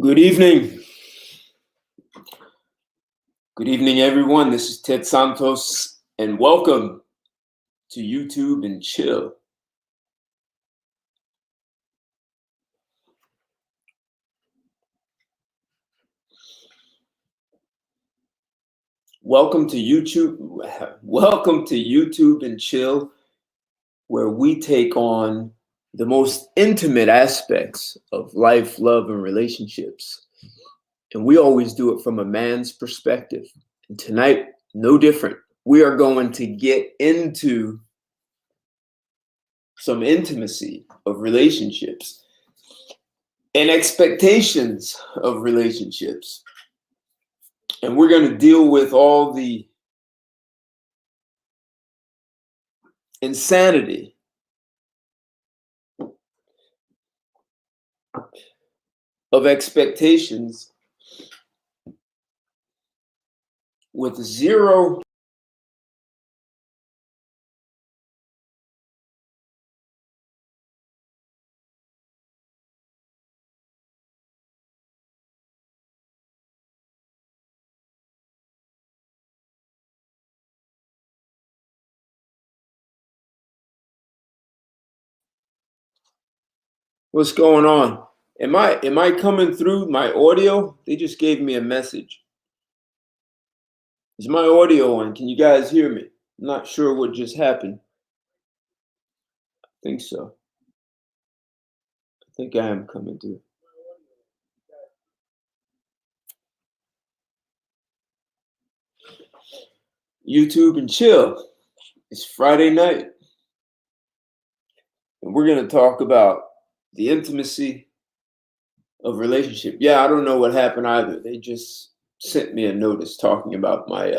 Good evening. Good evening, everyone. This is Ted Santos, and welcome to YouTube and Chill. Welcome to YouTube. Welcome to YouTube and Chill, where we take on the most intimate aspects of life, love, and relationships. And we always do it from a man's perspective. And tonight, no different. We are going to get into some intimacy of relationships and expectations of relationships. And we're going to deal with all the insanity of expectations with zero what's going on. Am I coming through my audio? They just gave me a message. Is my audio on? Can you guys hear me? I'm not sure what just happened. I think so. I think I am coming through. YouTube and Chill. It's Friday night. And we're going to talk about the intimacy of relationship. Yeah, I don't know what happened either. They just sent me a notice talking about my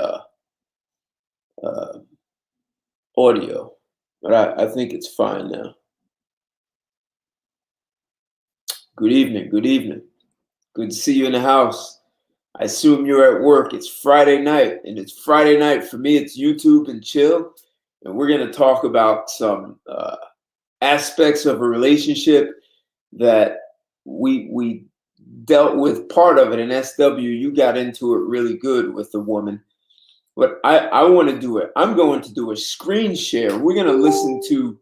audio, but I think it's fine now. Good evening. Good evening. Good to see you in the house. I assume you're at work. It's Friday night, and it's Friday night for me. It's YouTube and Chill, and we're going to talk about some aspects of a relationship that we dealt with part of it in SW. You got into it really good with the woman. But I want to do it. I'm going to do a screen share. We're going to listen to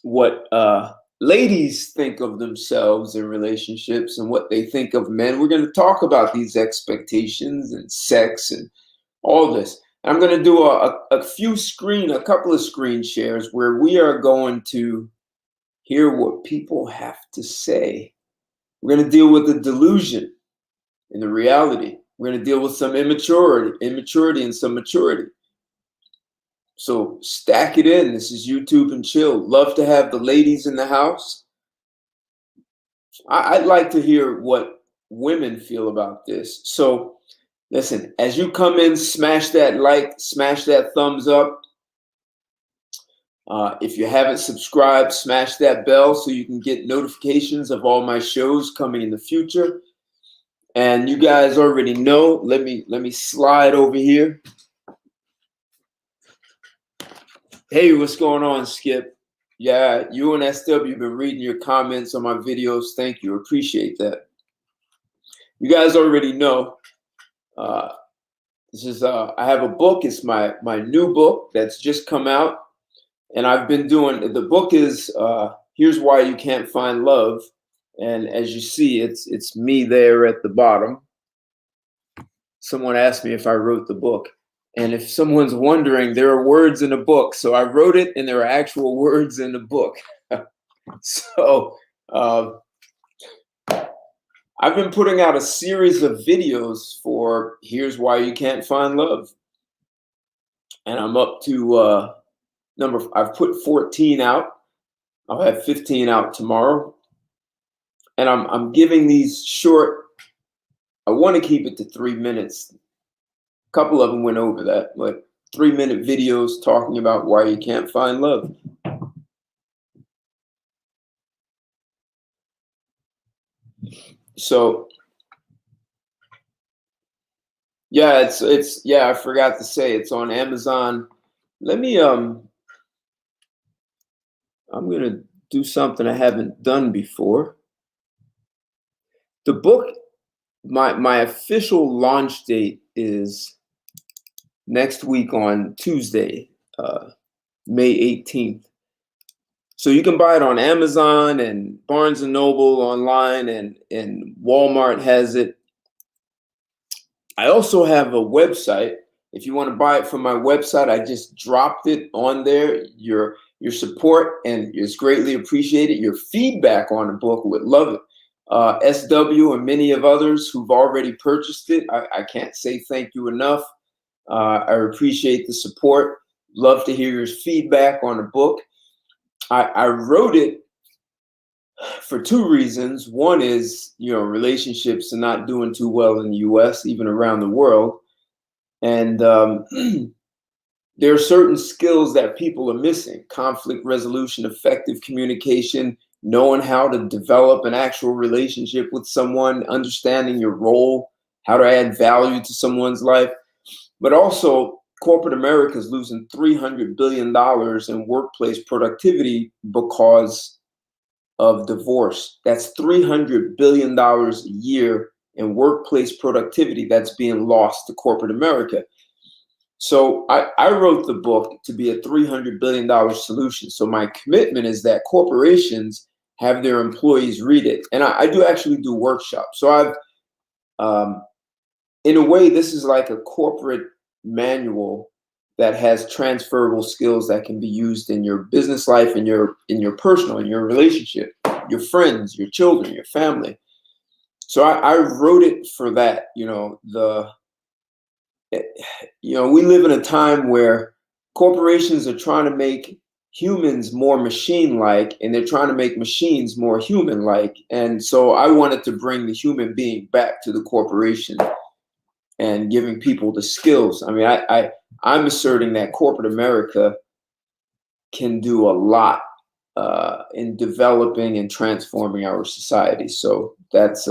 what ladies think of themselves in relationships and what they think of men. We're going to talk about these expectations and sex and all this. I'm going to do a couple of screen shares where we are going to hear what people have to say. We're going to deal with the delusion and the reality. We're going to deal with some immaturity and some maturity. So stack it in. This is YouTube and Chill. Love to have the ladies in the house. I'd like to hear what women feel about this. So listen, as you come in, smash that like, smash that thumbs up. If you haven't subscribed, smash that bell so you can get notifications of all my shows coming in the future. And you guys already know, let me slide over here. Hey, what's going on, Skip? Yeah, you and SW have been reading your comments on my videos. Thank you. Appreciate that. You guys already know this is I have a book. It's my new book that's just come out. And I've been doing, the book is Here's Why You Can't Find Love. And as you see, it's me there at the bottom. Someone asked me if I wrote the book. And if someone's wondering, there are words in the book. So I wrote it, and there are actual words in the book. So I've been putting out a series of videos for Here's Why You Can't Find Love. And I'm up to I've put 14 out. I'll have 15 out tomorrow. And I'm giving these short, I want to keep it to 3 minutes. A couple of them went over that, but 3-minute videos talking about why you can't find love. So yeah, it's I forgot to say it's on Amazon. Let me I'm gonna do something I haven't done before. The book, my official launch date is next week on Tuesday, May 18th. So you can buy it on Amazon and Barnes and Noble online, and Walmart has it. I also have a website. If you want to buy it from my website, I just dropped it on there. Your support and is greatly appreciated. Your feedback on the book, would love it. SW and many of others who've already purchased it, I can't say thank you enough. I appreciate the support. Love to hear your feedback on the book. I wrote it for two reasons. One is, relationships are not doing too well in the US, even around the world. And there are certain skills that people are missing: conflict resolution, effective communication, knowing how to develop an actual relationship with someone, understanding your role, how to add value to someone's life. But also, corporate America is losing $300 billion in workplace productivity because of divorce. That's $300 billion a year in workplace productivity that's being lost to corporate America. So I wrote the book to be a $300 billion solution. So my commitment is that corporations have their employees read it. And I do actually do workshops. So in a way, this is like a corporate manual that has transferable skills that can be used in your business life, in your personal, in your relationship, your friends, your children, your family. So I wrote it for that. We live in a time where corporations are trying to make humans more machine-like, and they're trying to make machines more human-like. And so I wanted to bring the human being back to the corporation and giving people the skills. I mean, I'm asserting that corporate America can do a lot in developing and transforming our society. So that's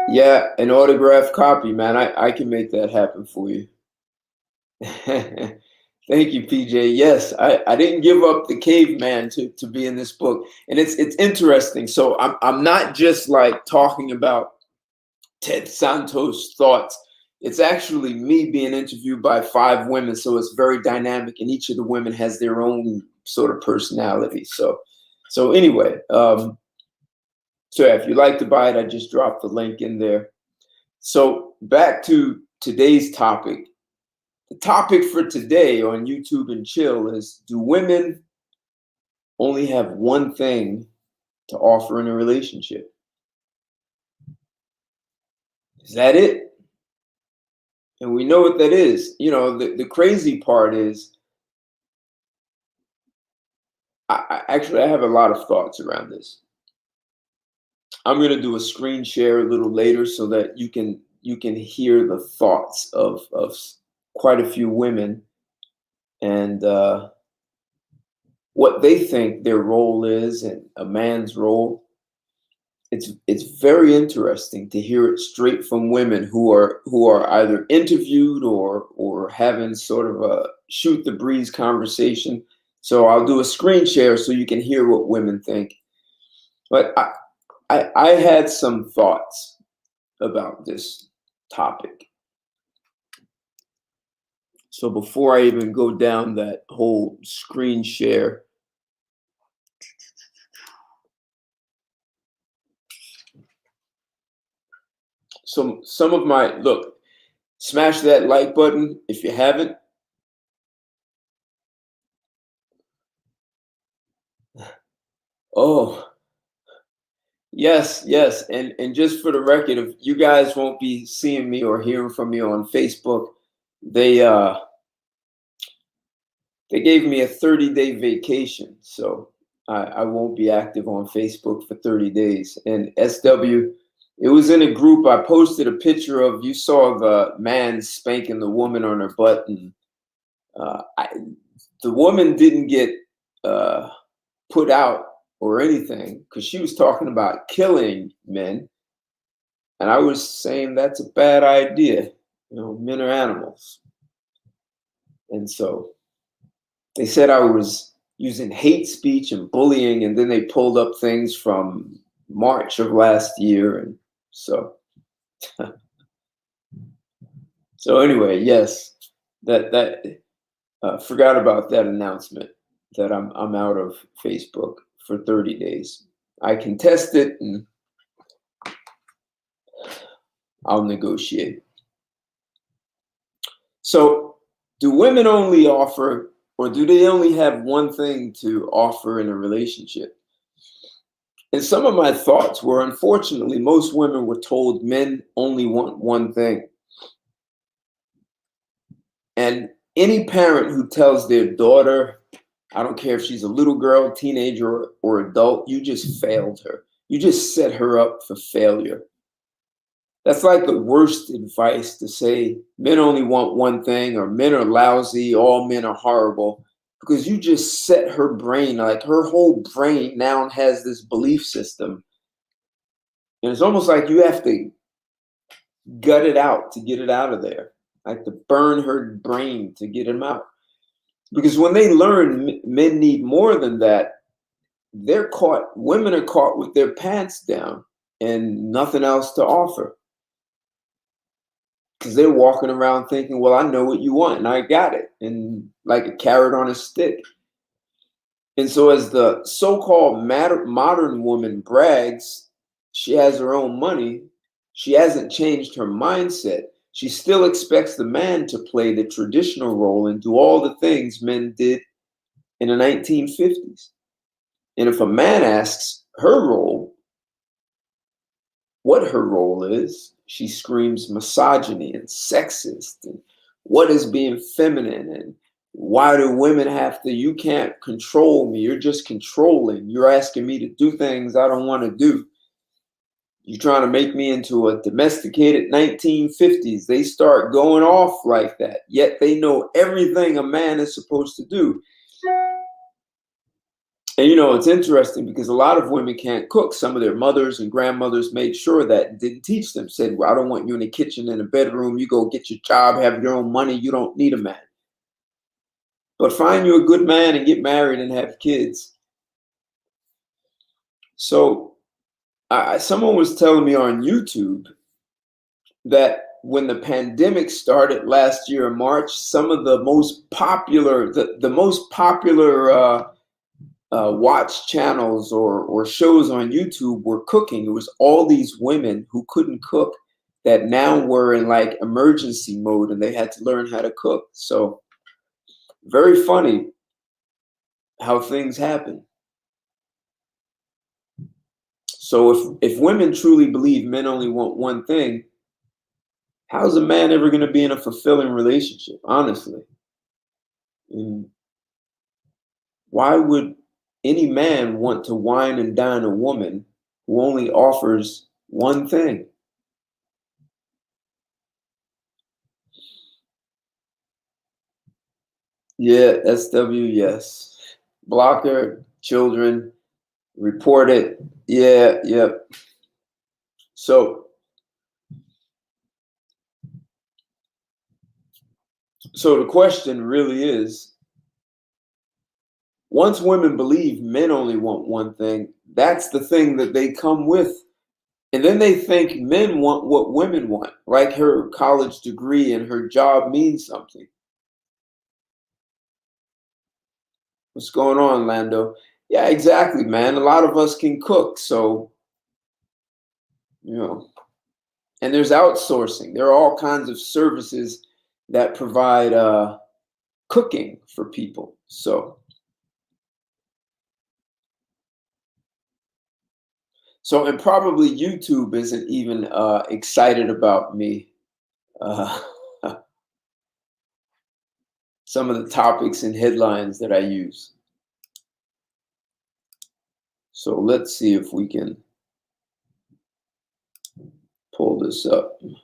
yeah, an autographed copy, man. I can make that happen for you. Thank you, PJ. Yes, I didn't give up the caveman to be in this book. And it's interesting. So I'm not just like talking about Ted Santos' thoughts. It's actually me being interviewed by 5 women. So it's very dynamic, and each of the women has their own sort of personality. So anyway, so if you'd like to buy it, I just dropped the link in there. So back to today's topic. The topic for today on YouTube and Chill is, do women only have one thing to offer in a relationship? Is that it? And we know what that is. The crazy part is, I have a lot of thoughts around this. I'm going to do a screen share a little later so that you can hear the thoughts of quite a few women and what they think their role is and a man's role. It's very interesting to hear it straight from women who are either interviewed or having sort of a shoot the breeze conversation. So I'll do a screen share so you can hear what women think. But I had some thoughts about this topic. So before I even go down that whole screen share, some of my, look, smash that like button if you haven't. Oh, yes, yes. And just for the record, if you guys won't be seeing me or hearing from me on Facebook, they gave me a 30-day vacation. So I won't be active on Facebook for 30 days. And SW, it was in a group. I posted a picture of, you saw the man spanking the woman on her butt. And the woman didn't get put out or anything because she was talking about killing men. And I was saying that's a bad idea. Men are animals. And so they said I was using hate speech and bullying, and then they pulled up things from March of last year, and so so anyway, yes, that forgot about that announcement that I'm out of Facebook for 30 days. I can test it and I'll negotiate. So, do women only offer, or do they only have one thing to offer in a relationship? And some of my thoughts were, unfortunately, most women were told men only want one thing. And any parent who tells their daughter, I don't care if she's a little girl, teenager, or adult, you just failed her. You just set her up for failure. That's like the worst advice, to say men only want one thing, or men are lousy, all men are horrible, because you just set her brain, like her whole brain now has this belief system. And it's almost like you have to gut it out to get it out of there, like to burn her brain to get him out. Because when they learn men need more than that, women are caught with their pants down and nothing else to offer. Because they're walking around thinking, well, I know what you want and I got it. And like a carrot on a stick. And so, as the so called modern woman brags, she has her own money. She hasn't changed her mindset. She still expects the man to play the traditional role and do all the things men did in the 1950s. And if a man asks what her role is, she screams misogyny and sexist and what is being feminine and why do women have to, you can't control me, you're just controlling, you're asking me to do things I don't want to do. You're trying to make me into a domesticated 1950s. They start going off like that, yet they know everything a man is supposed to do. And it's interesting because a lot of women can't cook. Some of their mothers and grandmothers made sure that, didn't teach them, said, well, I don't want you in the kitchen, in the bedroom. You go get your job, have your own money. You don't need a man. But find you a good man and get married and have kids. So someone was telling me on YouTube that when the pandemic started last year in March, some of the most popular, the most popular watch channels or shows on YouTube were cooking. It was all these women who couldn't cook that now were in like emergency mode and they had to learn how to cook. So very funny how things happen. So if women truly believe men only want one thing, how's a man ever going to be in a fulfilling relationship, honestly? And why would any man want to wine and dine a woman who only offers one thing? Yeah, SW, yes. Blocker, children, report it. Yeah, yep. So the question really is, once women believe men only want one thing, that's the thing that they come with. And then they think men want what women want, like her college degree and her job means something. What's going on, Lando? Yeah, exactly, man. A lot of us can cook, so you know. And there's outsourcing. There are all kinds of services that provide cooking for people. And probably YouTube isn't even excited about me. Uh, some of the topics and headlines that I use. So let's see if we can pull this up. I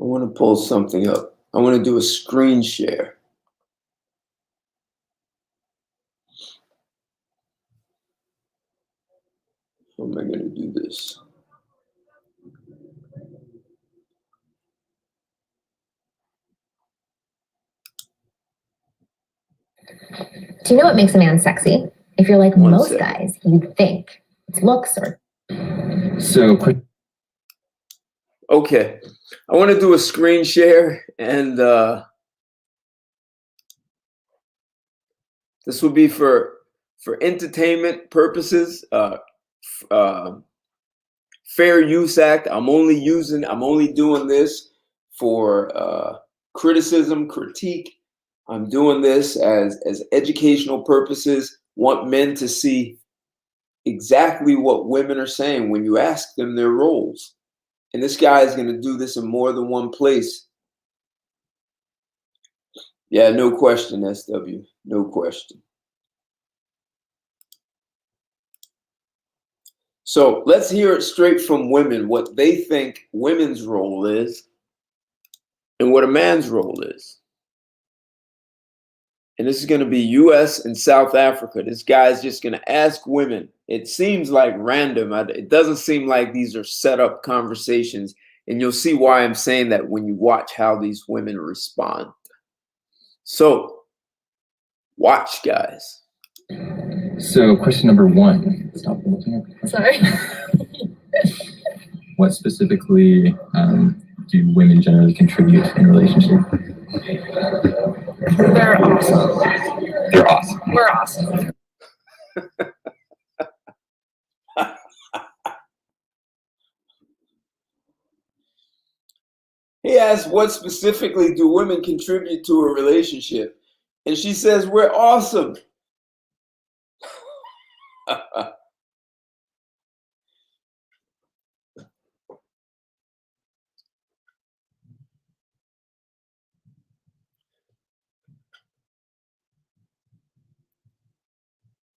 want to pull something up. I want to do a screen share. How am I going to do this? Do you know what makes a man sexy? If you're like most guys, you'd think it's looks or... So, okay, I want to do a screen share, and this will be for entertainment purposes. Fair Use Act. I'm only doing this for criticism, critique. I'm doing this as educational purposes. Want men to see exactly what women are saying when you ask them their roles. And this guy is going to do this in more than one place. Yeah, no question, SW. No question. So let's hear it straight from women, what they think women's role is and what a man's role is. And this is going to be US and South Africa. This guy's just going to ask women. It seems like random. It doesn't seem like these are set up conversations. And you'll see why I'm saying that when you watch how these women respond. So, watch, guys. So question number one. Stop looking at. Sorry. What specifically do women generally contribute in a relationship? They're awesome. They're awesome. We're awesome. He asks, what specifically do women contribute to a relationship? And she says, we're awesome.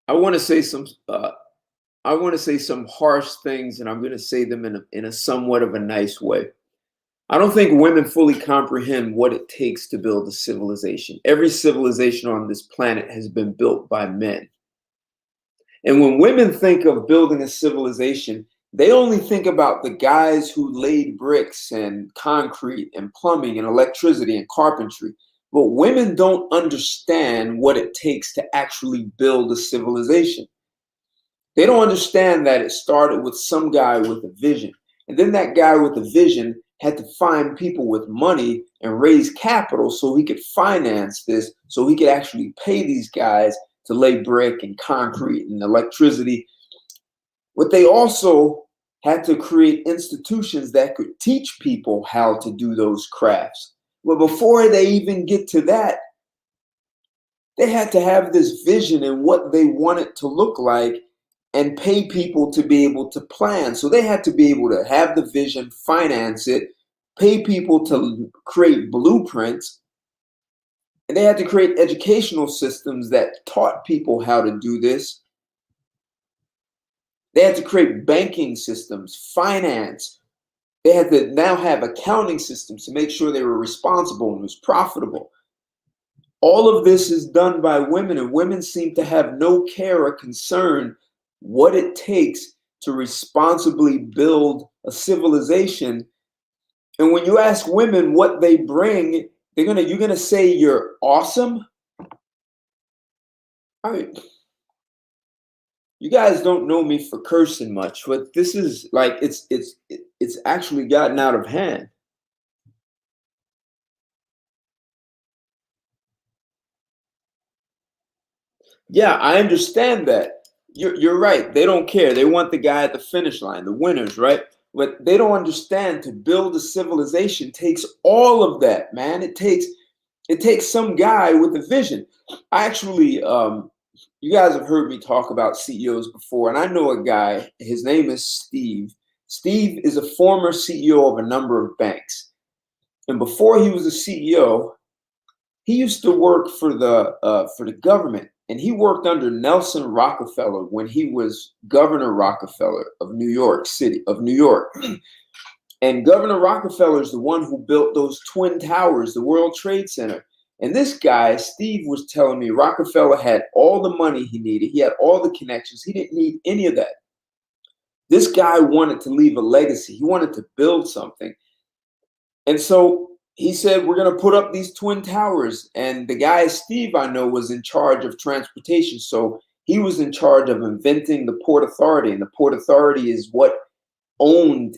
I want to say some harsh things, and I'm going to say them in a somewhat of a nice way. I don't think women fully comprehend what it takes to build a civilization. Every civilization on this planet has been built by men. And when women think of building a civilization, they only think about the guys who laid bricks and concrete and plumbing and electricity and carpentry. But women don't understand what it takes to actually build a civilization. They don't understand that it started with some guy with a vision. And then that guy with a vision had to find people with money and raise capital so he could finance this, so he could actually pay these guys to lay brick and concrete and electricity. But they also had to create institutions that could teach people how to do those crafts. But before they even get to that, they had to have this vision and what they want it to look like and pay people to be able to plan. So they had to be able to have the vision, finance it, pay people to create blueprints, and they had to create educational systems that taught people how to do this. They had to create banking systems, finance. They had to now have accounting systems to make sure they were responsible and was profitable. All of this is done by women, and women seem to have no care or concern what it takes to responsibly build a civilization. And when you ask women what they bring, you're gonna say you're awesome. I mean, you guys don't know me for cursing much, but this is like it's actually gotten out of hand. Yeah, I understand that. You're right. They don't care. They want the guy at the finish line, the winners, right? But they don't understand to build a civilization takes all of that, man. It takes some guy with a vision. I actually, you guys have heard me talk about CEOs before, and I know a guy. His name is Steve. Steve is a former CEO of a number of banks, and before he was a CEO, he used to work for the government. And he worked under Nelson Rockefeller when he was Governor Rockefeller of New York City, of New York. And Governor Rockefeller is the one who built those Twin Towers, the World Trade Center. And this guy, Steve, was telling me Rockefeller had all the money he needed. He had all the connections. He didn't need any of that. This guy wanted to leave a legacy. He wanted to build something. And so he said, we're going to put up these twin towers. And the guy, Steve, I know, was in charge of transportation. So he was in charge of inventing the Port Authority. And the Port Authority is what owned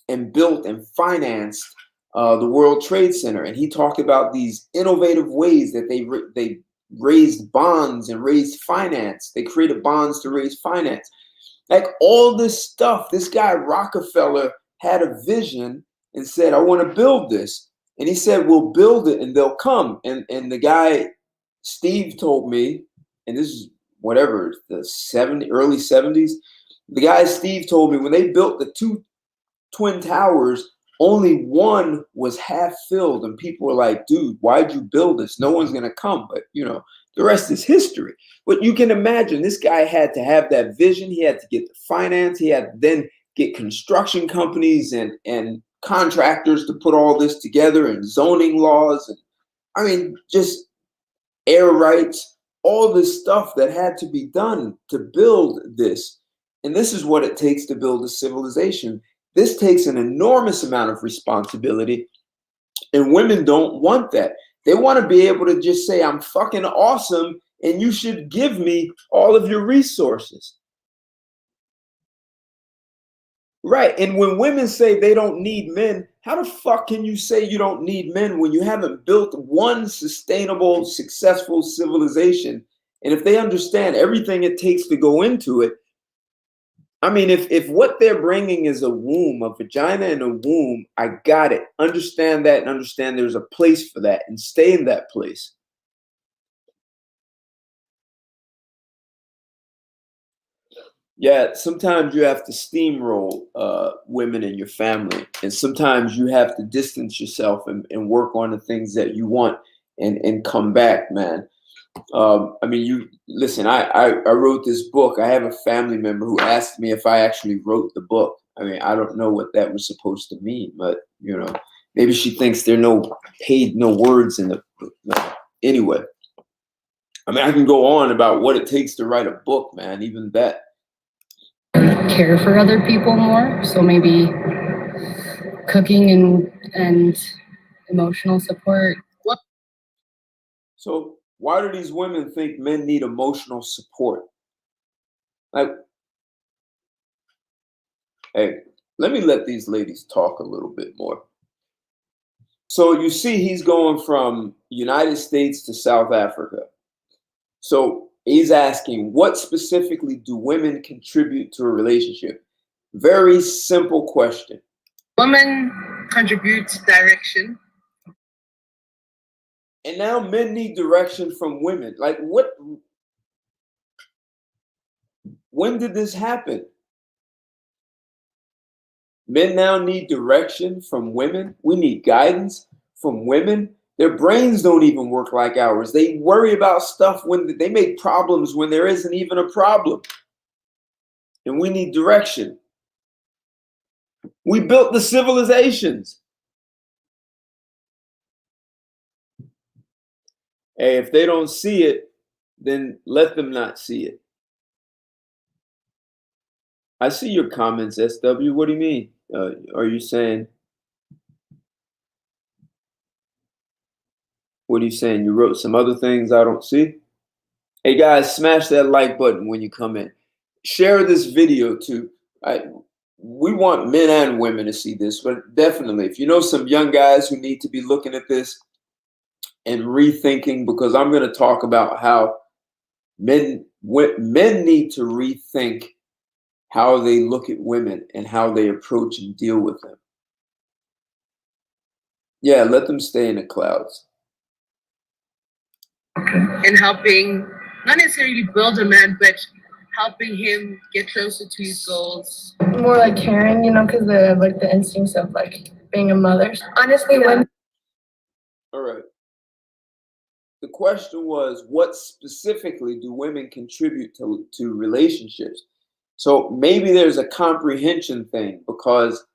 and built and financed the World Trade Center. And he talked about these innovative ways that they raised bonds and raised finance. They created bonds to raise finance. Like all this stuff, this guy Rockefeller had a vision and said, I want to build this. And he said, we'll build it and they'll come. And the guy, Steve, told me, and this is whatever, early 70s, the guy, Steve, told me when they built the two twin towers, only one was half filled. And people were like, dude, why'd you build this? No one's going to come. But, the rest is history. But you can imagine this guy had to have that vision. He had to get the finance. He had to then get construction companies and contractors to put all this together, and zoning laws, and just air rights, all this stuff that had to be done to build this. And this is what it takes to build a civilization. This takes an enormous amount of responsibility, and women don't want that. They want to be able to just say, I'm fucking awesome and you should give me all of your resources. Right. And when women say they don't need men, how the fuck can you say you don't need men when you haven't built one sustainable, successful civilization? And if they understand everything it takes to go into it, I mean, if what they're bringing is a womb, a vagina and a womb, I got it. Understand that and understand there's a place for that and stay in that place. Yeah, sometimes you have to steamroll women in your family, and sometimes you have to distance yourself and work on the things that you want and come back, man. I mean, you listen, I wrote this book. I have a family member who asked me if I actually wrote the book. I mean, I don't know what that was supposed to mean, but maybe she thinks there are no words in the book. Anyway, I mean, I can go on about what it takes to write a book, man, even that. Care for other people more, so maybe cooking and emotional support. So why do these women think men need emotional support? Like, hey, let me let these ladies talk a little bit more. So you see, he's going from United States to South Africa. So he's asking, what specifically do women contribute to a relationship? Very simple question. Women contribute direction. And now men need direction from women. Like, what? When did this happen? Men now need direction from women. We need guidance from women. Their brains don't even work like ours. They worry about stuff when they make problems when there isn't even a problem. And we need direction. We built the civilizations. Hey, if they don't see it, then let them not see it. I see your comments, SW. What do you mean? Are you saying? What are you saying? You wrote some other things I don't see? Hey guys, smash that like button when you come in. Share this video too. We want men and women to see this, but definitely, if you know some young guys who need to be looking at this and rethinking, because I'm going to talk about how men need to rethink how they look at women and how they approach and deal with them. Yeah, let them stay in the clouds. And helping, not necessarily build a man, but helping him get closer to his goals. More like caring, because the instincts of being a mother. Honestly, Yeah. All right. The question was, what specifically do women contribute to relationships? So maybe there's a comprehension thing, because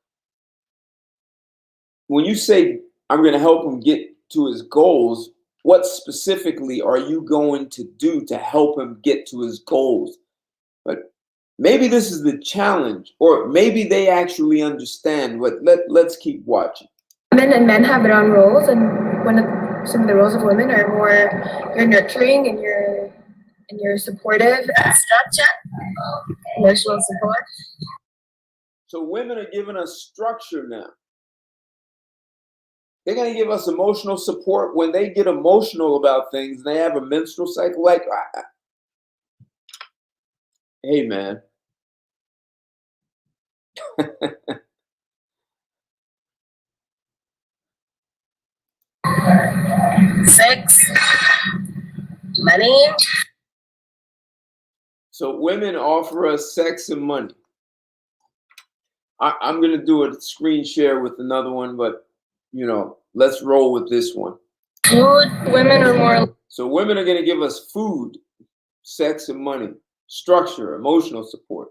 when you say, I'm going to help him get to his goals, what specifically are you going to do to help him get to his goals? But maybe this is the challenge, or maybe they actually understand. But let's keep watching. women and men have their own roles, and some of the roles of women are more you're nurturing and you're supportive structure, emotional support. So women are giving us structure now. They're going to give us emotional support when they get emotional about things and they have a menstrual cycle. Like, hey, man. Sex, money. So women offer us sex and money. I'm going to do a screen share with another one, but, let's roll with this one. Food, women are more. So women are going to give us food, sex and money, structure, emotional support.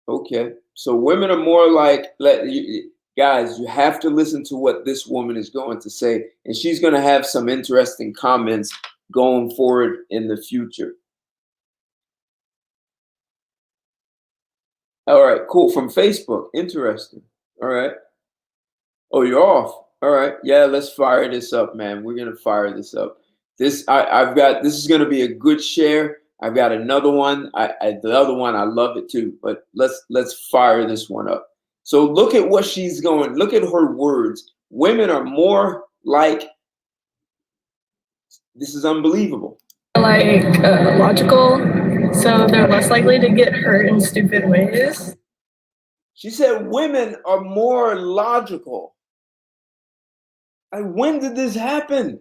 Okay. So women are more like, guys, you have to listen to what this woman is going to say. And she's going to have some interesting comments going forward in the future. All right, cool. From Facebook. Interesting. All right. Oh, you're off. All right. Yeah, let's fire this up, man. We're gonna fire this up. This is gonna be a good share. I've got another one. The other one, I love it too. But let's fire this one up. So look at what she's going. Look at her words. Women are more like. This is unbelievable. Like logical, so they're less likely to get hurt in stupid ways. She said women are more logical. When did this happen?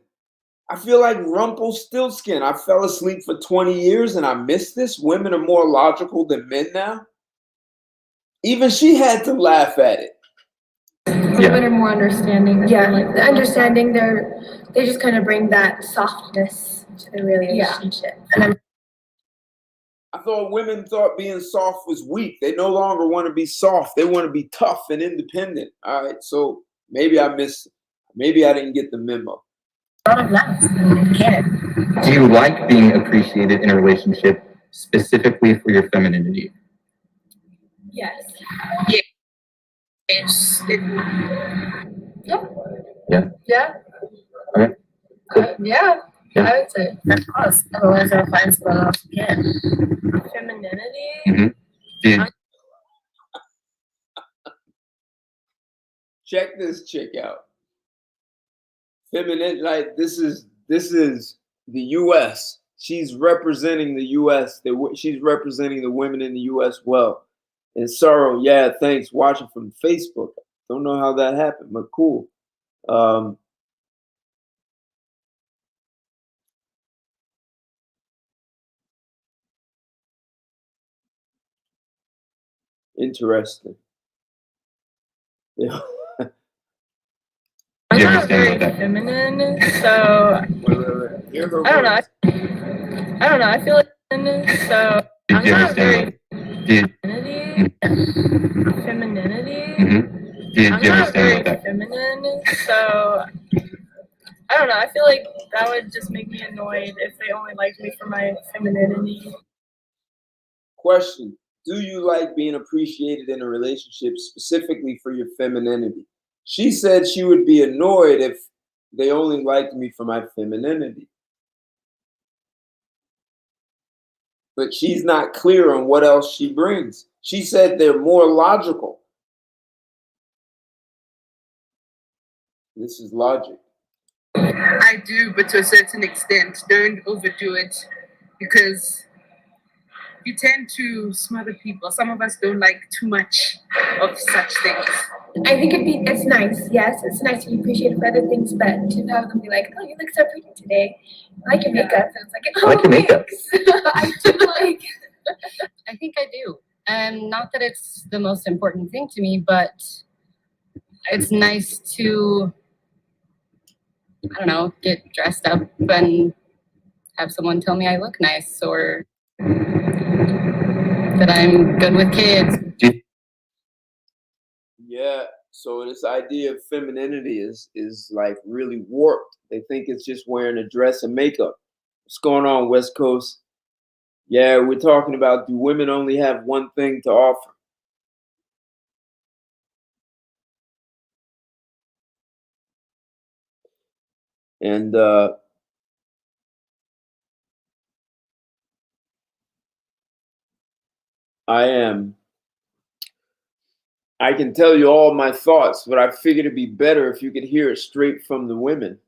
I feel like Rumpelstiltskin. I fell asleep for 20 years and I missed this. Women are more logical than men now. Even she had to laugh at it. Women are more understanding. Yeah, like the understanding. They just kind of bring that softness to the relationship. Yeah. And I thought women thought being soft was weak. They no longer want to be soft. They want to be tough and independent. All right, so maybe I missed. Maybe I didn't get the memo. Do you like being appreciated in a relationship specifically for your femininity? yes. Yes. Yeah. Yeah. Okay. Yeah. Yeah. I would say. Of course. Otherwise, I'll find someone else again. Femininity. Mm-hmm. Check this chick out. Feminine, like this is the U.S. She's representing the U.S. She's representing the women in the U.S. well. And Sorrow, yeah, thanks. Watching from Facebook. Don't know how that happened, but cool. Interesting. Yeah. I'm not very feminine, so Wait. I don't know. I don't know. I feel like so I'm not very femininity. I'm not very feminine, so I don't know. I feel like that would just make me annoyed if they only liked me for my femininity. Question. Do you like being appreciated in a relationship specifically for your femininity? She said she would be annoyed if they only liked me for my femininity. But she's not clear on what else she brings. She said they're more logical. This is logic. I do, but to a certain extent. Don't overdo it because you tend to smother people. Some of us don't like too much of such things. I think it's nice. Yes, it's nice to be appreciated for other things, but to have them be like, "Oh, you look so pretty today. I like your makeup." And it's like, "Oh, I like your makeup." I do like. I think I do. And not that it's the most important thing to me, but it's nice to, I don't know, get dressed up and have someone tell me I look nice or that I'm good with kids. Yeah, so this idea of femininity is like really warped. They think it's just wearing a dress and makeup. What's going on, West Coast? Yeah, we're talking about, do women only have one thing to offer? And I can tell you all my thoughts, but I figured it'd be better if you could hear it straight from the women.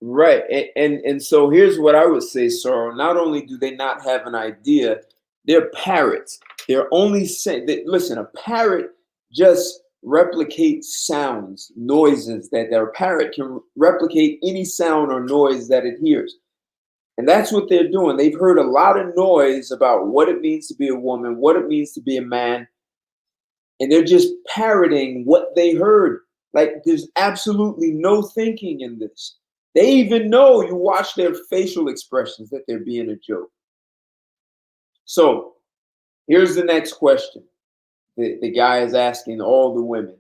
Right. And so here's what I would say, Sorrow. Not only do they not have an idea, they're parrots. They're only saying that, listen, a parrot just replicates sounds, noises that their parrot can replicate any sound or noise that it hears. And that's what they're doing. They've heard a lot of noise about what it means to be a woman, what it means to be a man, and they're just parroting what they heard. Like there's absolutely no thinking in this. They even know, you watch their facial expressions, that they're being a joke. So here's the next question. The guy is asking all the women,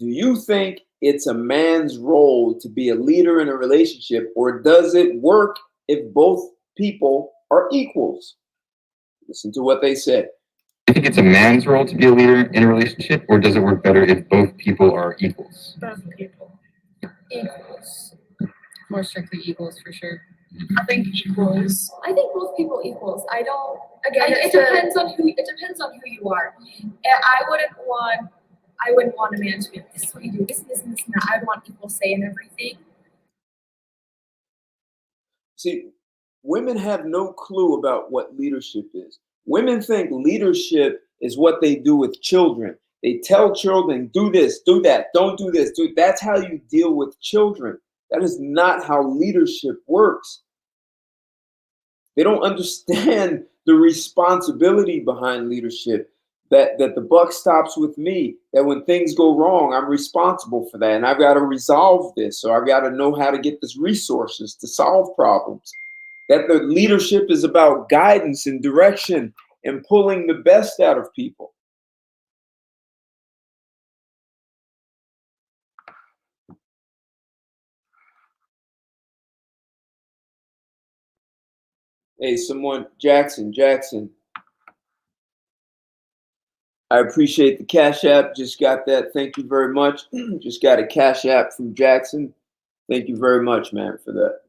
do you think it's a man's role to be a leader in a relationship, or does it work if both people are equals? Listen to what they said. Do you think it's a man's role to be a leader in a relationship, or does it work better if both people are equals? Both people. Equals. More strictly equals for sure. I think equals. I think both people equals. I don't. Again, And it depends on who. It depends on who you are. And I wouldn't want a man to be like, this is what you do, this and this and this and that. I'd want equal say in everything. See, women have no clue about what leadership is. Women think leadership is what they do with children. They tell children, do this, do that, don't do this, do. That's how you deal with children. That is not how leadership works. They don't understand the responsibility behind leadership, that the buck stops with me, that when things go wrong, I'm responsible for that. And I've got to resolve this. So I've got to know how to get the resources to solve problems. That the leadership is about guidance and direction and pulling the best out of people. Hey, someone, Jackson. I appreciate the Cash App. Just got that. Thank you very much. Just got a Cash App from Jackson. Thank you very much, man, for that.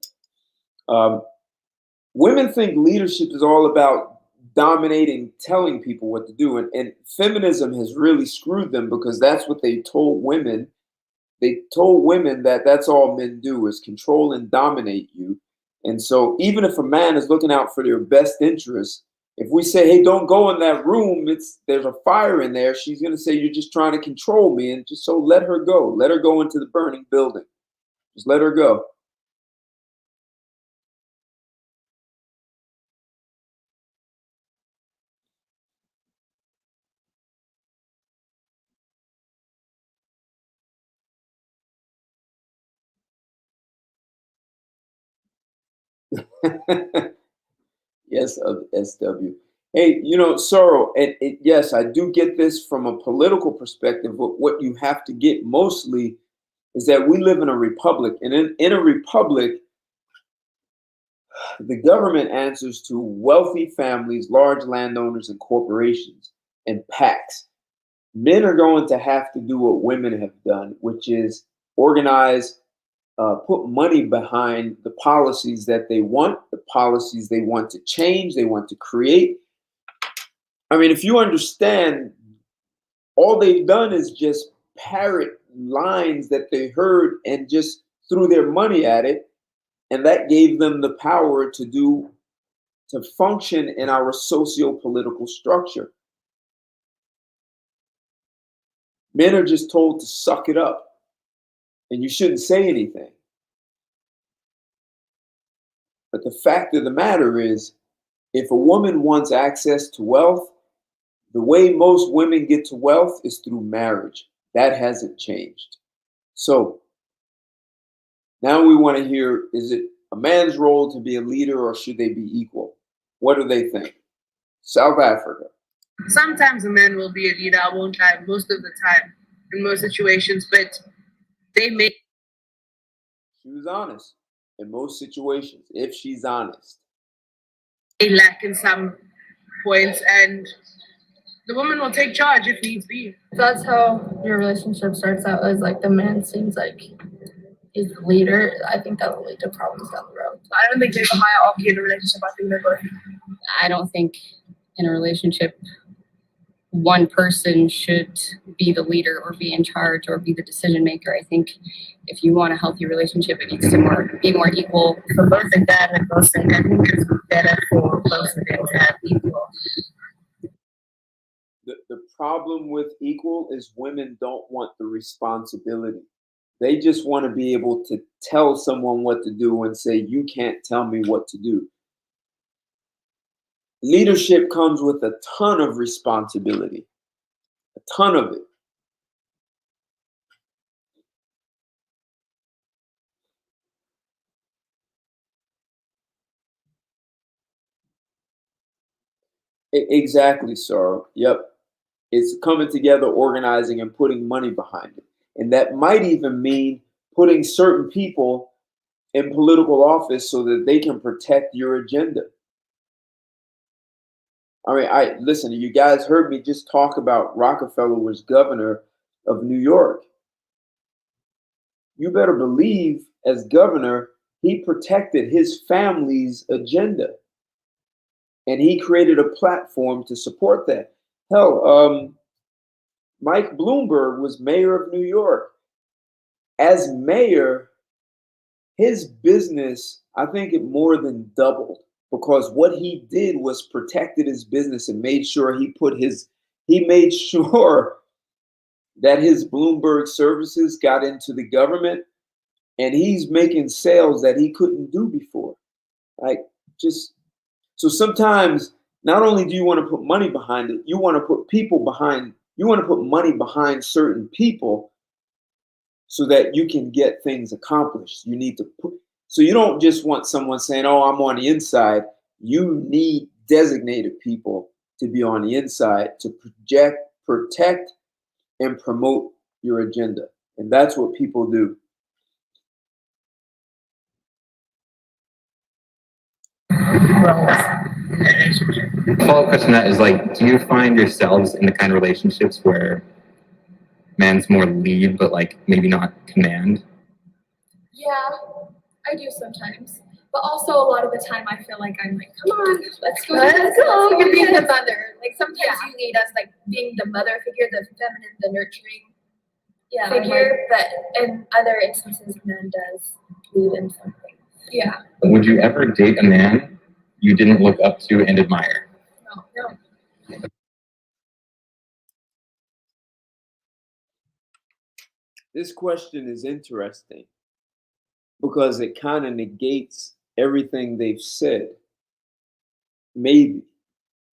Women think leadership is all about dominating, telling people what to do. And feminism has really screwed them, because that's what they told women. They told women that that's all men do, is control and dominate you. And so even if a man is looking out for their best interests, if we say, hey, don't go in that room, there's a fire in there, she's going to say, you're just trying to control me. And just so let her go. Let her go into the burning building. Just let her go. Yes, SW. Hey, Sorrow, and yes, I do get this from a political perspective, but what you have to get mostly is that we live in a republic. And in a republic, the government answers to wealthy families, large landowners, and corporations, and PACs. Men are going to have to do what women have done, which is organize, put money behind the policies that they want, the policies they want to change, they want to create. I mean, if you understand, all they've done is just parrot lines that they heard and just threw their money at it. And that gave them the power to function in our socio-political structure. Men are just told to suck it up, and you shouldn't say anything. But the fact of the matter is, if a woman wants access to wealth, the way most women get to wealth is through marriage. That hasn't changed. So now we want to hear, is it a man's role to be a leader, or should they be equal? What do they think? South Africa. Sometimes a man will be a leader, I won't lie, most of the time, in most situations, but they make. She was honest in most situations, if she's honest. They lack in some points, and The woman will take charge if needs be. That's how your relationship starts out, as like the man seems like he's the leader. I think that will lead to problems down the road. I don't think there's a hierarchy in a relationship. I think they're both. I don't think in a relationship one person should be the leader or be in charge or be the decision maker. I think if you want a healthy relationship, it needs to be more equal for both of them, and both of them. I think it's better for both of them to have equal. The problem with equal is women don't want the responsibility. They just want to be able to tell someone what to do and say, you can't tell me what to do. Leadership comes with a ton of responsibility, a ton of it. Exactly, Sarah. Yep. It's coming together, organizing, and putting money behind it. And that might even mean putting certain people in political office so that they can protect your agenda. I mean, listen, you guys heard me just talk about Rockefeller was governor of New York. You better believe, as governor, he protected his family's agenda. And he created a platform to support that. Hell, Mike Bloomberg was mayor of New York. As mayor, his business, I think it more than doubled, because what he did was protected his business and made sure he made sure that his Bloomberg services got into the government, and he's making sales that he couldn't do before. So sometimes not only do you want to put money behind it, you want to put money behind certain people so that you can get things accomplished. So you don't just want someone saying, oh, I'm on the inside. You need designated people to be on the inside to protect, and promote your agenda. And that's what people do. Follow-up question to that is like, do you find yourselves in the kind of relationships where man's more lead, but like maybe not command? Yeah, I do sometimes. But also a lot of the time I feel like I'm like, come on, let's go. You're being the mother. Like sometimes you need us like being the mother figure, the feminine, the nurturing figure. But in other instances, man does lead in something. Yeah. Would you ever date a man you didn't look up to and admire? No. This question is interesting because it kind of negates everything they've said. Maybe.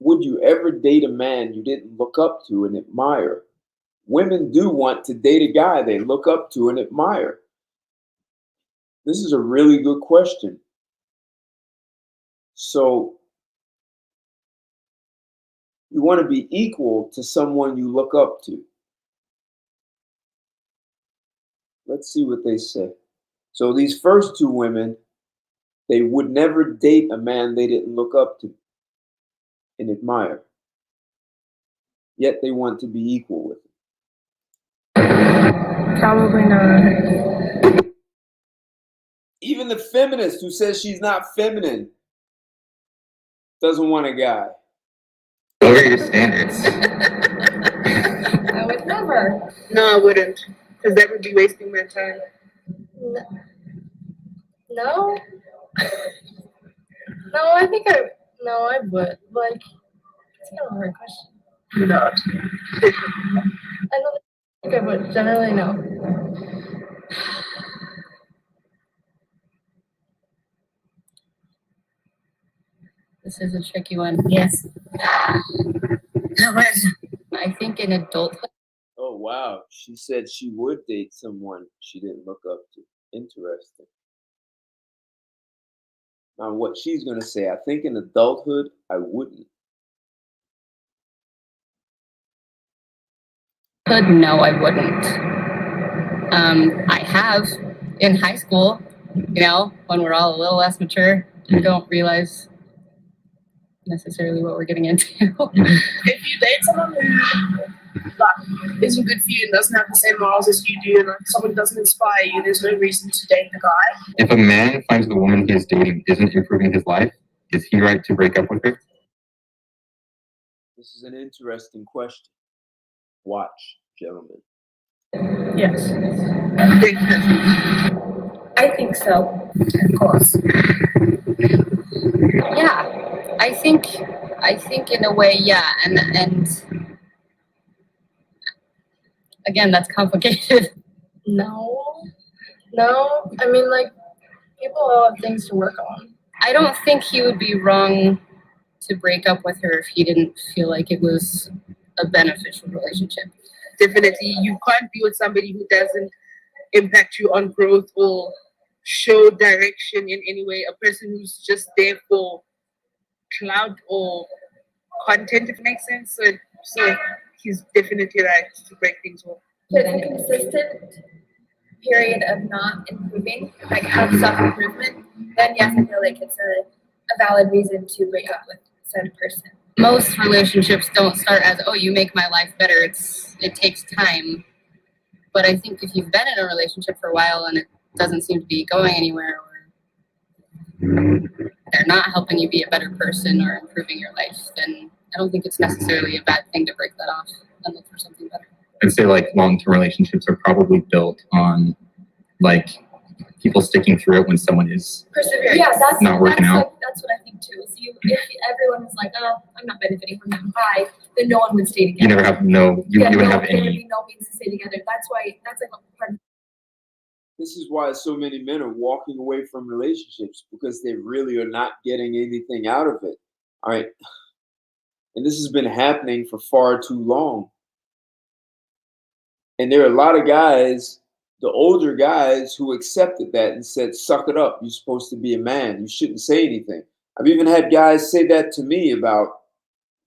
Would you ever date a man you didn't look up to and admire? Women do want to date a guy they look up to and admire. This is a really good question. So you want to be equal to someone you look up to. Let's see what they say. So these first two women, they would never date a man they didn't look up to and admire. Yet they want to be equal with him. Probably not. Even the feminist who says she's not feminine doesn't want a guy. What are your standards? I would never. No, I wouldn't. Because that would be wasting my time. No. No, I think I would. Like, it's kind of a hard question. No. I don't think I would. Generally, no. This is a tricky one. Yes. I think in adulthood. Oh, wow. She said she would date someone she didn't look up to. Interesting. Now, what she's going to say, I think in adulthood, I wouldn't. No, I wouldn't. I have in high school, when we're all a little less mature, you don't realize necessarily what we're getting into. If you date someone who like isn't good for you and doesn't have the same morals as you do, and like someone doesn't inspire you, there's no reason to date the guy. If a man finds the woman he is dating isn't improving his life, is he right to break up with her? This is an interesting question. Watch, gentlemen. Yes. I think so. Of course. Yeah, I think in a way, yeah, and again, that's complicated. No. I mean, like, people all have things to work on. I don't think he would be wrong to break up with her if he didn't feel like it was a beneficial relationship. Definitely, you can't be with somebody who doesn't impact you on growth or show direction in any way. A person who's just there for clout or content, if it makes sense. So he's definitely right to break things off. There's a consistent period of not improving, like of self-improvement, then yes, I feel like it's a valid reason to break up with said person. Most relationships don't start as, oh, you make my life better. It takes time. But I think if you've been in a relationship for a while and it doesn't seem to be going anywhere, or they're not helping you be a better person or improving your life, then I don't think it's necessarily a bad thing to break that off and look for something better. I'd say like long-term relationships are probably built on like people sticking through it when someone is Perseverance. Yeah, not working out. That's what I think too. Is if everyone is like, oh, I'm not benefiting from them, bye, then no one would stay together. You never have you wouldn't have there would any. be no means to stay together. That's like a part of. This is why so many men are walking away from relationships, because they really are not getting anything out of it. All right. And this has been happening for far too long. And there are a lot of guys, the older guys, who accepted that and said, suck it up. You're supposed to be a man. You shouldn't say anything. I've even had guys say that to me about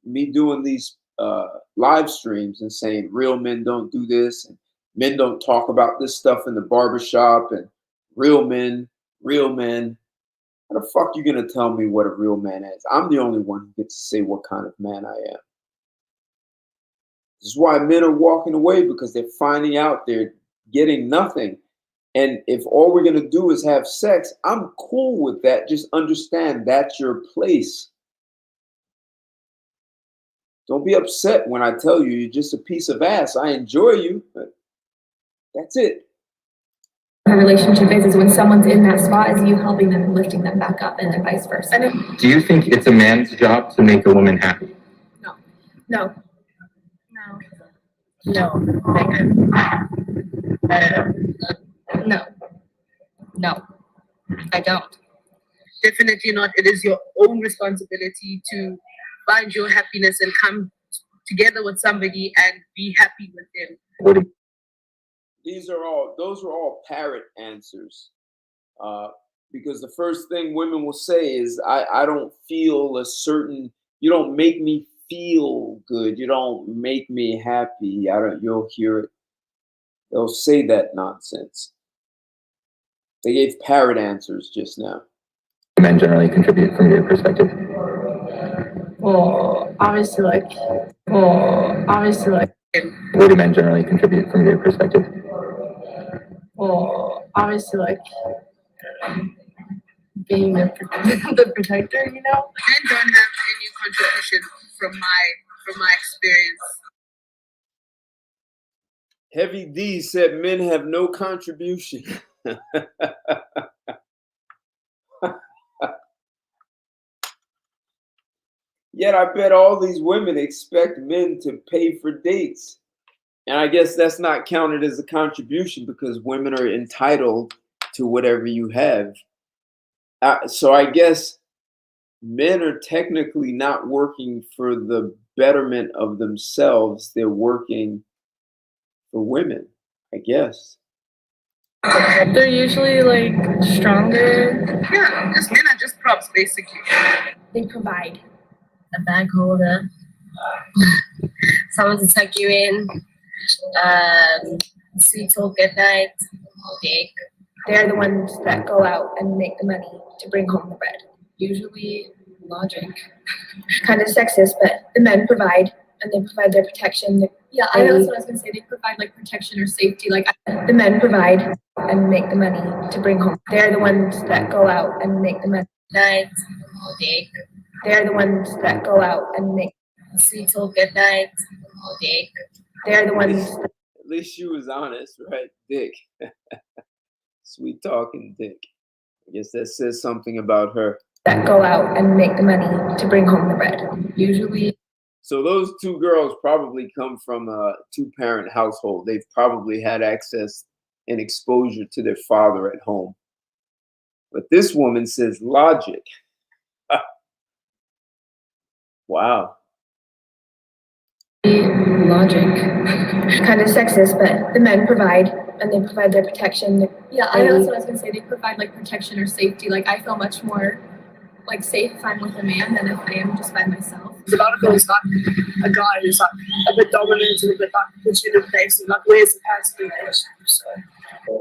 me doing these live streams and saying real men don't do this, and men don't talk about this stuff in the barbershop, and real men. How the fuck you gonna tell me what a real man is? I'm the only one who gets to say what kind of man I am. This is why men are walking away, because they're finding out they're getting nothing. And if all we're going to do is have sex, I'm cool with that. Just understand that's your place. Don't be upset when I tell you you're just a piece of ass. I enjoy you, but that's it. A relationship is when someone's in that spot, is you helping them and lifting them back up, and then vice versa. Do you think it's a man's job to make a woman happy? No. No, I don't. Definitely not. It is your own responsibility to find your happiness and come together with somebody and be happy with them. Those are all parrot answers. Because the first thing women will say is, I don't feel a certain, you don't make me feel good. You don't make me happy. You'll hear it. They'll say that nonsense. They gave parrot answers just now. Men generally contribute from your perspective. Well, obviously, like. Where do men generally contribute from your perspective? Well, obviously, like. Being the protector, you know. Men don't have any contribution from my experience. Heavy D said men have no contribution. Yet I bet all these women expect men to pay for dates. And I guess that's not counted as a contribution, because women are entitled to whatever you have. So I guess men are technically not working for the betterment of themselves. They're working for women, I guess. They're usually like stronger. Yeah, just men are just props, basically. They provide. A bag holder, someone to tuck you in, sweet talk at night, dick. They're the ones that go out and make the money to bring home the bread. Usually logic. Kind of sexist, but the men provide and they provide their protection. Yeah, I know that's what I was gonna say. They provide like protection or safety. Like the men provide and make the money to bring home. They're the ones that go out and make the money. Night, dick. They're the ones that go out and make. Sweet till good night, dick. They're the ones. At least she was honest, right? Dick. Sweet talking dick. I guess that says something about her. That go out and make the money to bring home the bread. Usually. So those two girls probably come from a two-parent household. They've probably had access and exposure to their father at home. But this woman says logic. Wow. Logic. Kind of sexist, but the men provide and they provide their protection. Yeah, I know that's what I was gonna say. They provide like protection or safety. Like I feel much more like safe if I'm with a man than if I am just by myself. A lot of girls not a guy who's like a bit dominant and a bit like puts you in a place and like where's the passive relationship. So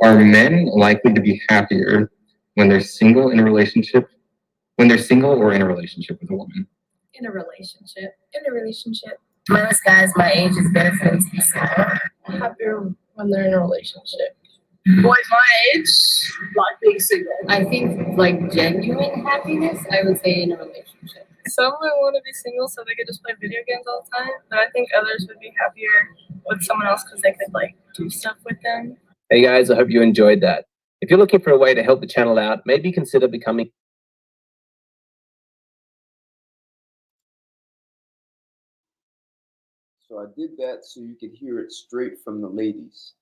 Are men likely to be happier when they're single in a relationship? When they're single or in a relationship with a woman? In a relationship. In a relationship. Most guys my age is better for them to be single. Happier when they're in a relationship. boys my age like being single. I think like genuine happiness, I would say in a relationship. Some would want to be single so they could just play video games all the time, but I think others would be happier with someone else because they could like do stuff with them. Hey guys, I hope you enjoyed that. If you're looking for a way to help the channel out, maybe consider becoming. So I did that so you could hear it straight from the ladies.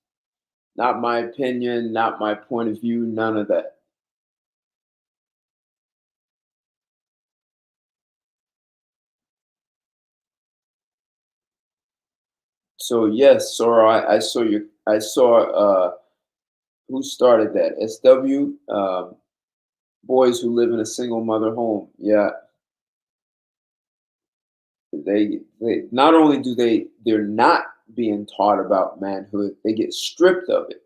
Not my opinion, not my point of view, none of that. So yes, Sora, I saw you. I saw who started that? SW, boys who live in a single mother home. Yeah, they not only do they're not being taught about manhood, they get stripped of it.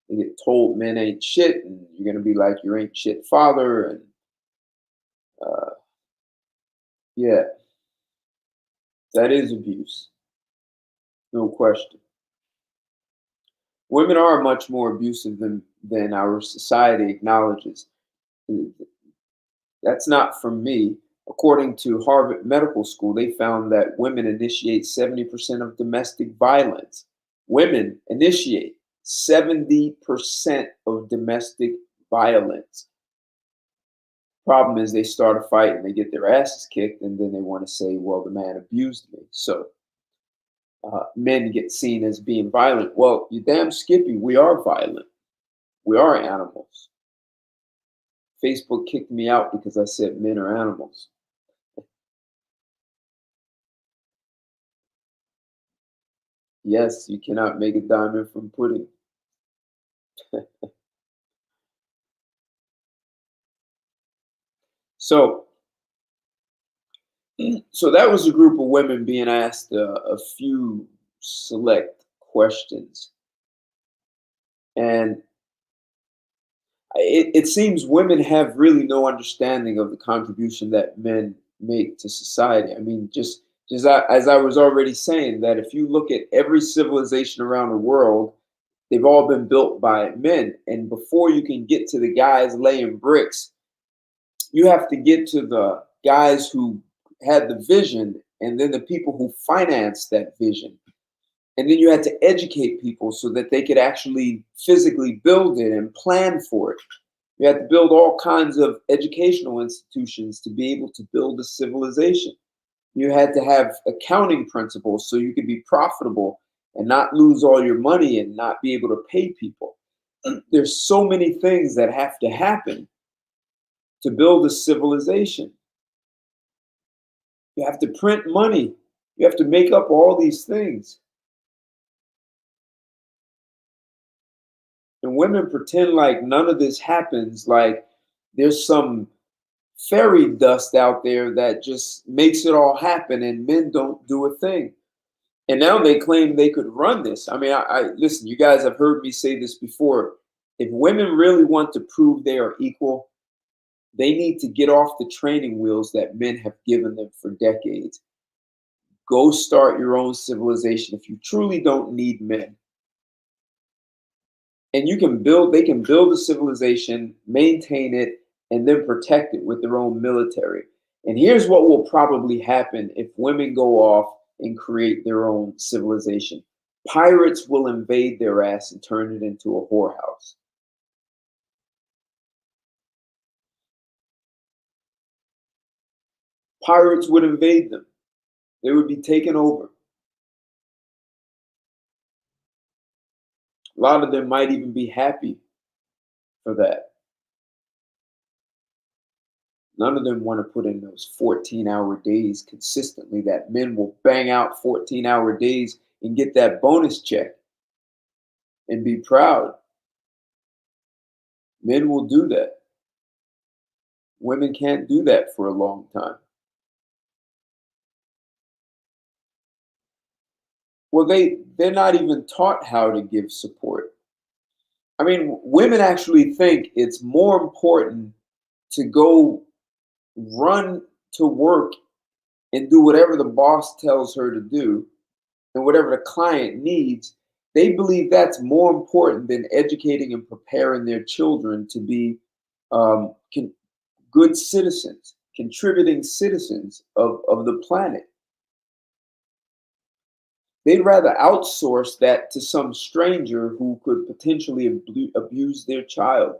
They get told men ain't shit, and you're gonna be like your ain't shit father, and yeah, that is abuse, no question. Women are much more abusive than our society acknowledges. That's not from me. According to Harvard Medical School, they found that women initiate 70% of domestic violence. Women initiate 70% of domestic violence. Problem is they start a fight and they get their asses kicked, and then they want to say, well, the man abused me. So men get seen as being violent. Well, you damn Skippy, we are violent. We are animals. Facebook kicked me out because I said men are animals. Yes, you cannot make a diamond from pudding. So that was a group of women being asked a few select questions. And it seems women have really no understanding of the contribution that men make to society. I mean, just as I was already saying, that if you look at every civilization around the world, they've all been built by men. And before you can get to the guys laying bricks, you have to get to the guys who had the vision, and then the people who financed that vision. And then you had to educate people so that they could actually physically build it and plan for it. You had to build all kinds of educational institutions to be able to build a civilization. You had to have accounting principles so you could be profitable and not lose all your money and not be able to pay people. There's so many things that have to happen to build a civilization. You have to print money. You have to make up all these things. And women pretend like none of this happens, like there's some fairy dust out there that just makes it all happen and men don't do a thing. And now they claim they could run this. I mean, I listen, you guys have heard me say this before. If women really want to prove they are equal, They need to get off the training wheels that men have given them for decades. Go start your own civilization if you truly don't need men. And they can build a civilization, maintain it, and then protect it with their own military. And here's what will probably happen if women go off and create their own civilization. Pirates will invade their ass and turn it into a whorehouse. Pirates would invade them. They would be taken over. A lot of them might even be happy for that. None of them want to put in those 14-hour days consistently that men will bang out 14-hour days and get that bonus check and be proud. Men will do that. Women can't do that for a long time. Well, they're not even taught how to give support. I mean, women actually think it's more important to go run to work and do whatever the boss tells her to do and whatever the client needs. They believe that's more important than educating and preparing their children to be good citizens, contributing citizens of the planet. They'd rather outsource that to some stranger who could potentially abuse their child.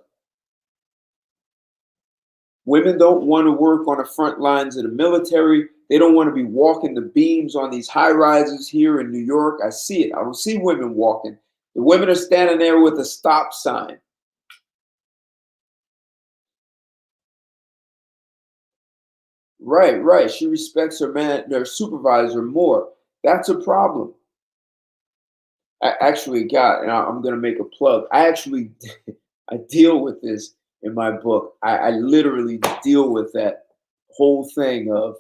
Women don't want to work on the front lines of the military. They don't want to be walking the beams on these high rises here in New York. I see it. I don't see women walking. The women are standing there with a stop sign. Right. She respects her supervisor more. That's a problem. I actually got, and I'm going to make a plug. I deal with this in my book. I literally deal with that whole thing of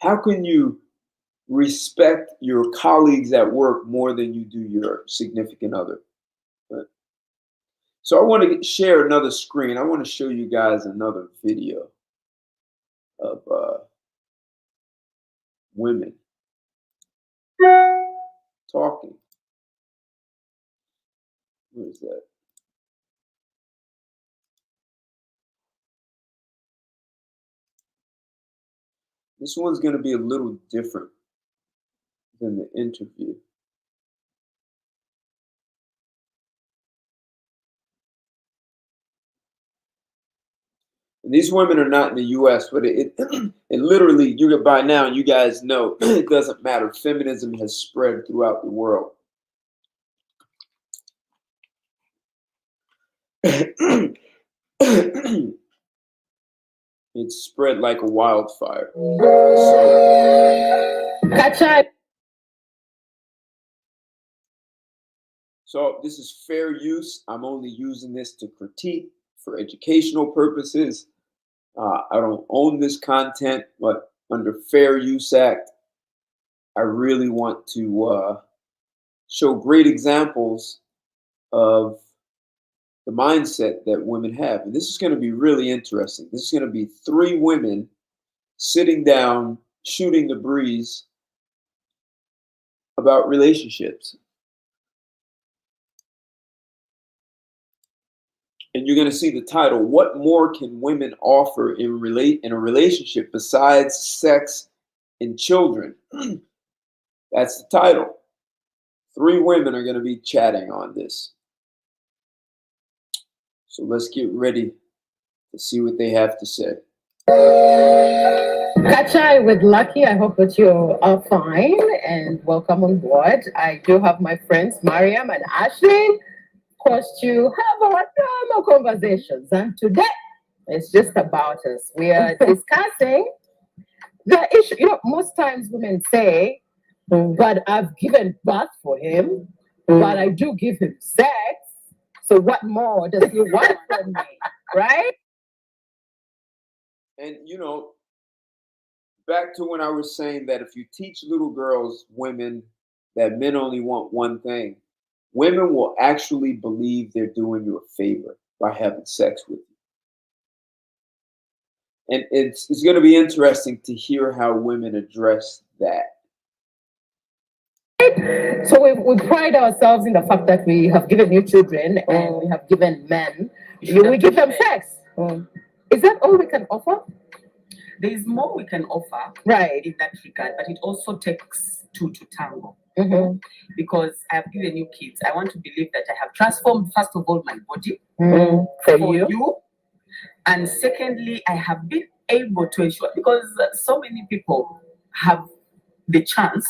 how can you respect your colleagues at work more than you do your significant other? So I want to share another screen. I want to show you guys another video of women talking. What is that? This one's going to be a little different than the interview. And these women are not in the U.S., but it literally, by now, you guys know, it doesn't matter. Feminism has spread throughout the world. It's spread like a wildfire. So this is fair use. I'm only using this to critique for educational purposes. I don't own this content, but under Fair Use Act, I really want to show great examples of the mindset that women have. And this is going to be really interesting. This is going to be 3 women sitting down, shooting the breeze about relationships. And you're going to see the title, What More Can Women Offer in a Relationship Besides Sex and Children? That's the title. 3 women are going to be chatting on this. So let's get ready to see what they have to say. Kachai with Lucky, I hope that you are fine and welcome on board. I do have my friends Mariam and Ashley. Of course, to have our normal conversations. And today, it's just about us. We are discussing the issue. You know, most times women say, but I've given birth for him, but I do give him sex. So what more does he want from me, right? And, back to when I was saying that if you teach little girls, women, that men only want one thing, women will actually believe they're doing you a favor by having sex with you. And it's going to be interesting to hear how women address that. So we pride ourselves in the fact that we have given you children and we have given men. We give them sex. Is that all we can offer? There is more we can offer Right. in that regard, but it also takes two to tango. Mm-hmm. Because I have given you kids, I want to believe that I have transformed, first of all, my body For you. And secondly, I have been able to ensure, because so many people have the chance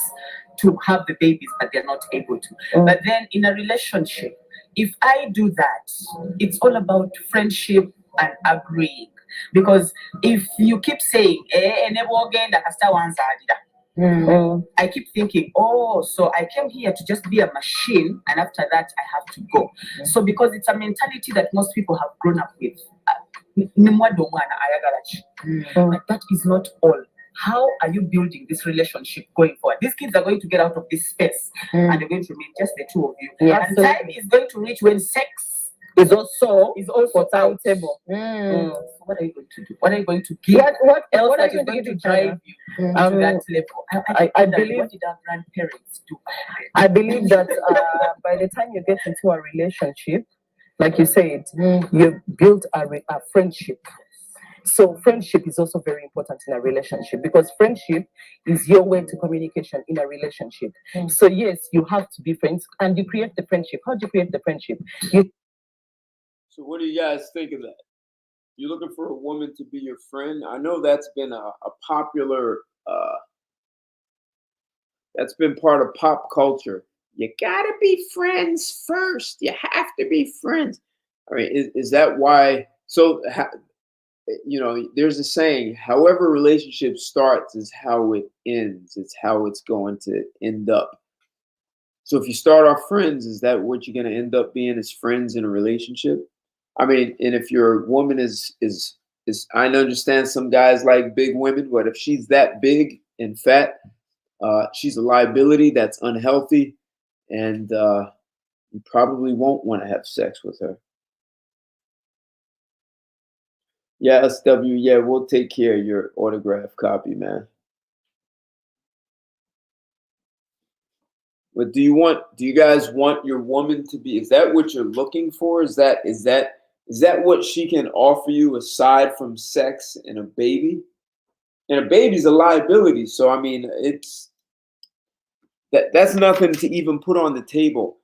to have the babies, but they're not able to. But then in a relationship, if I do that, it's all about friendship and agreeing. Because if you keep saying, I keep thinking, oh, so I came here to just be a machine, and after that, I have to go. So because it's a mentality that most people have grown up with. But that is not all. How are you building this relationship going forward? These kids are going to get out of this space and they're going to remain just the two of you. Yeah, and time is going to reach when sex is also timetable. So what are you going to do? What are you going to give? What else are that you is going going to to drive you to that level? I believe, what did our grandparents do? I believe that by the time you get into a relationship, like you said, you build a friendship. So friendship is also very important in a relationship because friendship is your way to communication in a relationship. So yes, you have to be friends and you create the friendship. How do you create the friendship? So what do you guys think of that? You're looking for a woman to be your friend? I know that's been a popular, that's been part of pop culture. You gotta be friends first. You have to be friends. I mean, is that why? So, there's a saying, however a relationship starts is how it ends. It's how it's going to end up. So if you start off friends, is that what you're going to end up being as friends in a relationship? I mean, and if your woman is I understand some guys like big women, but if she's that big and fat, she's a liability that's unhealthy, and you probably won't want to have sex with her. Yeah, SW, yeah, we'll take care of your autograph copy, man. But do you guys want your woman to be, is that what you're looking for? Is that what she can offer you aside from sex and a baby? And a baby's a liability, so I mean that's nothing to even put on the table.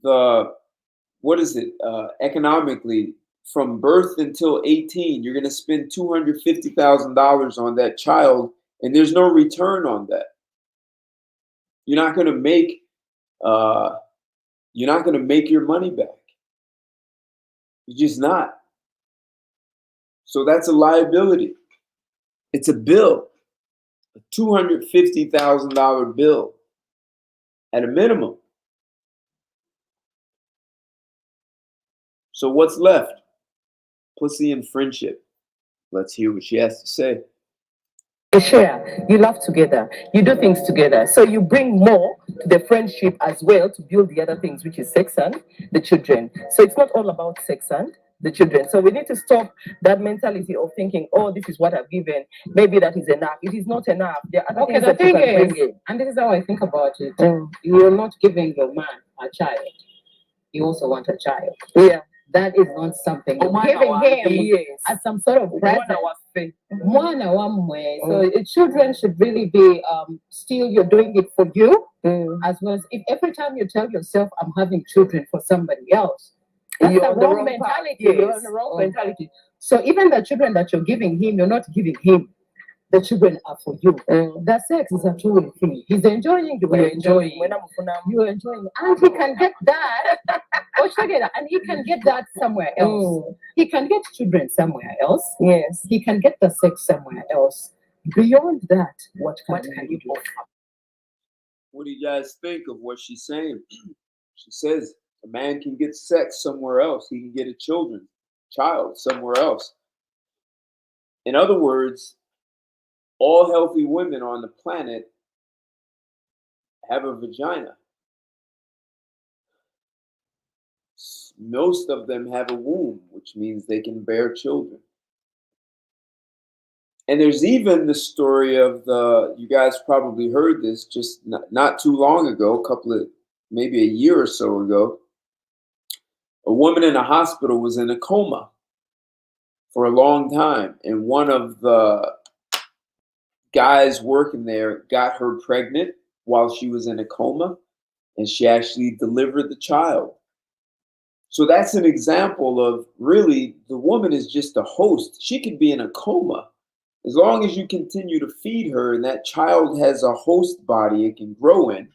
What is it? Economically, from birth until 18, you're gonna spend $250,000 on that child, and there's no return on that. You're not gonna make your money back. You're just not. So that's a liability. It's a bill, a $250,000 bill at a minimum. So what's left? Pussy and friendship. Let's hear what she has to say. You share, you laugh together, you do things together. So you bring more to the friendship as well to build the other things, which is sex and the children. So it's not all about sex and the children. So we need to stop that mentality of thinking, oh, this is what I've given. Maybe that is enough. It is not enough. There are other things that you can bring in. And this is how I think about it. You're not giving your man a child. You also want a child. Yeah. That is not something you're giving him as some sort of present. So children should really be still you're doing it for you as well as if every time you tell yourself I'm having children for somebody else. That's the wrong mentality. You're on the wrong mentality. So even the children that you're giving him, you're not giving him. The children are for you. That sex is a two-way thing. He's enjoying, you're enjoying. You're enjoying. And he can get that. And he can get that somewhere else. He can get children somewhere else. Yes. He can get the sex somewhere else. Beyond that, what can you do? What do you guys think of what she's saying? She says a man can get sex somewhere else. He can get a child somewhere else. In other words, all healthy women on the planet have a vagina. Most of them have a womb, which means they can bear children. And there's even the story of you guys probably heard this just not too long ago, maybe a year or so ago. A woman in a hospital was in a coma for a long time. And one of the guys working there got her pregnant while she was in a coma, and she actually delivered the child. So that's an example of really the woman is just a host. She could be in a coma. As long as you continue to feed her and that child has a host body it can grow in,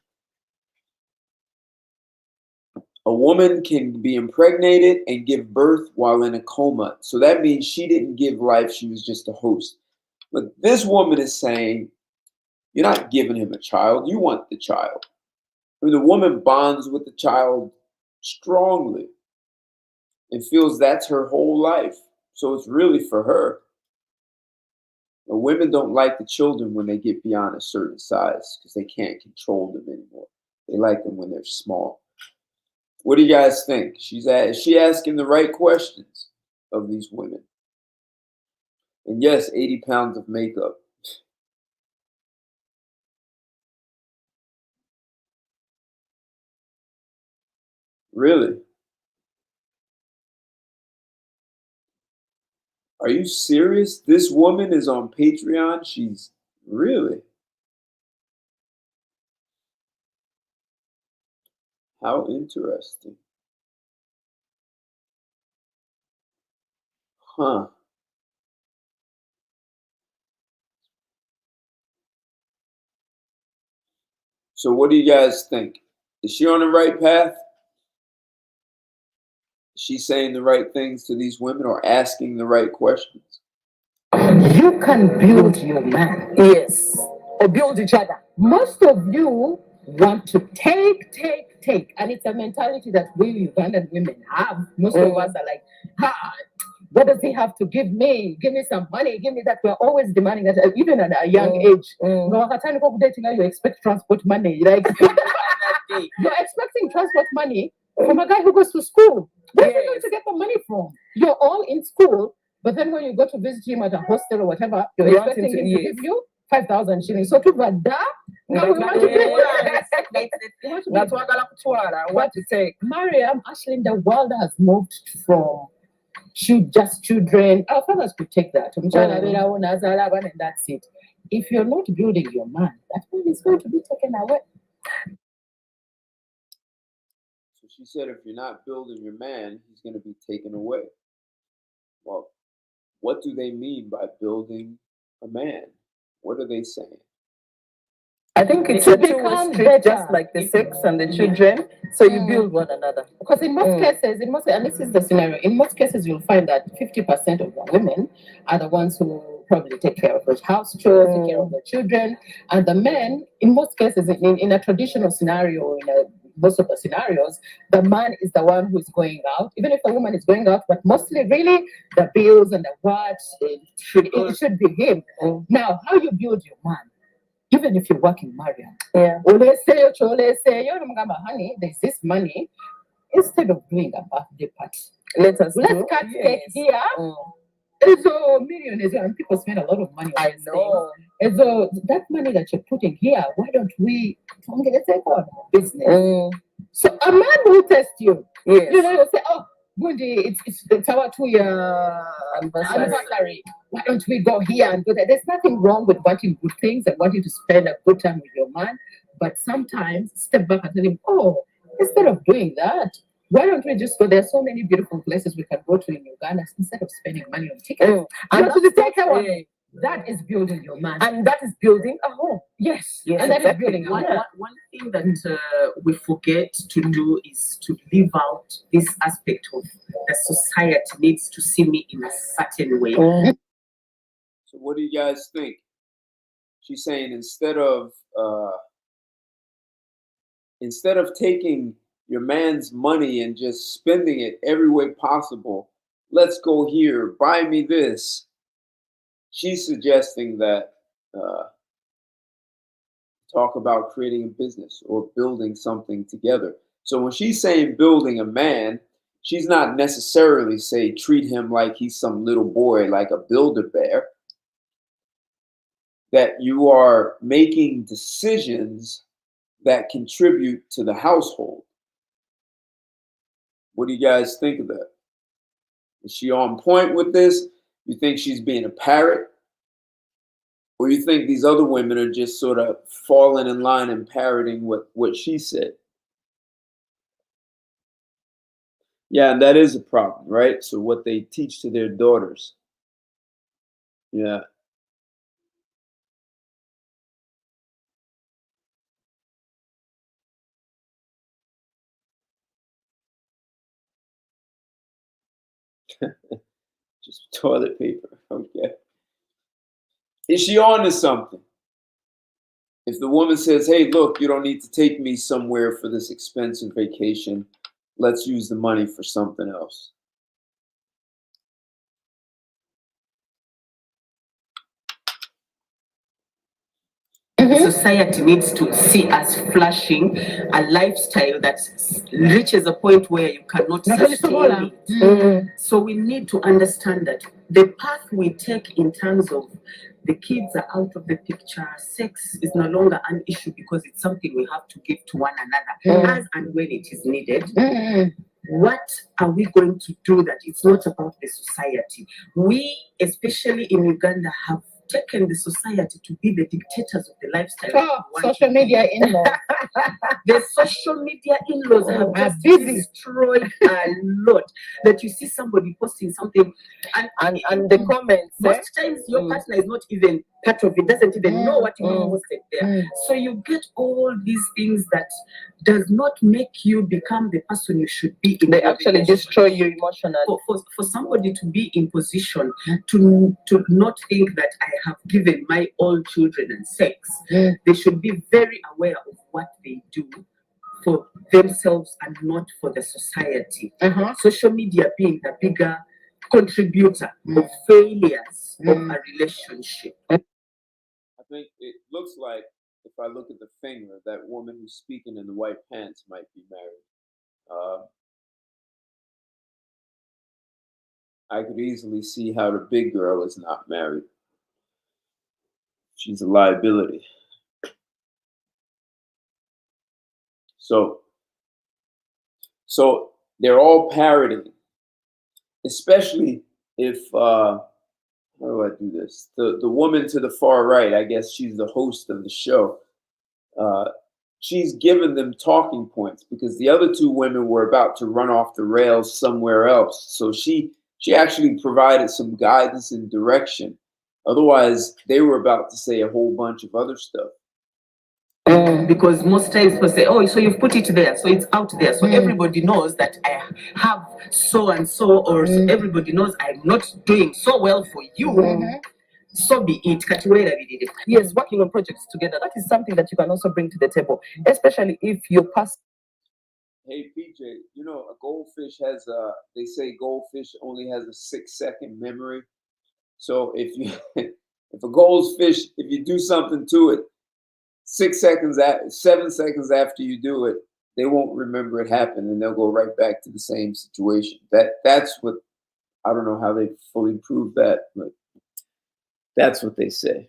a woman can be impregnated and give birth while in a coma. So that means she didn't give life, she was just a host. But this woman is saying, you're not giving him a child, you want the child. I mean, the woman bonds with the child strongly and feels that's her whole life. So it's really for her. But women don't like the children when they get beyond a certain size because they can't control them anymore. They like them when they're small. What do you guys think? Is she asking the right questions of these women? And yes, 80 pounds of makeup. Really? Are you serious? This woman is on Patreon? She's really? How interesting. Huh. So what do you guys think? Is she on the right path? Is she saying the right things to these women or asking the right questions? You can build your man. Yes. Or build each other. Most of you want to take. And it's a mentality that we Ugandan women have. Most of us are like, what does he have to give me? Give me some money, give me that. We're always demanding that, even at a young age. You expect transport money. Like you're expecting transport money from a guy who goes to school. Where are you going to get the money from? You're all in school, but then when you go to visit him at a hostel or whatever, you're expecting him to give you 5,000 shillings. So to that, no, we want to be what to say. Mariam, actually, the world has moved from just children. Our fathers could take that. And that's it. If you're not building your man, that man is going to be taken away. So she said, if you're not building your man, he's going to be taken away. Well, what do they mean by building a man? What are they saying? I think it's a two-way street, just like the sex and the children. So you build one another. Because in most cases, and this is the scenario, in most cases you'll find that 50% of the women are the ones who probably take care of the house chores, take care of the children, and the men, in most cases, in a traditional scenario, most of the scenarios, the man is the one who's going out, even if the woman is going out, but mostly really the bills and the what, it should be him. Now, how you build your man? Even if you're working, Mariam. Yeah. Or let's say, honey, there's this money. Instead of doing a birthday party, let's cut cake here. It's a million, and people spend a lot of money on I know. And so that money that you're putting here, why don't we take on business? So a man will test you. Yes. You'll say, oh, Bundi, it's our 2-year anniversary. Why don't we go here and do that? There's nothing wrong with wanting good things and wanting to spend a good time with your man. But sometimes step back and tell him, oh, instead of doing that, why don't we just go? There's so many beautiful places we can go to in Uganda instead of spending money on tickets. That is building your man. And that is building a home. Yes. And that is building a home. One thing that we forget to do is to live out this aspect of the society needs to see me in a certain way. So what do you guys think? She's saying instead of taking your man's money and just spending it every way possible, let's go here, buy me this. She's suggesting that talk about creating a business or building something together. So when she's saying building a man, she's not necessarily say treat him like he's some little boy, like a Build-A-Bear. that you are making decisions that contribute to the household. What do you guys think of that? Is she on point with this? You think she's being a parrot? Or you think these other women are just sort of falling in line and parroting what she said? Yeah, and that is a problem, right? So what they teach to their daughters. Yeah. Just toilet paper. Okay. Is she on to something? If the woman says, hey, look, you don't need to take me somewhere for this expensive vacation. Let's use the money for something else. Society needs to see us flashing a lifestyle that reaches a point where you cannot sustain it. So we need to understand that the path we take in terms of the kids are out of the picture, sex is no longer an issue because it's something we have to give to one another as and when it is needed. What are we going to do that it's not about the society? We, especially in Uganda, have taken the society to be the dictators of the lifestyle. Social media in-laws. The social media in-laws have just destroyed a lot. That you see somebody posting something and the comments. Most times your partner is not even part of it, doesn't even know what you posted there. So you get all these things that does not make you become the person you should be. They actually destroy you emotionally. For somebody to be in position to not think that I have given my all children and sex, they should be very aware of what they do for themselves and not for the society. Social media being the bigger contributor of failures of a relationship. I think it looks like, if I look at the finger, that woman who's speaking in the white pants might be married. I could easily see how the big girl is not married. She's a liability. So they're all parroting, especially if, how do I do this? The woman to the far right, I guess she's the host of the show. She's given them talking points because the other two women were about to run off the rails somewhere else. So she actually provided some guidance and direction. Otherwise, they were about to say a whole bunch of other stuff. Because most times people say, oh, so you've put it there, so it's out there. So everybody knows that I have so and so, or so everybody knows I'm not doing so well for you. So be it. Yes, working on projects together. That is something that you can also bring to the table, especially if you pass. Hey, PJ, you know, a goldfish has they say goldfish only has a 6-second memory. So if a goldfish, if you do something to it, 7 seconds after you do it, they won't remember it happened and they'll go right back to the same situation. That's what, I don't know how they fully prove that, but that's what they say.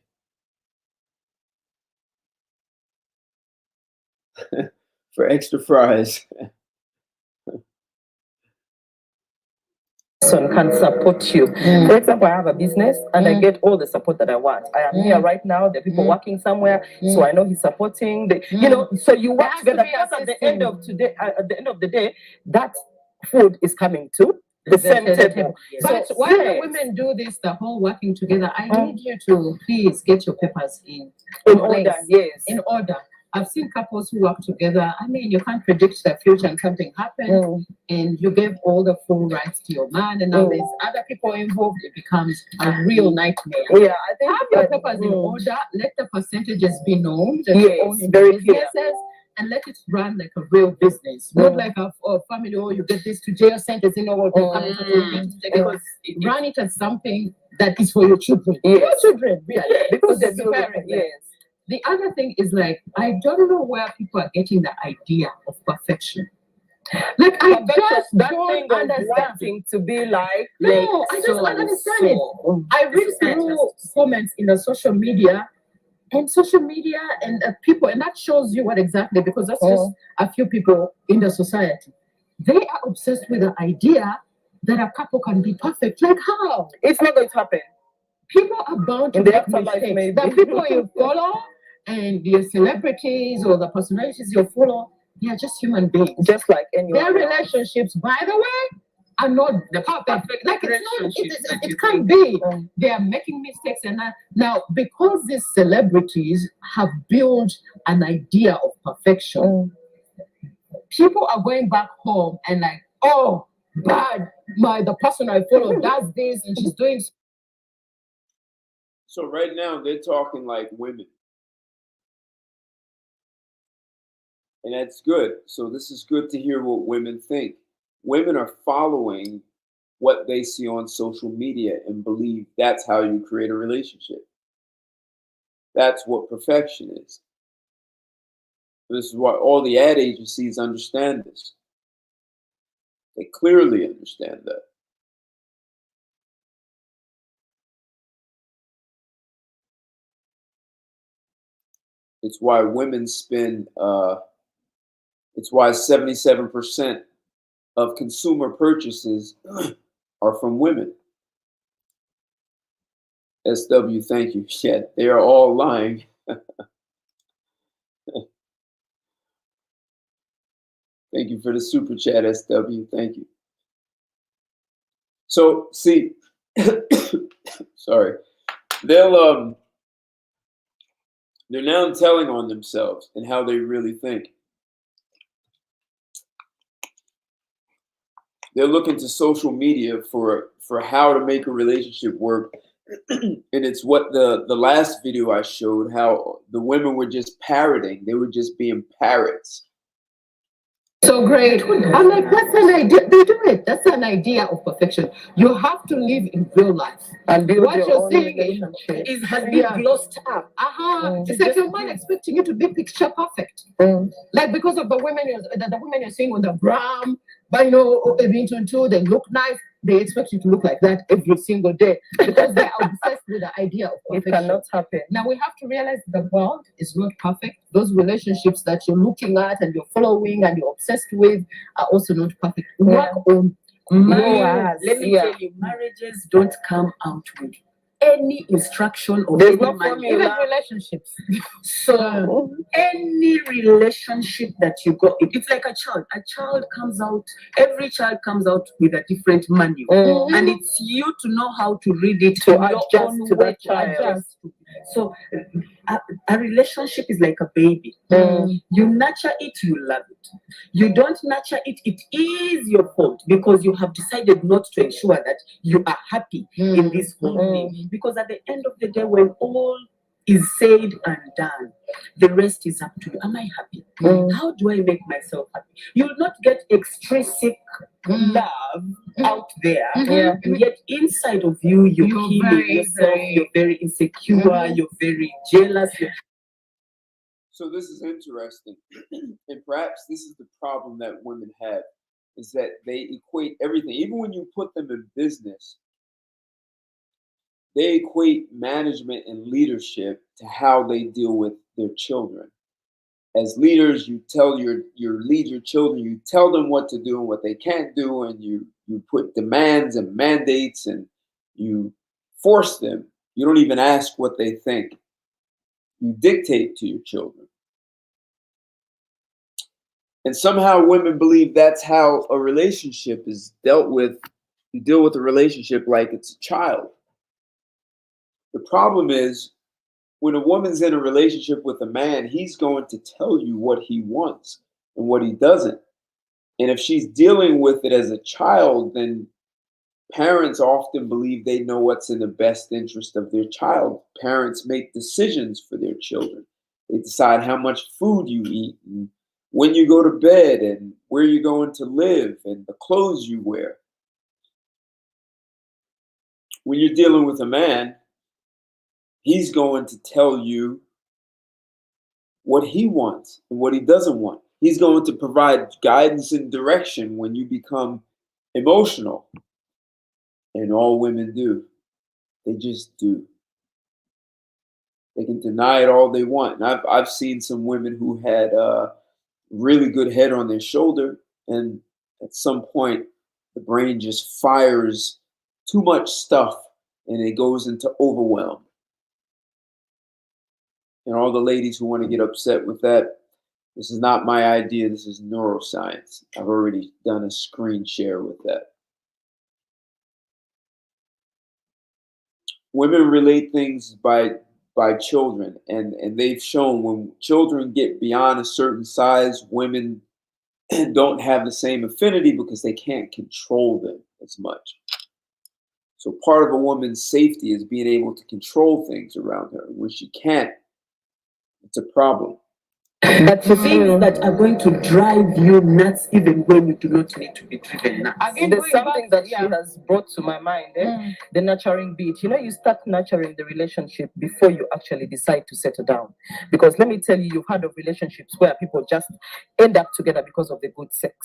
For extra fries. Can support you. For example, I have a business and I get all the support that I want. I am here right now, the people working somewhere, so I know he's supporting the, you know, so you work together because at the end of the day, that food is coming to the same table. But while the women do this, the whole working together, I need you to please get your papers in order. Yes. In order. I've seen couples who work together. I mean, you can't predict the future and something happens, and you gave all the full rights to your man, and now there's other people involved. It becomes a real nightmare. Yeah, I think have your papers in order. Let the percentages be known. Yes, very clear. And let it run like a real business, not like a family. Oh, you get this to jail sentence, you know what? Because run it as something that is for your children. Yes. Your children, really, because they're the parents. Yes. The other thing is, like, I don't know where people are getting the idea of perfection. Like, I just don't understand to be like. No, I just don't understand it. I read through comments in the social media, And social media and people, and that shows you what exactly, because that's just a few people in the society. They are obsessed with the idea that a couple can be perfect. Like how? It's not going to happen. People are bound to In the make afterlife, mistakes. maybe. The people you follow and your celebrities or the personalities you follow, they are just human beings. Just like anyone. Their relationships, by the way, are not The perfect. Like relationships that you it can't think. be. They are making mistakes, and now because these celebrities have built an idea of perfection, people are going back home and like, oh, bad, the person I follow does this and she's doing. So right now they're talking like women. And that's good. So this is good to hear what women think. Women are following what they see on social media and believe that's how you create a relationship. That's what perfection is. This is why all the ad agencies understand this. They clearly understand that. It's why women spend, it's why 77% of consumer purchases are from women. SW, thank you. Yeah, they are all lying. Thank you for the super chat, SW. Thank you. So, see, sorry, they're now telling on themselves and how they really think. They're looking to social media for how to make a relationship work. And it's what the last video I showed, how the women were just parroting. They were just being parrots. So great. I'm like, that's an idea. They do it. That's an idea of perfection. You have to live in real life. And build what your you're own saying relationship. has been glossed up. It's like your man expecting you to be picture perfect. Like because of the women you're seeing on the gram, but they look nice. They expect you to look like that every single day because they're obsessed with the idea of perfection. It cannot happen. Now we have to realize the world is not perfect. Those relationships that you're looking at and you're following and you're obsessed with are also not perfect. Work on Let me tell you, marriages don't come out with any instruction or There's any no manual. even relationships. So any relationship that you go, it's like a child. A child comes out, every child comes out with a different manual. And it's you to know how to read it To in your adjust own to way, that child. adjust. So a relationship is like a baby. You nurture it, you love it. You don't nurture it, it is your fault because you have decided not to ensure that you are happy in this whole thing. Because at the end of the day, when all is said and done, the rest is up to you. Am I happy? How do I make myself happy? You'll not get extrinsic love out there, and yet inside of you, you're killing yourself. You're very insecure. You're very jealous. So this is interesting. And perhaps this is the problem that women have, is that they equate everything, even when you put them in business, they equate management and leadership to how they deal with their children. As leaders, you tell you lead your children, you tell them what to do and what they can't do, and you put demands and mandates and you force them. You don't even ask what they think. You dictate to your children. And somehow women believe that's how a relationship is dealt with. You deal with a relationship like it's a child. The problem is when a woman's in a relationship with a man, he's going to tell you what he wants and what he doesn't. And if she's dealing with it as a child, then parents often believe they know what's in the best interest of their child. Parents make decisions for their children. They decide how much food you eat and when you go to bed and where you're going to live and the clothes you wear. When you're dealing with a man, he's going to tell you what he wants and what he doesn't want. He's going to provide guidance and direction when you become emotional. And all women do. They just do. They can deny it all they want. And I've seen some women who had really good head on their shoulder, and at some point the brain just fires too much stuff and it goes into overwhelm. And all the ladies who want to get upset with that, this is not my idea. This is neuroscience. I've already done a screen share with that. Women relate things by children, and they've shown when children get beyond a certain size, women don't have the same affinity because they can't control them as much. So part of a woman's safety is being able to control things around her. When she can't, it's a problem. But the things that are going to drive you nuts even when you do not need to be driven nuts. Again, there's something that she has brought to my mind, the nurturing bit. You know, you start nurturing the relationship before you actually decide to settle down. Because let me tell you, you've heard of relationships where people just end up together because of the good sex.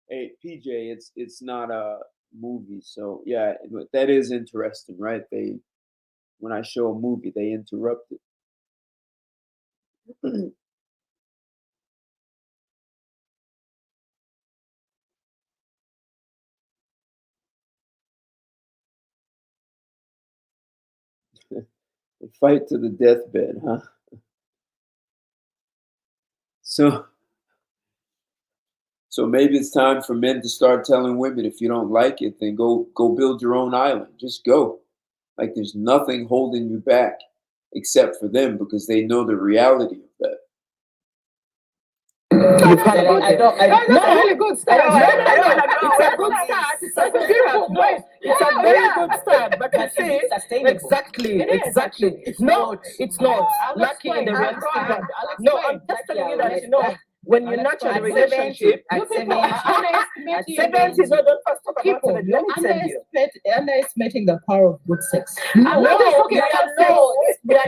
Hey, PJ, it's not a movie, so yeah, that is interesting, right? When I show a movie, they interrupt it. They fight to the deathbed, huh? So maybe it's time for men to start telling women, if you don't like it, then go build your own island. Just go. Like there's nothing holding you back except for them, because they know the reality of that. That's a really good start. It's a good start. It's a good start. It's a very good start. But you see, exactly. It's not. Lucky in the real estate. No, I'm just telling you that, you know, when you nurture a relationship at 70, no, don't first talk about 70. Let me tell you. Underestimating the power of good sex. No, we are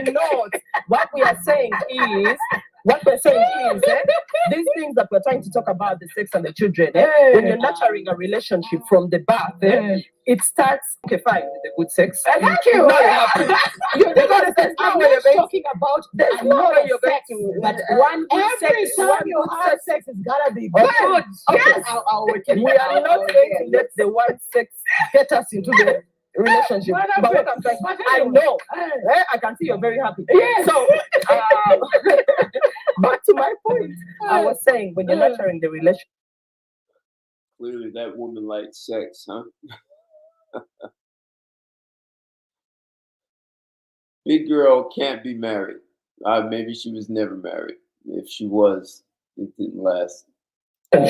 not. What we're saying is, these things that we're trying to talk about, the sex and the children, when you're nurturing a relationship from the birth, it starts, okay, fine, with the good sex. Thank you. You're not talking about there's no way you're going to, but one every time you have sex, it's gotta be good. Yes. We are not going to let the one sex get us into the relationship. But what I'm saying, I know, I can see you're very happy. Yes. So, back to my point, I was saying, when you're nurturing the relationship. Clearly, that woman likes sex, huh? Big girl can't be married. Maybe she was never married. If she was, it didn't last. Of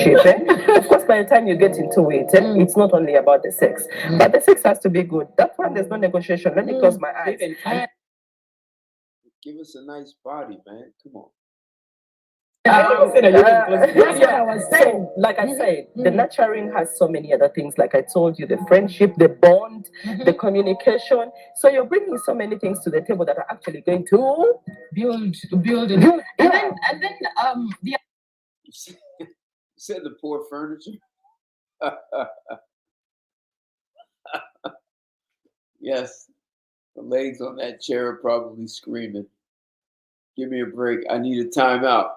course, by the time you get into it, it's not only about the sex, but the sex has to be good. That's why there's no negotiation. Let me close my eyes. Give us a nice body, man. Come on. Like I said, the nurturing has so many other things. Like I told you, the friendship, the bond, the communication. So you're bringing so many things to the table that are actually going to build. And then the You said the poor furniture. Yes, the legs on that chair are probably screaming. Give me a break. I need a timeout.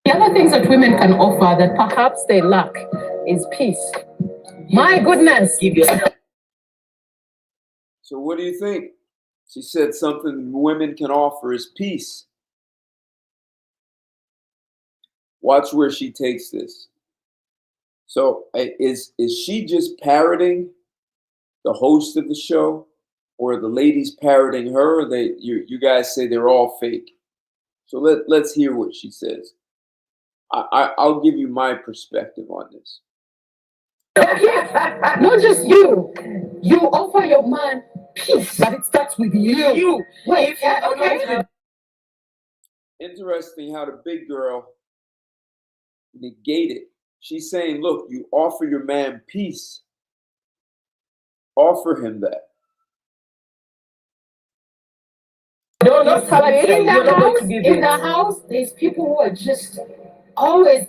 The other things that women can offer that perhaps they lack is peace. My goodness. So what do you think? She said something women can offer is peace. Watch where she takes this. So is she just parroting the host of the show, or are the ladies parroting her? Or you guys say they're all fake. So let's hear what she says. I'll give you my perspective on this. Not just you. You offer your man peace, but it starts with you. Wait, okay. Interesting how the big girl negated. She's saying, look, you offer your man peace. Offer him that. In the house, there's people who are just always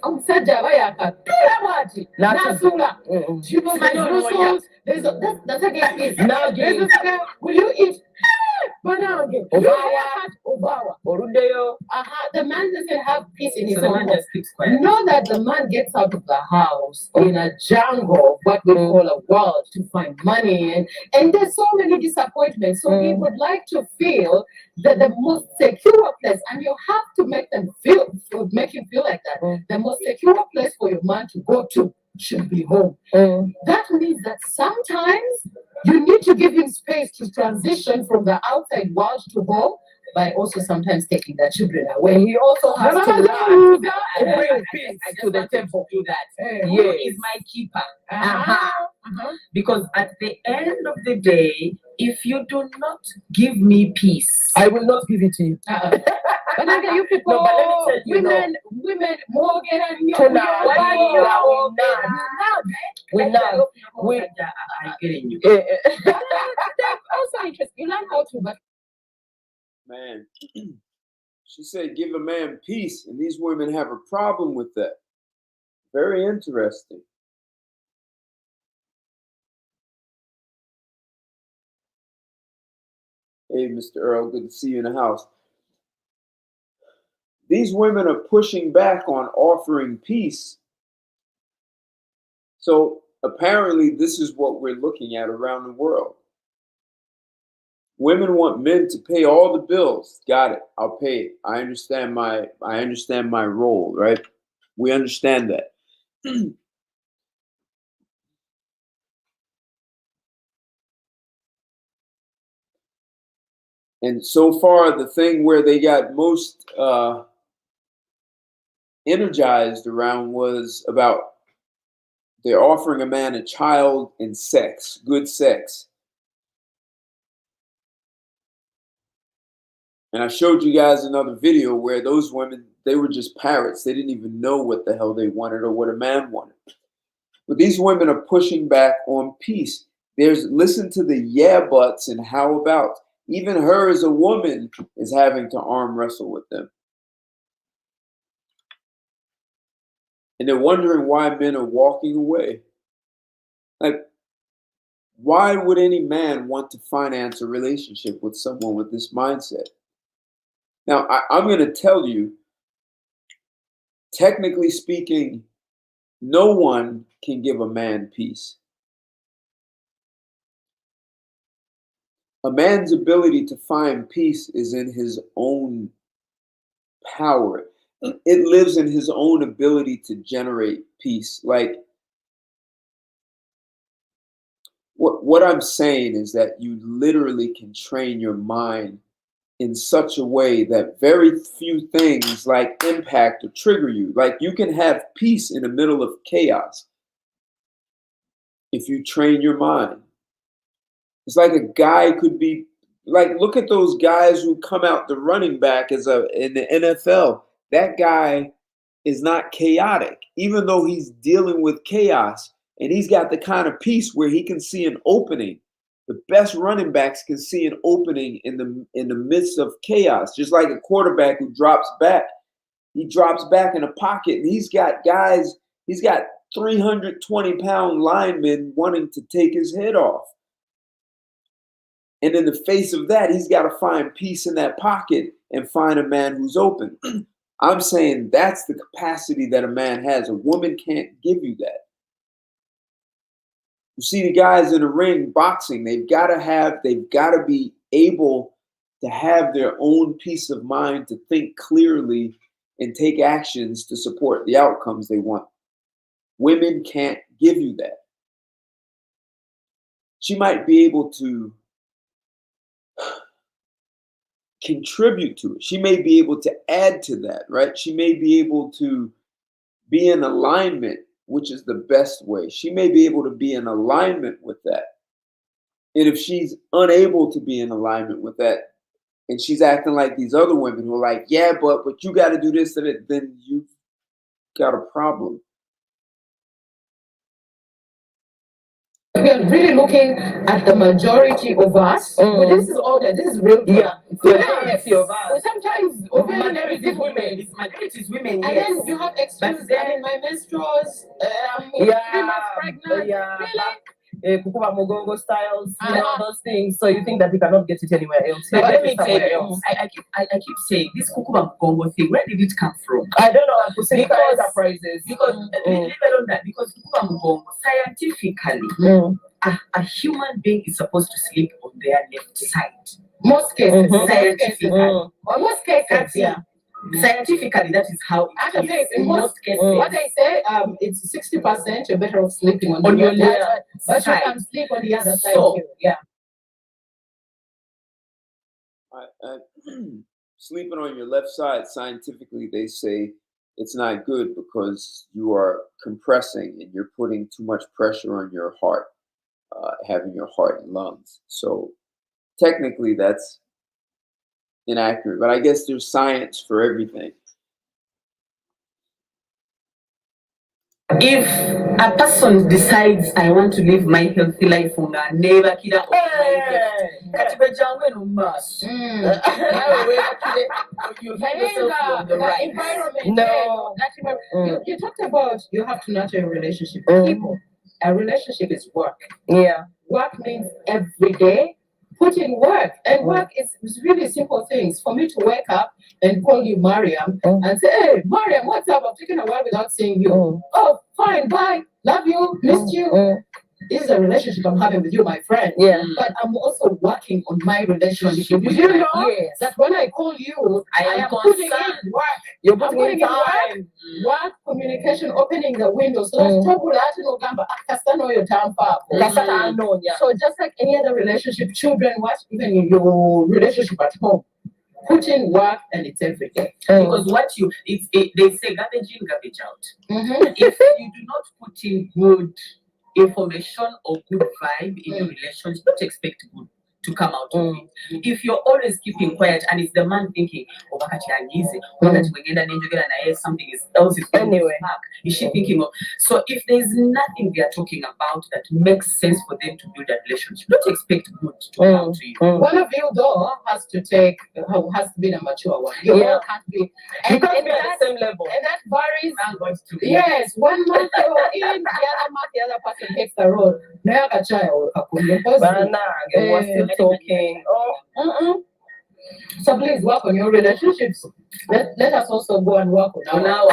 That's again is nagi. Will you eat banana? Obawa. Orudeyo. The man doesn't have peace in his So the home. man just keeps quiet. Know that the man gets out of the house in a jungle, what we call a world, to find money, and there's so many disappointments. So he would like to feel that the most secure place, and you have to make him feel like that. The most secure place for your man to go to should be home. That means that sometimes you need to give him space to transition from the outside world to home by also sometimes taking the children away. He also has to learn to bring peace to the temple. Do that. Who Is my keeper. Because at the end of the day, if you do not give me peace, I will not give it to you. But again, you people, no, but let me tell you, women, more get on you. I'm getting you. Also interesting. You learn how to, but Man, she said, give a man peace, and these women have a problem with that. Very interesting. Hey, Mr. Earl, good to see you in the house. These women are pushing back on offering peace. So apparently this is what we're looking at around the world. Women want men to pay all the bills. Got it. I'll pay it. I understand my role, right? We understand that. And so far, the thing where they got most energized around was about they're offering a man a child and sex, good sex. And I showed you guys another video where those women, they were just parrots. They didn't even know what the hell they wanted or what a man wanted. But these women are pushing back on peace. Listen to the yeah buts and how about. Even her as a woman is having to arm wrestle with them. And they're wondering why men are walking away. Like, why would any man want to finance a relationship with someone with this mindset? Now, I'm going to tell you, technically speaking, no one can give a man peace. A man's ability to find peace is in his own power. It lives in his own ability to generate peace. Like, what I'm saying is that you literally can train your mind in such a way that very few things like impact or trigger you. Like, you can have peace in the middle of chaos if you train your mind. It's like a guy could be like, look at those guys who come out the running back in the NFL. That guy is not chaotic, even though he's dealing with chaos, and he's got the kind of peace where he can see an opening. The best running backs can see an opening in the midst of chaos, just like a quarterback who drops back. He drops back in a pocket, and he's got 320-pound linemen wanting to take his head off. And in the face of that, he's got to find peace in that pocket and find a man who's open. I'm saying that's the capacity that a man has. A woman can't give you that. You see the guys in the ring boxing, they've got to be able to have their own peace of mind to think clearly and take actions to support the outcomes they want. Women can't give you that. She might be able to contribute to it. She may be able to add to that, right? She may be able to be in alignment, which is the best way. She may be able to be in alignment with that. And if she's unable to be in alignment with that, and she's acting like these other women who are like, yeah, but you got to do this and that, then you've got a problem. We are really looking at the majority of us. But this is real. Yeah. Sometimes majority is women. And then you have excuses. My menstruals, 3 months pregnant. Really? Kukuba Mogongo styles, you know, those things. So you think that we cannot get it anywhere else? But let me somewhere tell you, else. I keep saying this Kukuba Mgongo thing. Where did it come from? I don't know. Because Enterprises. Because leave alone that. Because Kukuba Mgongo, scientifically, a human being is supposed to sleep on their left side. Most cases, Scientifically. Most cases, yeah. Scientifically, that is how it is. In most cases, what they say, it's 60% you're better off sleeping on your left left but side. you can sleep on the other side So, too. Yeah. Sleeping on your left side, scientifically, they say it's not good because you are compressing and you're putting too much pressure on your heart, having your heart and lungs. So technically, that's inaccurate. But I guess there's science for everything. If a person decides I want to live my healthy life on a never killer You talked about you have to nurture a relationship with people. A relationship is work. Yeah. Work means every day put in work. And work is really simple things. For me to wake up and call you Mariam and say, hey, Mariam, what's up? I've taken a while without seeing you. Oh, fine, bye. Love you, missed you. This is a relationship I'm having with you, my friend. Yeah. But I'm also working on my relationship with you you. know That when I call you, I am putting in work. You're putting in time. Work, communication, opening the window. So So just like any other relationship, children, even in your relationship at home, put in work and it's every day. Because they say garbage in, garbage out. If you do not put in good information or good vibe in your relationship, don't expect good to come out of it. If you're always keeping quiet and it's the man thinking, oh, something else is anyway. Is she thinking of? So if there's nothing they are talking about that makes sense for them to build a relationship, don't expect good to come to you. One of you though has to be the mature one. You all can't be and at the same level. And that varies. Yes, 1 month you're in, the other month the other person takes the role. We're still talking. So please work on your relationships. Let us also go and work on our.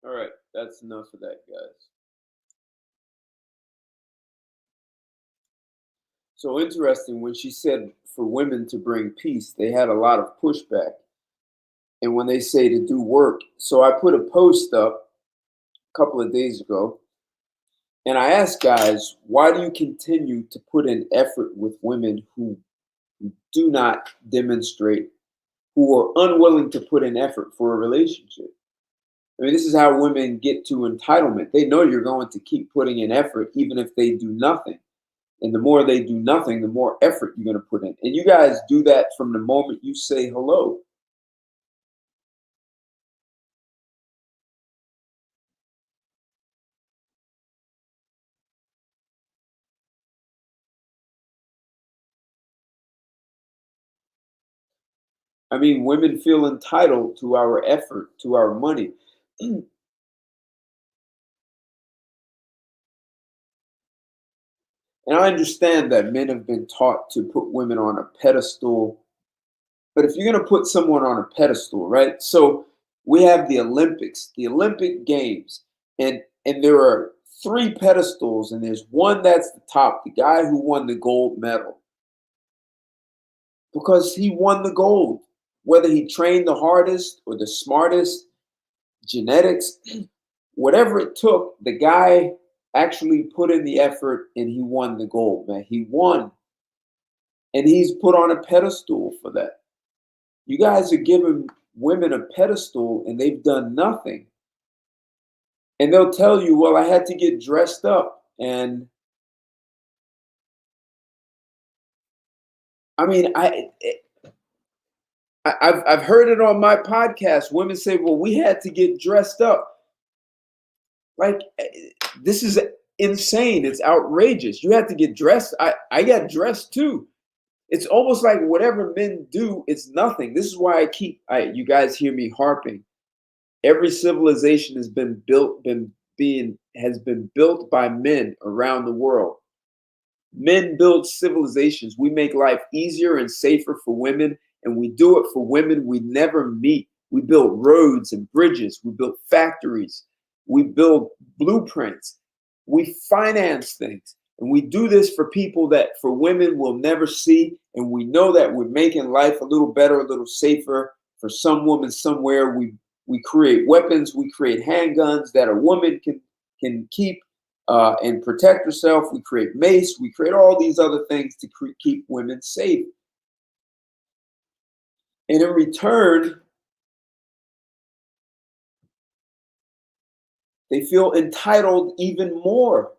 All right, that's enough of that, guys. So interesting, when she said for women to bring peace, they had a lot of pushback. And when they say to do work, so I put a post up a couple of days ago, and I asked guys, why do you continue to put in effort with women who do not demonstrate, who are unwilling to put in effort for a relationship? I mean, this is how women get to entitlement. They know you're going to keep putting in effort, even if they do nothing. And the more they do nothing, the more effort you're going to put in. And you guys do that from the moment you say hello. I mean, women feel entitled to our effort, to our money. And I understand that men have been taught to put women on a pedestal. But if you're going to put someone on a pedestal, right? So we have the Olympics, the Olympic Games, and there are 3 pedestals, and there's one that's the top, the guy who won the gold medal. Because he won the gold. Whether he trained the hardest or the smartest, genetics, whatever it took, the guy actually put in the effort and he won the gold, man. He won. And he's put on a pedestal for that. You guys are giving women a pedestal and they've done nothing. And they'll tell you, well, I had to get dressed up. And I mean, I've heard it on my podcast. Women say, well, we had to get dressed up. Like, this is insane. It's outrageous. You had to get dressed. I got dressed too. It's almost like whatever men do, it's nothing. This is why you guys hear me harping. Every civilization has been built by men around the world. Men build civilizations. We make life easier and safer for women, and we do it for women we never meet. We build roads and bridges. We build factories. We build blueprints. We finance things. And we do this for people that for women will never see. And we know that we're making life a little better, a little safer for some woman somewhere. We create weapons. We create handguns that a woman can keep and protect herself. We create mace. We create all these other things to keep women safe. And in return, they feel entitled even more.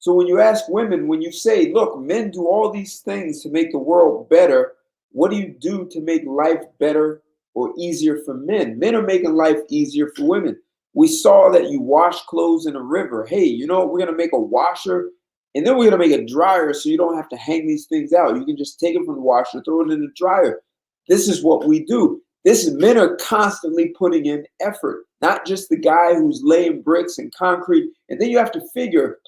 So when you ask women, when you say, look, men do all these things to make the world better, what do you do to make life better or easier for men? Men are making life easier for women. We saw that you wash clothes in a river. Hey, you know what? We're going to make a washer, and then we're going to make a dryer so you don't have to hang these things out. You can just take it from the washer, throw it in the dryer. This is what we do. Men are constantly putting in effort, not just the guy who's laying bricks and concrete. And then you have to figure,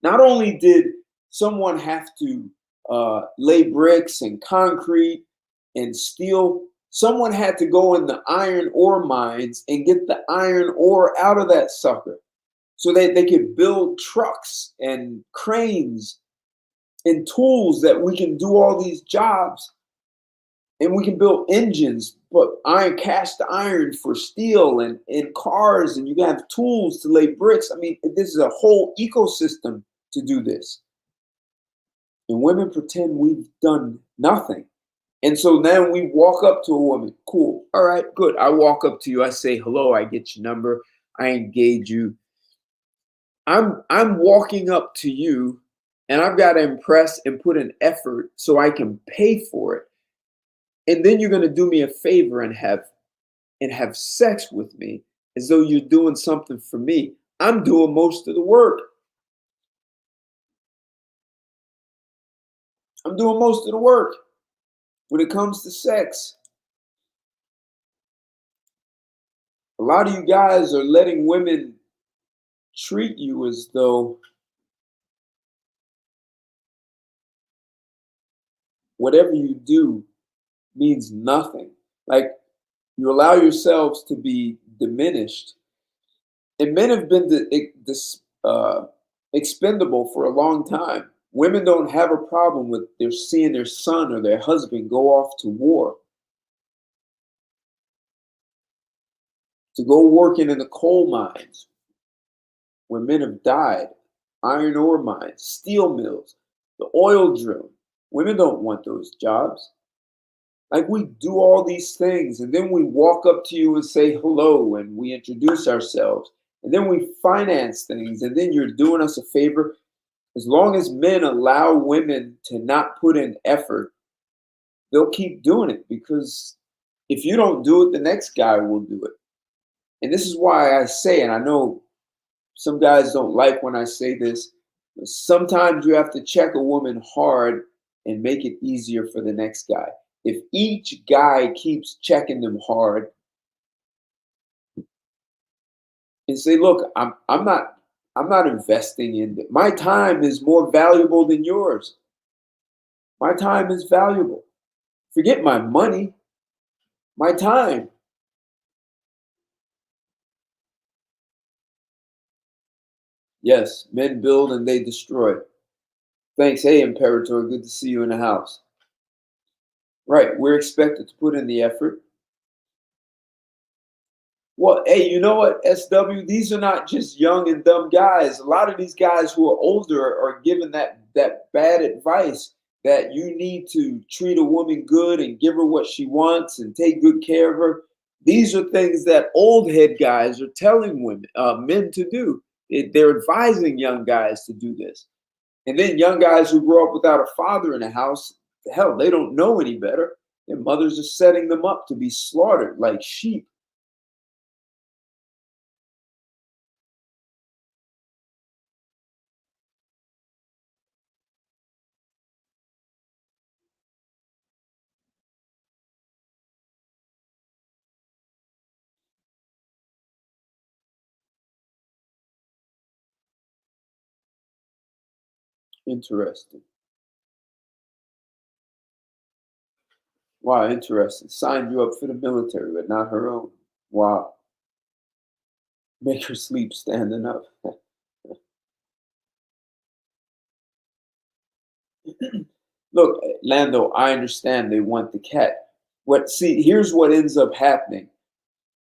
not only did someone have to lay bricks and concrete and steel, someone had to go in the iron ore mines and get the iron ore out of that sucker so that they could build trucks and cranes and tools that we can do all these jobs. And we can build engines, but cast iron for steel and cars, and you can have tools to lay bricks. I mean, this is a whole ecosystem to do this. And women pretend we've done nothing. And so then we walk up to a woman. Cool. All right, good. I walk up to you. I say hello. I get your number. I engage you. I'm walking up to you, and I've got to impress and put an effort so I can pay for it. And then you're going to do me a favor and have sex with me as though you're doing something for me. I'm doing most of the work. I'm doing most of the work when it comes to sex. A lot of you guys are letting women treat you as though whatever you do means nothing. Like, you allow yourselves to be diminished. And men have been expendable for a long time. Women don't have a problem with seeing their son or their husband go off to war, to go working in the coal mines where men have died, iron ore mines, steel mills, the oil drill. Women don't want those jobs. Like, we do all these things, and then we walk up to you and say hello, and we introduce ourselves, and then we finance things, and then you're doing us a favor. As long as men allow women to not put in effort, they'll keep doing it, because if you don't do it, the next guy will do it. And this is why I say, and I know some guys don't like when I say this, but sometimes you have to check a woman hard and make it easier for the next guy. If each guy keeps checking them hard and say, look, I'm not investing in it. My time is more valuable than yours. My time is valuable. Forget my money, my time. Yes, men build and they destroy. Thanks. Hey, Imperator, good to see you in the house. Right, we're expected to put in the effort. Well, hey, you know what, SW? These are not just young and dumb guys. A lot of these guys who are older are given that bad advice that you need to treat a woman good and give her what she wants and take good care of her. These are things that old head guys are telling men to do. They're advising young guys to do this. And then young guys who grow up without a father in the house, hell, they don't know any better. Their mothers are setting them up to be slaughtered like sheep. Interesting. Wow, interesting. Signed you up for the military, but not her own. Wow. Make her sleep standing up. Look, Lando, I understand they want the cat. Here's what ends up happening.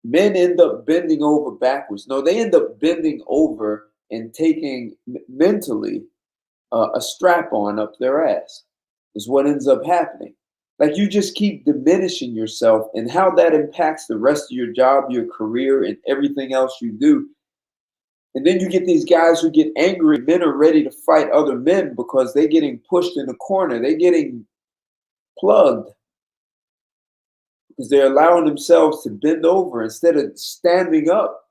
Men end up bending over backwards. No, they end up bending over and taking mentally a strap on up their ass, is what ends up happening. Like you just keep diminishing yourself, and how that impacts the rest of your job, your career, and everything else you do. And then you get these guys who get angry. Men are ready to fight other men because they're getting pushed in the corner. They're getting plugged because they're allowing themselves to bend over instead of standing up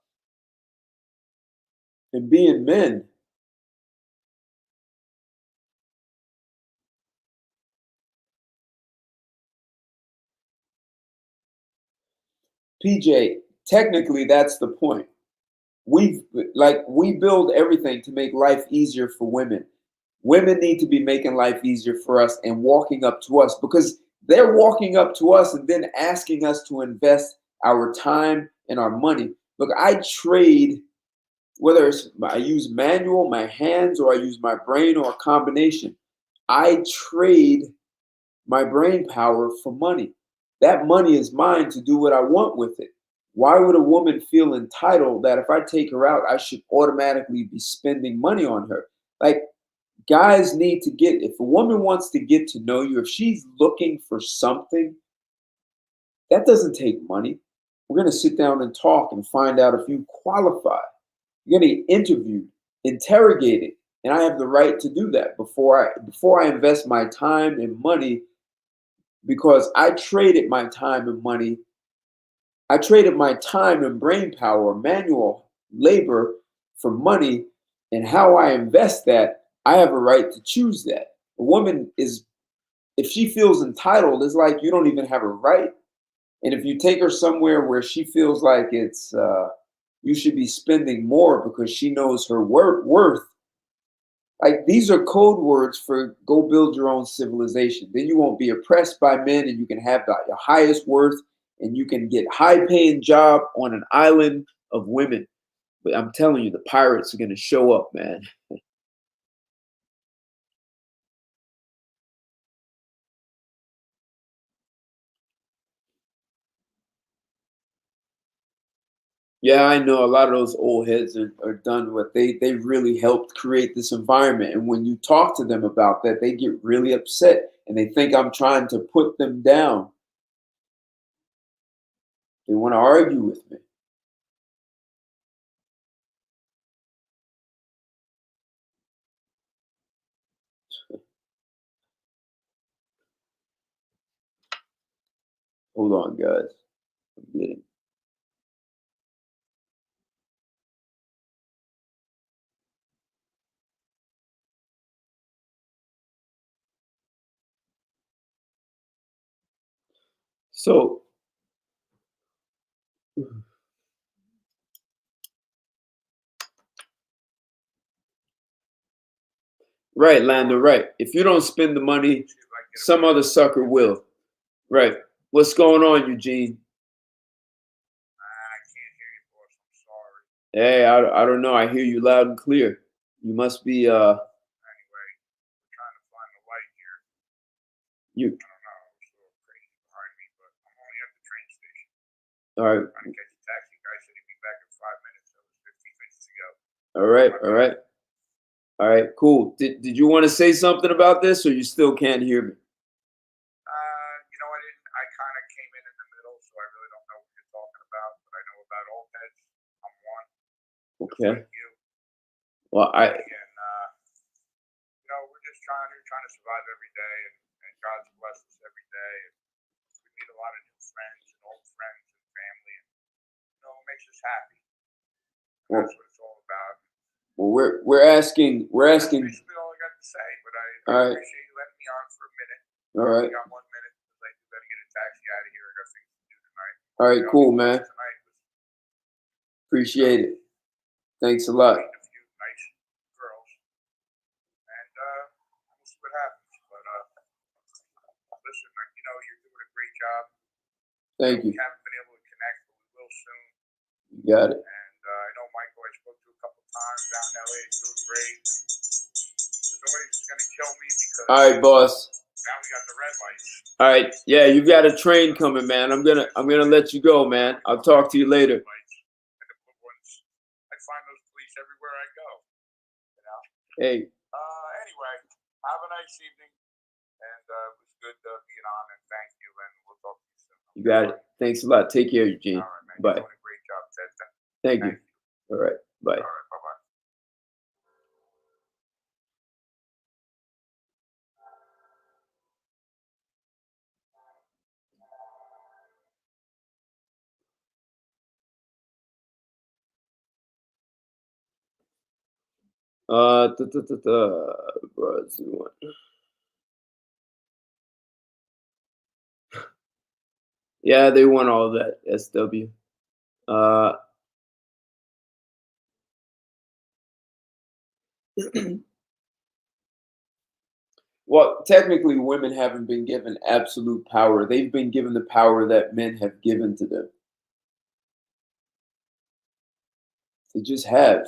and being men. PJ, technically that's the point. We build everything to make life easier for women. Women need to be making life easier for us and walking up to us, because they're walking up to us and then asking us to invest our time and our money. Look, I trade, whether I use manual, my hands, or I use my brain, or a combination. I trade my brain power for money. That money is mine to do what I want with it. Why would a woman feel entitled that if I take her out, I should automatically be spending money on her? Like, guys need to if a woman wants to get to know you, if she's looking for something, that doesn't take money. We're going to sit down and talk and find out if you qualify. You're going to get interviewed, interrogated, and I have the right to do that before I invest my time and money, because I traded my time and money. I traded my time and brain power, manual labor, for money, and how I invest that, I have a right to choose that. A woman if she feels entitled, it's like you don't even have a right. And if you take her somewhere where she feels like you should be spending more because she knows her worth, like these are code words for go build your own civilization. Then you won't be oppressed by men, and you can have your highest worth, and you can get high paying job on an island of women. But I'm telling you, the pirates are going to show up, man. Yeah, I know a lot of those old heads are done what they really helped create this environment. And when you talk to them about that, they get really upset and they think I'm trying to put them down. They want to argue with me. Hold on, guys. I'm getting. So, right, Lando, right. If you don't spend the money, some other sucker will. Right. What's going on, Eugene? Hey, I don't know. I hear you loud and clear. You must be you. All right. All right. All right. All right. Cool. Did you want to say something about this, or you still can't hear me? Okay. Well, we're just trying to survive every day, and God's blessed us every day. And we meet a lot of new friends and old friends and family, and it makes us happy. Well, that's what it's all about. Well, we're asking. That's basically all I got to say. But I appreciate you letting me on for a minute. All right. I got 1 minute because I got to get a taxi out of here. I got things to do tonight. All right, cool, man. Appreciate it. Thanks a lot. happens. But listen, you know, you're doing a great job. Thank you. We haven't been able to connect, but we will soon. You got it. And I know Michael I spoke to a couple times down in LA. He's doing great. There's always going to kill me because. All right, boss. Now we got the red lights. All right, yeah, you've got a train coming, man. I'm gonna let you go, man. I'll talk to you later. And the blue ones, I find those police everywhere I go. You know. Hey. Anyway, have a nice evening, and it was good being on. And thank you, and we'll talk to you soon. You got it. Thanks a lot. Take care, Eugene. All right, man. Bye. You're doing a great job, Ted. Thank you. All right. Bye. All right. Bye-bye. Yeah, they want all that, SW. Well, technically, women haven't been given absolute power. They've been given the power that men have given to them. They just have.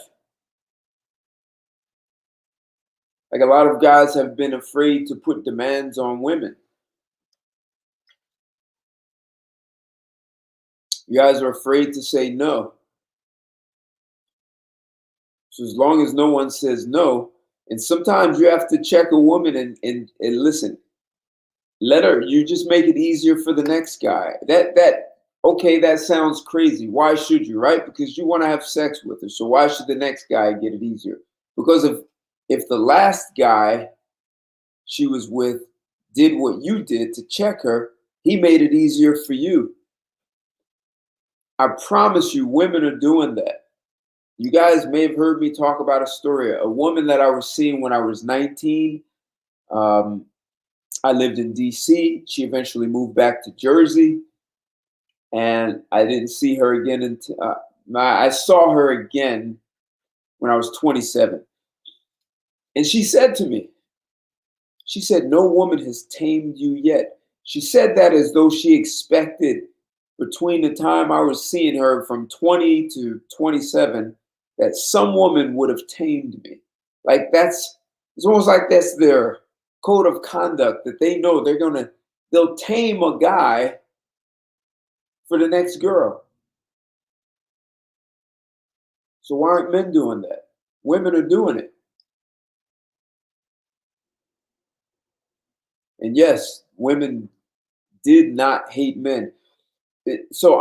Like, a lot of guys have been afraid to put demands on women. You guys are afraid to say no. So as long as no one says no, and sometimes you have to check a woman and listen, let her, you just make it easier for the next guy. Okay, that sounds crazy. Why should you, right? Because you want to have sex with her. So why should the next guy get it easier? Because if the last guy she was with did what you did to check her, he made it easier for you. I promise you, women are doing that. You guys may have heard me talk about a story. A woman that I was seeing when I was 19. I lived in DC. She eventually moved back to Jersey. And I didn't see her again until I saw her again when I was 27. And she said to me, she said, "No woman has tamed you yet." She said that as though she expected between the time I was seeing her from 20 to 27 that some woman would have tamed me. Like it's almost like that's their code of conduct, that they know they'll tame a guy for the next girl. So why aren't men doing that? Women are doing it. And yes, women did not hate men. So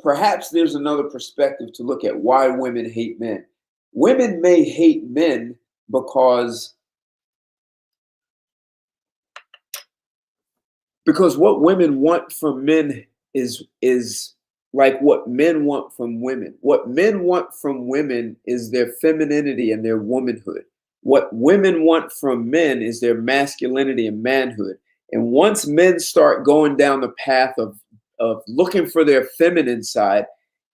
perhaps there's another perspective to look at why women hate men. Women may hate men because what women want from men is like what men want from women. What men want from women is their femininity and their womanhood. What women want from men is their masculinity and manhood. And once men start going down the path of looking for their feminine side,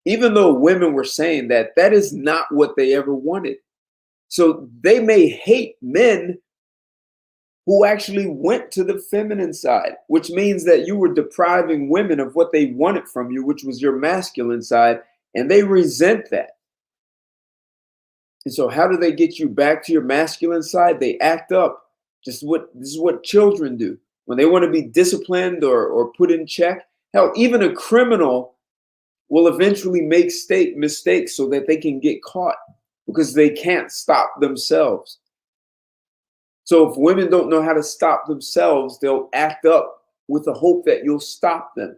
even though women were saying that is not what they ever wanted. So they may hate men who actually went to the feminine side, which means that you were depriving women of what they wanted from you, which was your masculine side, and they resent that. And so how do they get you back to your masculine side? They act up. This is what children do. When they want to be disciplined or put in check, hell, even a criminal will eventually make mistakes so that they can get caught because they can't stop themselves. So if women don't know how to stop themselves, they'll act up with the hope that you'll stop them.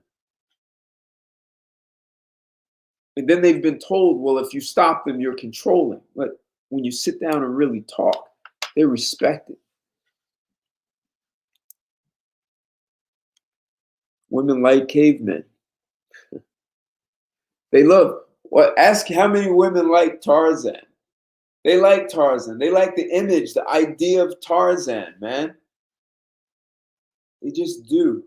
And then they've been told, well, if you stop them, you're controlling. But when you sit down and really talk, they respect it. Women like cavemen. They love, ask how many women like Tarzan. They like Tarzan. They like the image, the idea of Tarzan, man. They just do.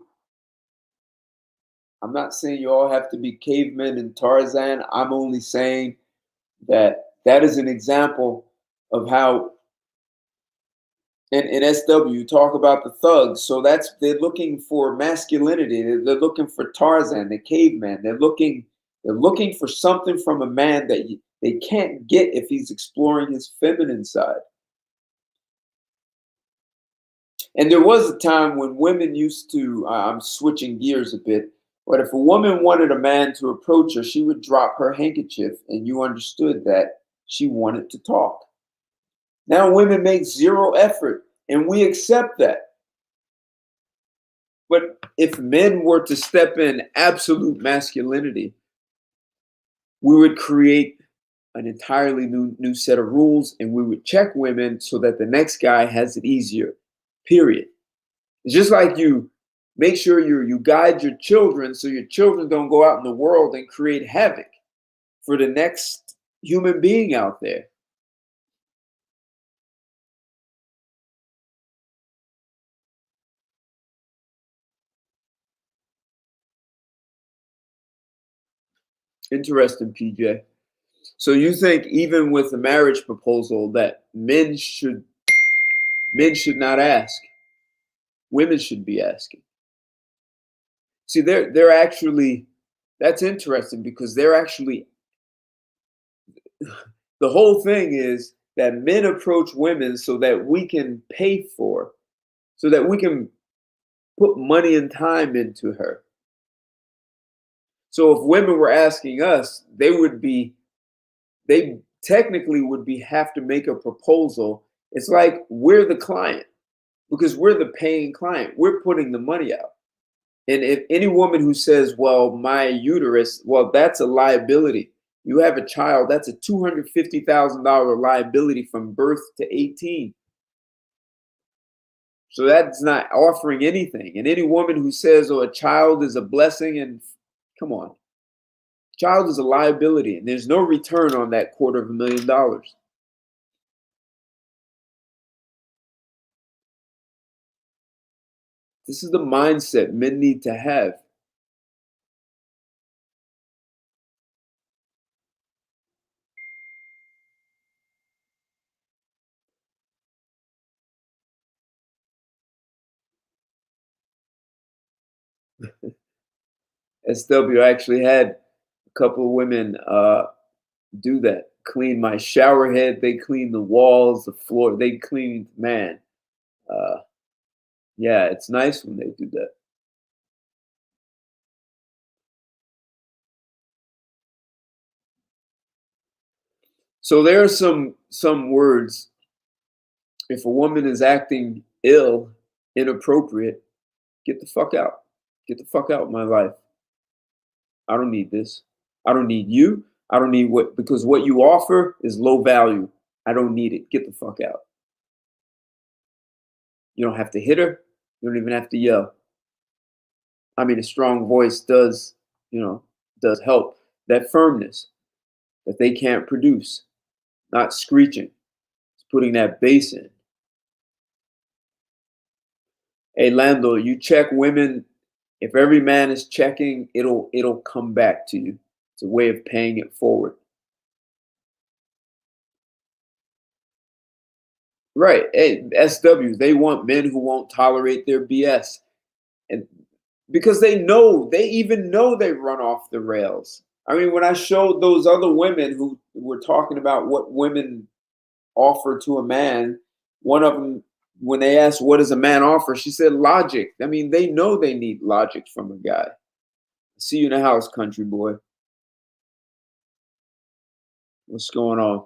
I'm not saying you all have to be cavemen and Tarzan. I'm only saying that is an example of how And in SW, you talk about the thugs. So they're looking for masculinity. They're looking for Tarzan, the caveman. They're looking for something from a man that they can't get if he's exploring his feminine side. And there was a time when women used to, I'm switching gears a bit, but if a woman wanted a man to approach her, she would drop her handkerchief and you understood that she wanted to talk. Now women make zero effort and we accept that. But if men were to step in absolute masculinity, we would create an entirely new set of rules and we would check women so that the next guy has it easier, period. It's just like you make sure you guide your children so your children don't go out in the world and create havoc for the next human being out there. Interesting, PJ. So you think even with a marriage proposal that men should not ask, women should be asking? See, they're actually, that's interesting because they're actually, the whole thing is that men approach women so that we can pay for, so that we can put money and time into her. So if women were asking us, they technically would have to make a proposal. It's like we're the client because we're the paying client. We're putting the money out. And if any woman who says, well, my uterus, well, that's a liability. You have a child, that's a $250,000 liability from birth to 18. So that's not offering anything. And any woman who says, oh, a child is a blessing, and come on. Child is a liability, and there's no return on that $250,000. This is the mindset men need to have. SW actually had a couple of women do that. Clean my shower head. They clean the walls, the floor. They cleaned, man. Yeah, it's nice when they do that. So there are some words. If a woman is acting ill, inappropriate, get the fuck out. Get the fuck out of my life. I don't need this. I don't need you. I don't need because what you offer is low value. I don't need it. Get the fuck out. You don't have to hit her. You don't even have to yell. I mean, a strong voice does help. That firmness that they can't produce, not screeching. It's putting that bass in. Hey, landlord, you check women. If every man is checking, it'll come back to you. It's a way of paying it forward. Right. Hey, SWs, they want men who won't tolerate their BS. And because they even know they run off the rails. I mean, when I showed those other women who were talking about what women offer to a man, one of them, when they asked, what does a man offer? She said, logic. I mean, they know they need logic from a guy. See you in the house, country boy. What's going on?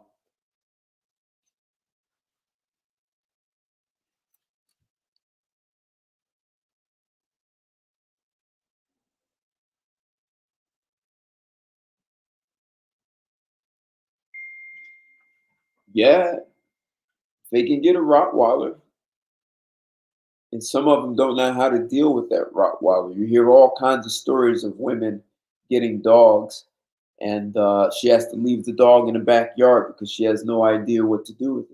Yeah, they can get a Rottweiler. And some of them don't know how to deal with that Rottweiler. You hear all kinds of stories of women getting dogs, and she has to leave the dog in the backyard because she has no idea what to do with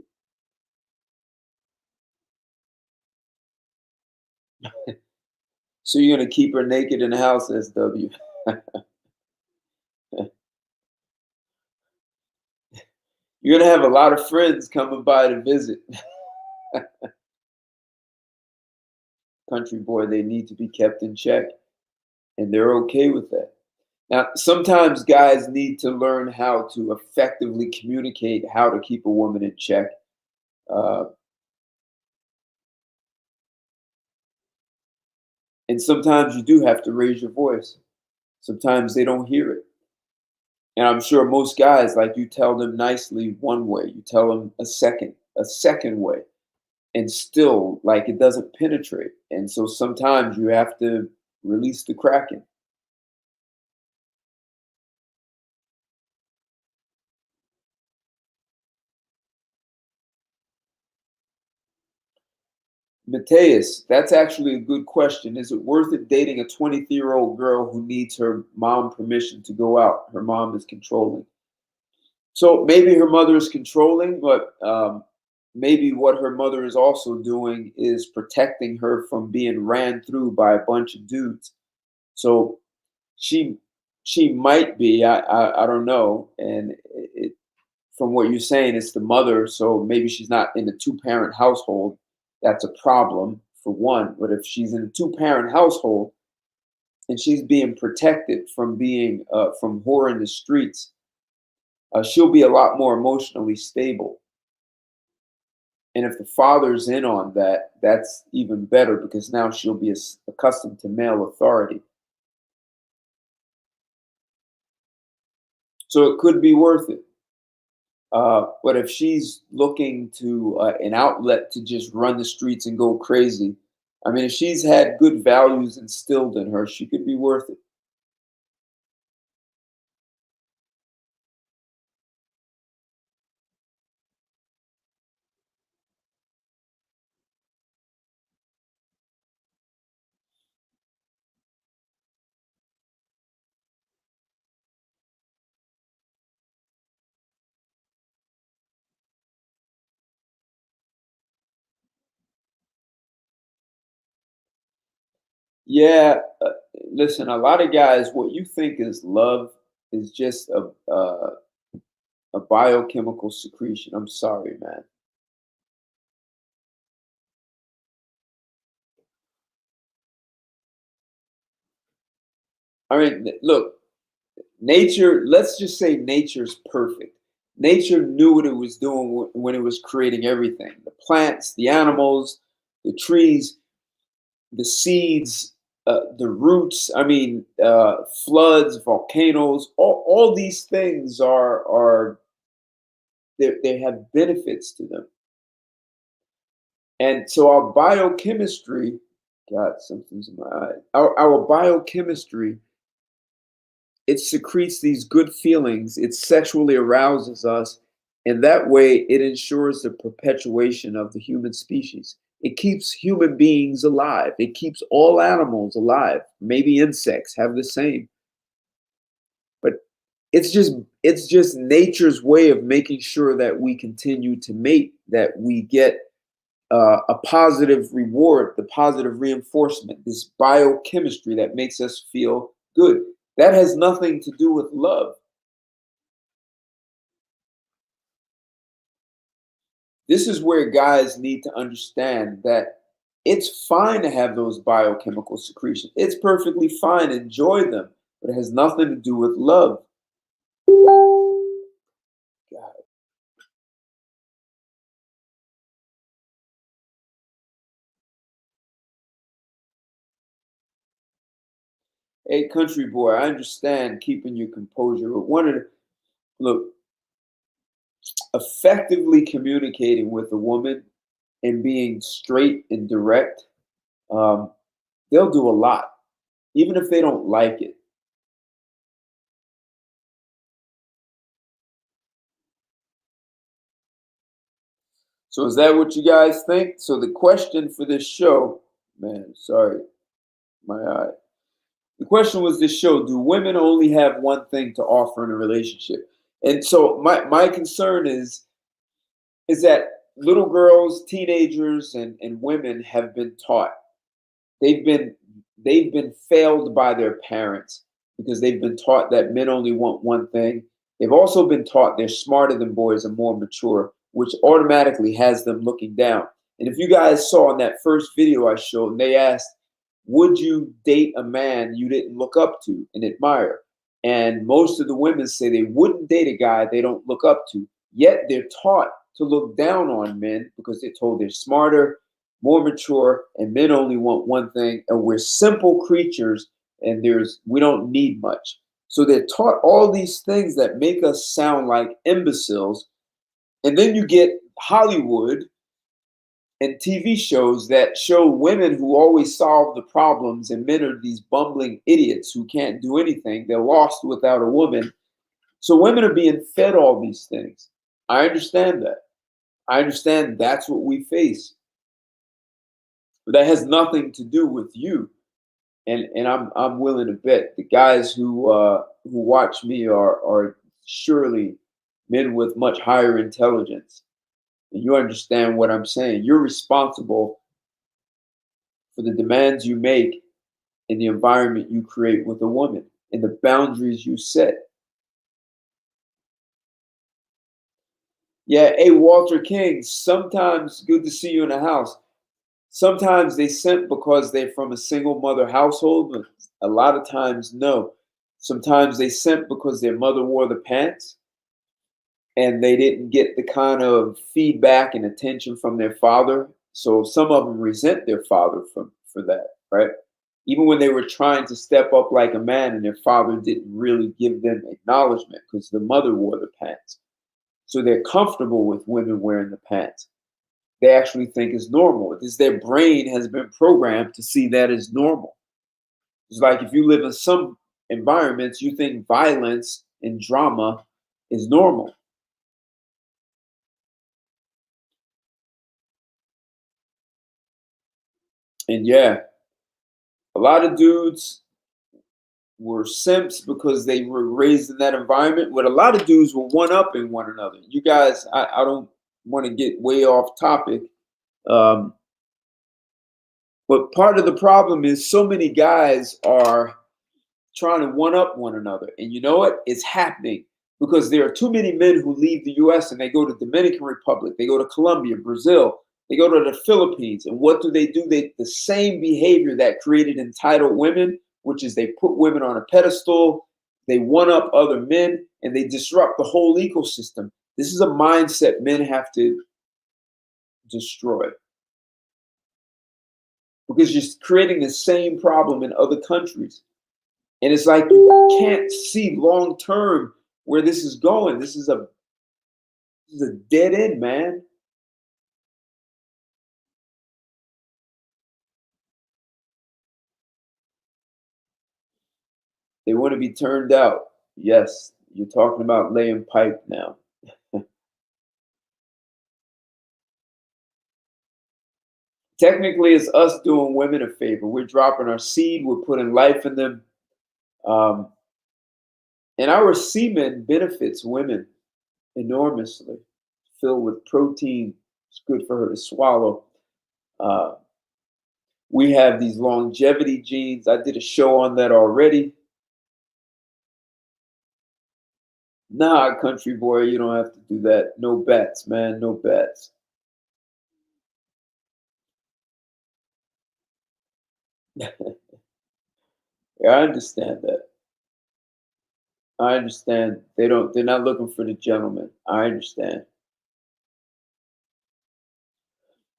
it. So you're going to keep her naked in the house, SW. You're going to have a lot of friends coming by to visit. country boy, they need to be kept in check, and they're okay with that. Now, sometimes guys need to learn how to effectively communicate how to keep a woman in check. Uh, and sometimes you do have to raise your voice. Sometimes they don't hear it. And I'm sure most guys, like, you tell them nicely one way, you tell them a second way, and still, like, it doesn't penetrate. And so sometimes you have to release the Kraken. Mateus, that's actually a good question. Is it worth it dating a 23-year-old girl who needs her mom permission to go out? Her mom is controlling. So maybe her mother is controlling, but maybe what her mother is also doing is protecting her from being ran through by a bunch of dudes. So she might be, I don't know. And from what you're saying, it's the mother. So maybe she's not in a 2-parent household. That's a problem for one. But if she's in a 2-parent household and she's being protected from being from whoring the streets, she'll be a lot more emotionally stable. And if the father's in on that, that's even better, because now she'll be accustomed to male authority. So it could be worth it. But if she's looking to an outlet to just run the streets and go crazy, I mean, if she's had good values instilled in her, she could be worth it. Yeah, listen, a lot of guys, what you think is love is just a biochemical secretion. I'm sorry, man. I mean, look, nature, let's just say nature's perfect. Nature knew what it was doing when it was creating everything: the plants, the animals, the trees, the seeds, the roots. I mean, floods, volcanoes, all these things they have benefits to them. And so our biochemistry, God, something's in my eye. Our biochemistry, it secretes these good feelings, it sexually arouses us, and that way it ensures the perpetuation of the human species. It keeps human beings alive. It keeps all animals alive. Maybe insects have the same. But it's just nature's way of making sure that we continue to mate, that we get a positive reward, the positive reinforcement, this biochemistry that makes us feel good. That has nothing to do with love. This is where guys need to understand that it's fine to have those biochemical secretions. It's perfectly fine. Enjoy them, but it has nothing to do with love. God. Hey, country boy, I understand keeping your composure, but look, effectively communicating with a woman and being straight and direct, they'll do a lot, even if they don't like it. So is that what you guys think? So the question for this show, man, sorry, my eye. The question was this show: do women only have one thing to offer in a relationship? And so my concern is that little girls, teenagers, and women have been taught. They've been failed by their parents because they've been taught that men only want one thing. They've also been taught they're smarter than boys and more mature, which automatically has them looking down. And if you guys saw in that first video I showed, they asked, would you date a man you didn't look up to and admire? And most of the women say they wouldn't date a guy they don't look up to. Yet they're taught to look down on men because they're told they're smarter, more mature, and men only want one thing. And we're simple creatures, and we don't need much. So they're taught all these things that make us sound like imbeciles. And then you get Hollywood and TV shows that show women who always solve the problems, and men are these bumbling idiots who can't do anything. They're lost without a woman. So women are being fed all these things. I understand that. I understand that's what we face. But that has nothing to do with you. And I'm willing to bet the guys who watch me are surely men with much higher intelligence. And you understand what I'm saying. You're responsible for the demands you make in the environment you create with a woman and the boundaries you set. Yeah, hey, Walter King, sometimes good to see you in the house. Sometimes they simp because they're from a single mother household, but a lot of times, no. Sometimes they simp because their mother wore the pants and they didn't get the kind of feedback and attention from their father. So some of them resent their father for that, right? Even when they were trying to step up like a man and their father didn't really give them acknowledgement because the mother wore the pants. So they're comfortable with women wearing the pants. They actually think it's normal. It's their brain has been programmed to see that as normal. It's like if you live in some environments, you think violence and drama is normal. And yeah, a lot of dudes were simps because they were raised in that environment. But a lot of dudes were one-upping one another. You guys, I don't want to get way off topic. But part of the problem is so many guys are trying to one-up one another. And you know what? It's happening because there are too many men who leave the US and they go to Dominican Republic, they go to Colombia, Brazil, they go to the Philippines. And what do? The same behavior that created entitled women, which is they put women on a pedestal, they one-up other men, and they disrupt the whole ecosystem. This is a mindset men have to destroy. Because you're creating the same problem in other countries. And it's like you can't see long term where this is going. This is a dead end, man. They want to be turned out. Yes, you're talking about laying pipe now. Technically, it's us doing women a favor. We're dropping our seed. We're putting life in them. And our semen benefits women enormously. Filled with protein. It's good for her to swallow. We have these longevity genes. I did a show on that already. Nah, country boy, you don't have to do that. No bets, man. No bets. Yeah, I understand that. I understand. They're not looking for the gentleman. I understand.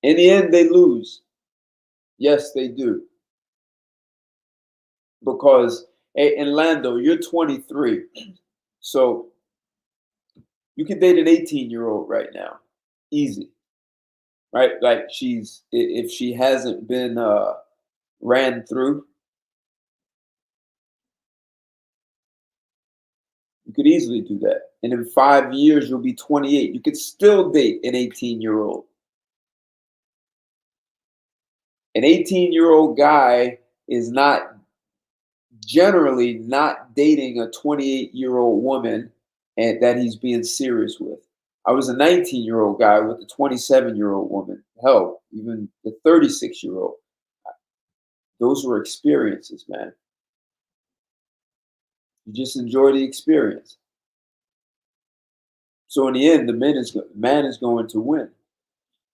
In the end, they lose. Yes, they do. Because, hey, in Lando, you're 23. So you can date an 18-year-old right now. Easy. Right? Like if she hasn't been ran through, you could easily do that. And in 5 years, you'll be 28. You could still date an 18-year-old. An 18-year-old guy is not generally not dating a 28-year-old woman and that he's being serious with. I was a 19-year-old guy with a 27-year-old woman. Hell, even the 36-year-old. Those were experiences, man. You just enjoy the experience. So in the end, the man is going to win.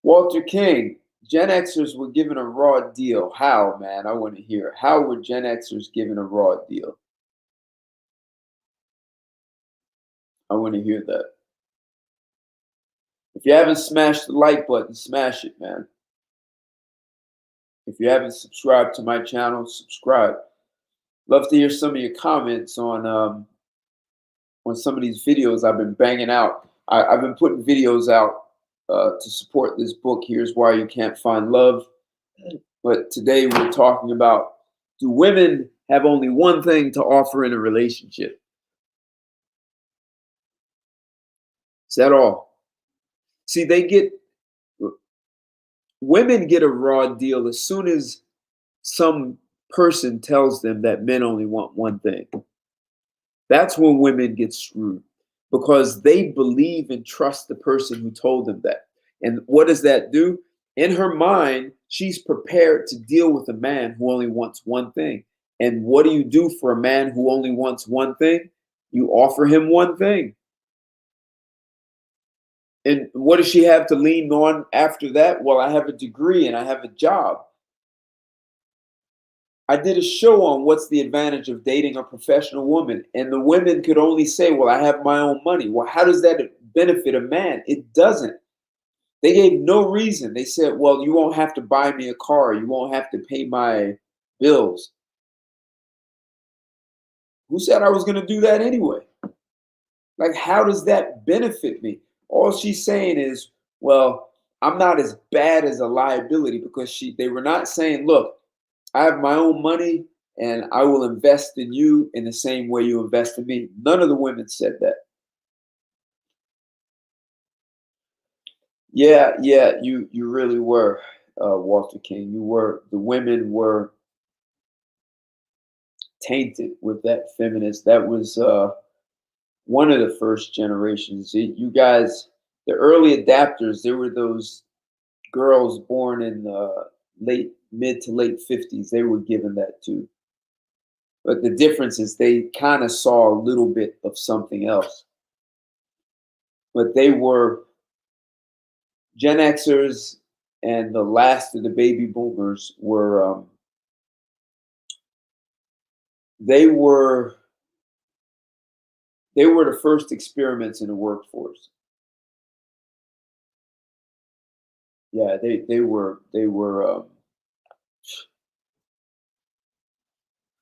Walter King, Gen Xers were given a raw deal. How, man? I want to hear. How were Gen Xers given a raw deal? I want to hear that. If you haven't smashed the like button, smash it, man. If you haven't subscribed to my channel, subscribe. Love to hear some of your comments on some of these videos I've been banging out. I've been putting videos out to support this book, Here's Why You Can't Find Love. But today we're talking about, do women have only one thing to offer in a relationship? Is that all? See, women get a raw deal as soon as some person tells them that men only want one thing. That's when women get screwed, because they believe and trust the person who told them that. And what does that do? In her mind, she's prepared to deal with a man who only wants one thing. And what do you do for a man who only wants one thing? You offer him one thing. And what does she have to lean on after that? Well, I have a degree and I have a job. I did a show on what's the advantage of dating a professional woman, and the women could only say, well, I have my own money. Well, how does that benefit a man? It doesn't. They gave no reason. They said, well, you won't have to buy me a car. You won't have to pay my bills. Who said I was going to do that anyway? Like, how does that benefit me? All she's saying is, well, I'm not as bad as a liability, because they were not saying, look, I have my own money and I will invest in you in the same way you invest in me. None of the women said that. Yeah, you really were, Walter King. You were. The women were tainted with that feminist. That was one of the first generations. You guys, the early adapters, there were those girls born in mid to late 50s. They were given that too. But the difference is they kind of saw a little bit of something else. But they were Gen Xers, and the last of the baby boomers were, they were the first experiments in the workforce. Yeah, they were,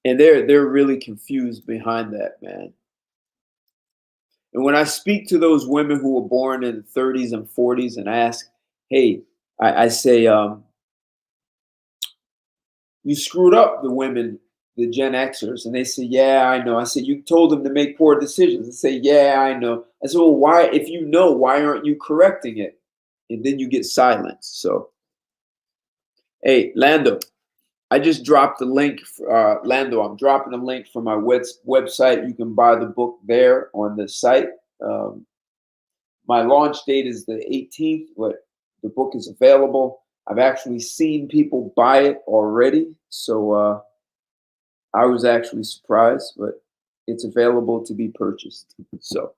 and they're really confused behind that, man. And when I speak to those women who were born in the 30s and 40s and ask, hey, I say, you screwed up the women, the Gen Xers. And they say, yeah, I know. I said, you told them to make poor decisions. They say, yeah, I know. I said, well, why, if you know, why aren't you correcting it? And then you get silenced. So, hey, Lando, I just dropped the link. Lando, I'm dropping a link for my website. You can buy the book there on the site. My launch date is the 18th, but the book is available. I've actually seen people buy it already. So I was actually surprised, but it's available to be purchased. So.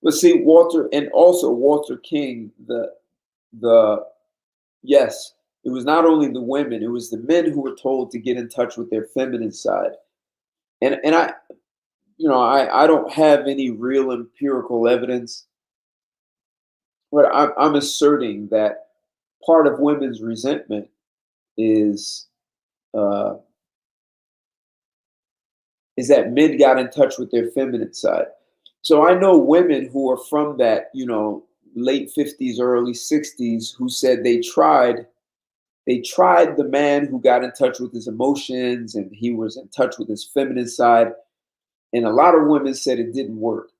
But see, Walter, and also Walter King, yes, it was not only the women, it was the men who were told to get in touch with their feminine side. And I, I don't have any real empirical evidence, but I'm asserting that part of women's resentment is that men got in touch with their feminine side. So I know women who are from that, late 50s, early 60s, who said they tried the man who got in touch with his emotions and he was in touch with his feminine side. And a lot of women said it didn't work.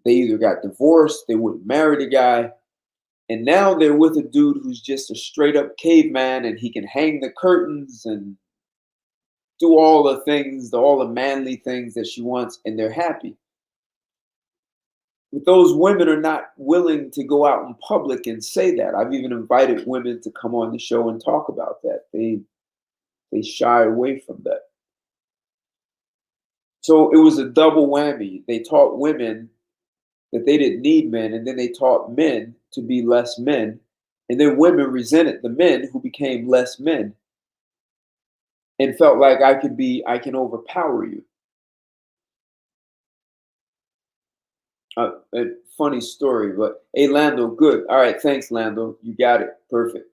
They either got divorced, they wouldn't marry the guy, and now they're with a dude who's just a straight up caveman and he can hang the curtains and do all the things, all the manly things that she wants, and they're happy. But those women are not willing to go out in public and say that. I've even invited women to come on the show and talk about that. They shy away from that. So it was a double whammy. They taught women that they didn't need men, and then they taught men to be less men, and then women resented the men who became less men and felt like I can overpower you. A funny story, but hey, Lando, good. All right, thanks, Lando. You got it. Perfect.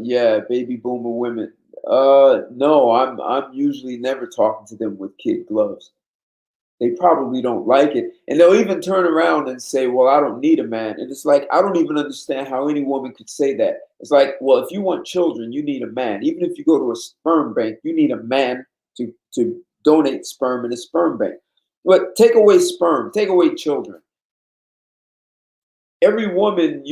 Yeah, baby boomer women. No, I'm usually never talking to them with kid gloves. They probably don't like it. And they'll even turn around and say, well, I don't need a man. And it's like, I don't even understand how any woman could say that. It's like, well, if you want children, you need a man. Even if you go to a sperm bank, you need a man to donate sperm in a sperm bank. But take away sperm, take away children. Every woman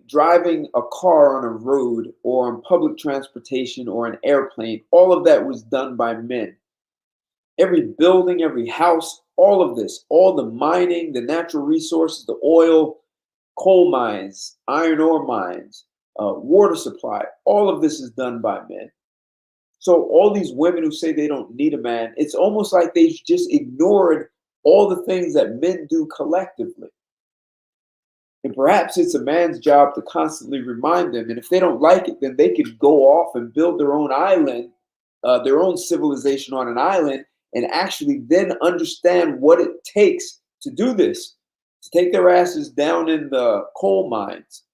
driving a car on a road or on public transportation or an airplane, all of that was done by men. Every building, every house, all of this, all the mining, the natural resources, the oil, coal mines, iron ore mines, water supply, all of this is done by men. So all these women who say they don't need a man, it's almost like they just ignored all the things that men do collectively. And perhaps it's a man's job to constantly remind them. And if they don't like it, then they could go off and build their own island, their own civilization on an island, and actually then understand what it takes to do this, to take their asses down in the coal mines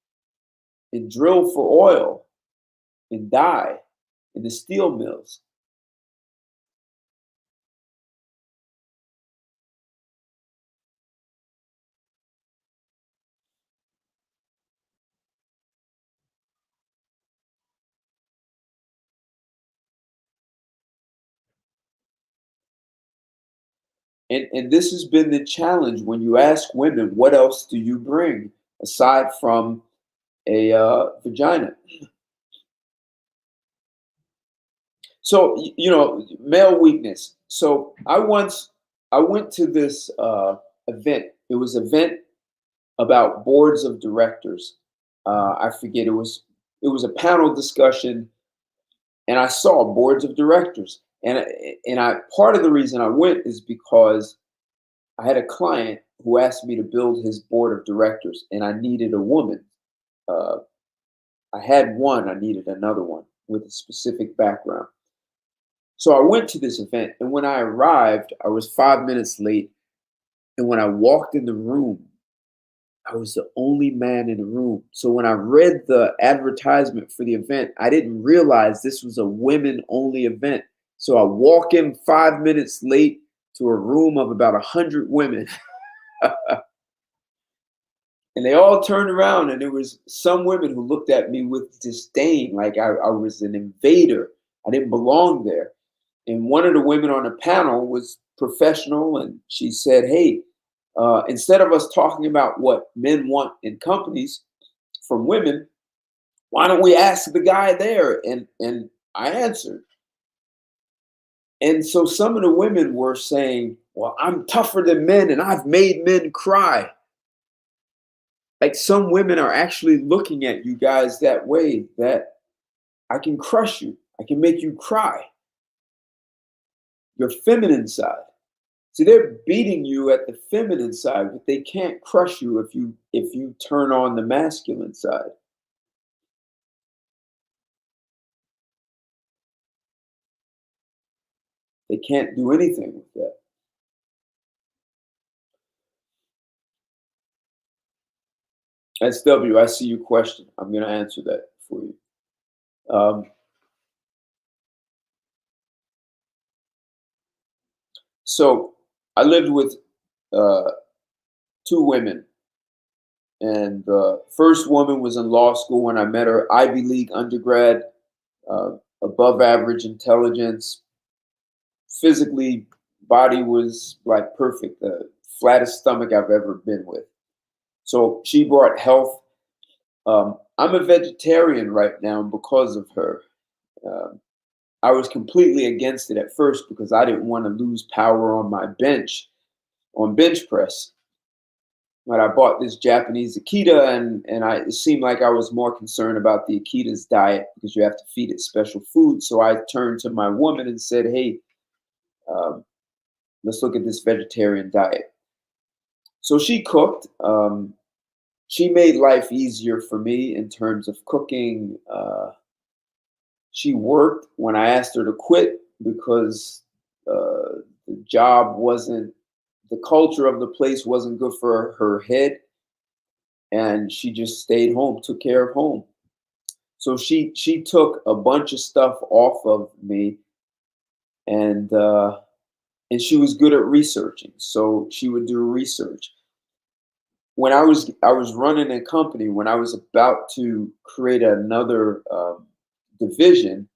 and drill for oil and die in the steel mills. And this has been the challenge when you ask women, what else do you bring aside from a vagina? So, male weakness. So I went to this event. It was an event about boards of directors. I forget, it was a panel discussion, and I saw boards of directors. And part of the reason I went is because I had a client who asked me to build his board of directors, and I needed a woman. I had one, I needed another one with a specific background. So I went to this event, and when I arrived, I was 5 minutes late. And when I walked in the room, I was the only man in the room. So when I read the advertisement for the event, I didn't realize this was a women-only event. So I walk in 5 minutes late to a room of about 100 women. And they all turned around, and there was some women who looked at me with disdain, like I was an invader. I didn't belong there. And one of the women on the panel was professional, and she said, hey, instead of us talking about what men want in companies from women, why don't we ask the guy there? And I answered. And so some of the women were saying, well, I'm tougher than men, and I've made men cry. Like, some women are actually looking at you guys that way, that I can crush you. I can make you cry. Your feminine side. See, they're beating you at the feminine side, but they can't crush you if you turn on the masculine side. They can't do anything with that. SW, I see your question. I'm going to answer that for you. So I lived with 2 women. And the first woman was in law school when I met her, Ivy League undergrad, above average intelligence. Physically, body was like perfect, the flattest stomach I've ever been with. So she brought health. I'm a vegetarian right now because of her. I was completely against it at first because I didn't want to lose power on my bench, on bench press. But I bought this Japanese Akita, and it seemed like I was more concerned about the Akita's diet because you have to feed it special food. So I turned to my woman and said, "Hey, let's look at this vegetarian diet." So she cooked. She made life easier for me in terms of cooking. She worked when I asked her to quit because the job wasn't, the culture of the place wasn't good for her head, and she just stayed home, took care of home. So she took a bunch of stuff off of me, and she was good at researching. So she would do research. When I was running a company, when I was about to create another division,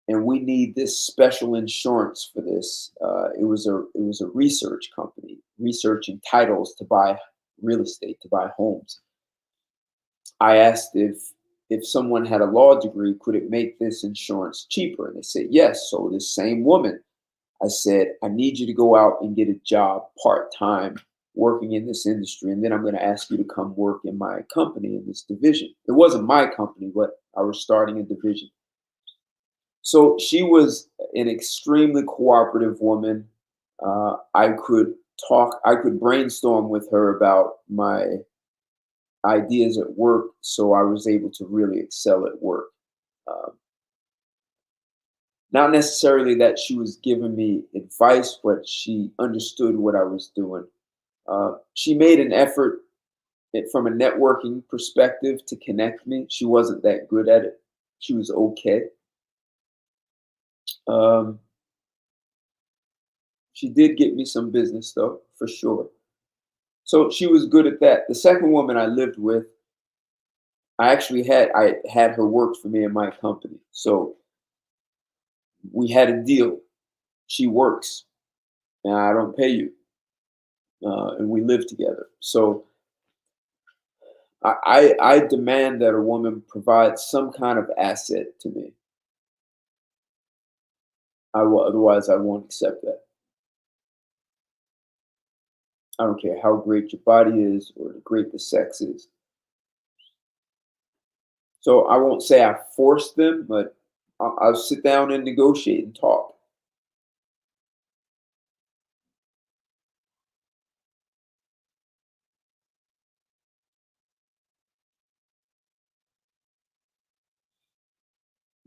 and we need this special insurance for this. It was a research company researching titles to buy real estate, to buy homes. I asked if someone had a law degree, could it make this insurance cheaper? And they said yes. So this same woman, I said, I need you to go out and get a job part-time working in this industry, and then I'm going to ask you to come work in my company in this division. It wasn't my company, but I was starting a division. So she was an extremely cooperative woman. I could brainstorm with her about my ideas at work, so I was able to really excel at work. Not necessarily that she was giving me advice, but she understood what I was doing. She made an effort from a networking perspective to connect me. She wasn't that good at it. She was okay. She did get me some business though, for sure. So she was good at that. The second woman I lived with, I had her work for me in my company. So we had a deal. She works and I don't pay you. And we live together. So I demand that a woman provide some kind of asset to me. Otherwise, I won't accept that. I don't care how great your body is or how great the sex is. So I won't say I forced them, but I'll sit down and negotiate and talk.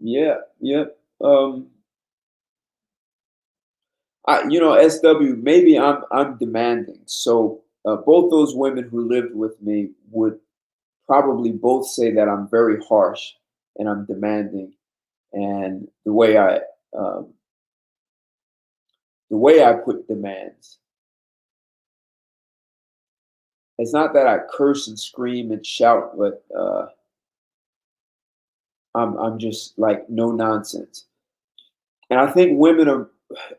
Yeah, yeah. SW, maybe I'm demanding. So both those women who lived with me would probably both say that I'm very harsh and I'm demanding, and the way I put demands, it's not that I curse and scream and shout, but I'm just like no nonsense. And I think women are,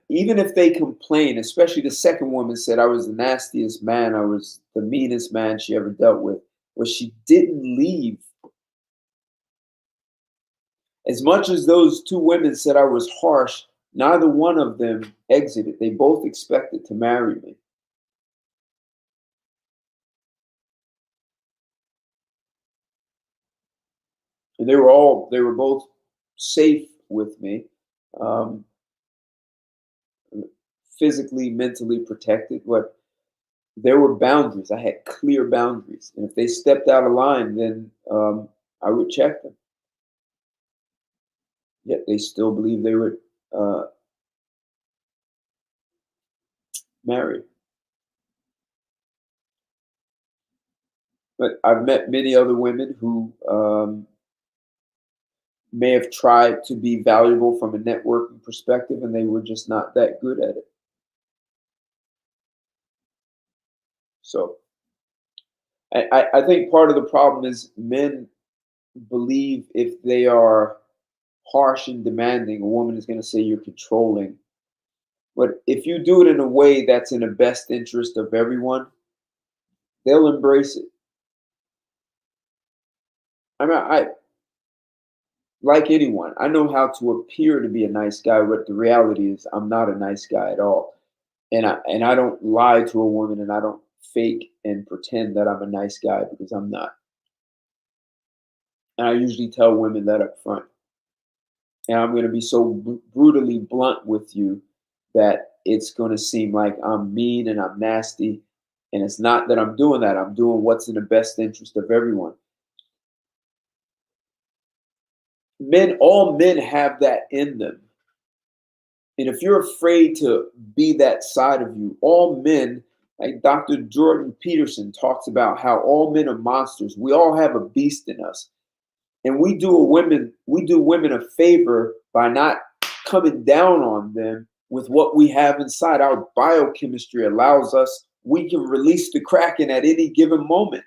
even if they complain, especially the second woman said I was the nastiest man, I was the meanest man she ever dealt with, but she didn't leave. As much as those two women said I was harsh, neither one of them exited. They both expected to marry me. And they were both safe with me, physically, mentally protected, but there were boundaries. I had clear boundaries. And if they stepped out of line, then I would check them. Yet they still believe they were married. But I've met many other women who may have tried to be valuable from a networking perspective, and they were just not that good at it. So I think part of the problem is men believe if they are harsh and demanding, a woman is going to say you're controlling. But if you do it in a way that's in the best interest of everyone, they'll embrace it. I mean, like anyone, I know how to appear to be a nice guy, but the reality is I'm not a nice guy at all. And I don't lie to a woman, and I don't fake and pretend that I'm a nice guy because I'm not. And I usually tell women that up front. And I'm going to be so brutally blunt with you that it's going to seem like I'm mean and I'm nasty. And it's not that I'm doing that. I'm doing what's in the best interest of everyone. All men have that in them. And if you're afraid to be that side of you, all men, like Dr. Jordan Peterson talks about how all men are monsters. We all have a beast in us. And we do women a favor by not coming down on them with what we have inside. Our biochemistry allows us, we can release the Kraken at any given moment.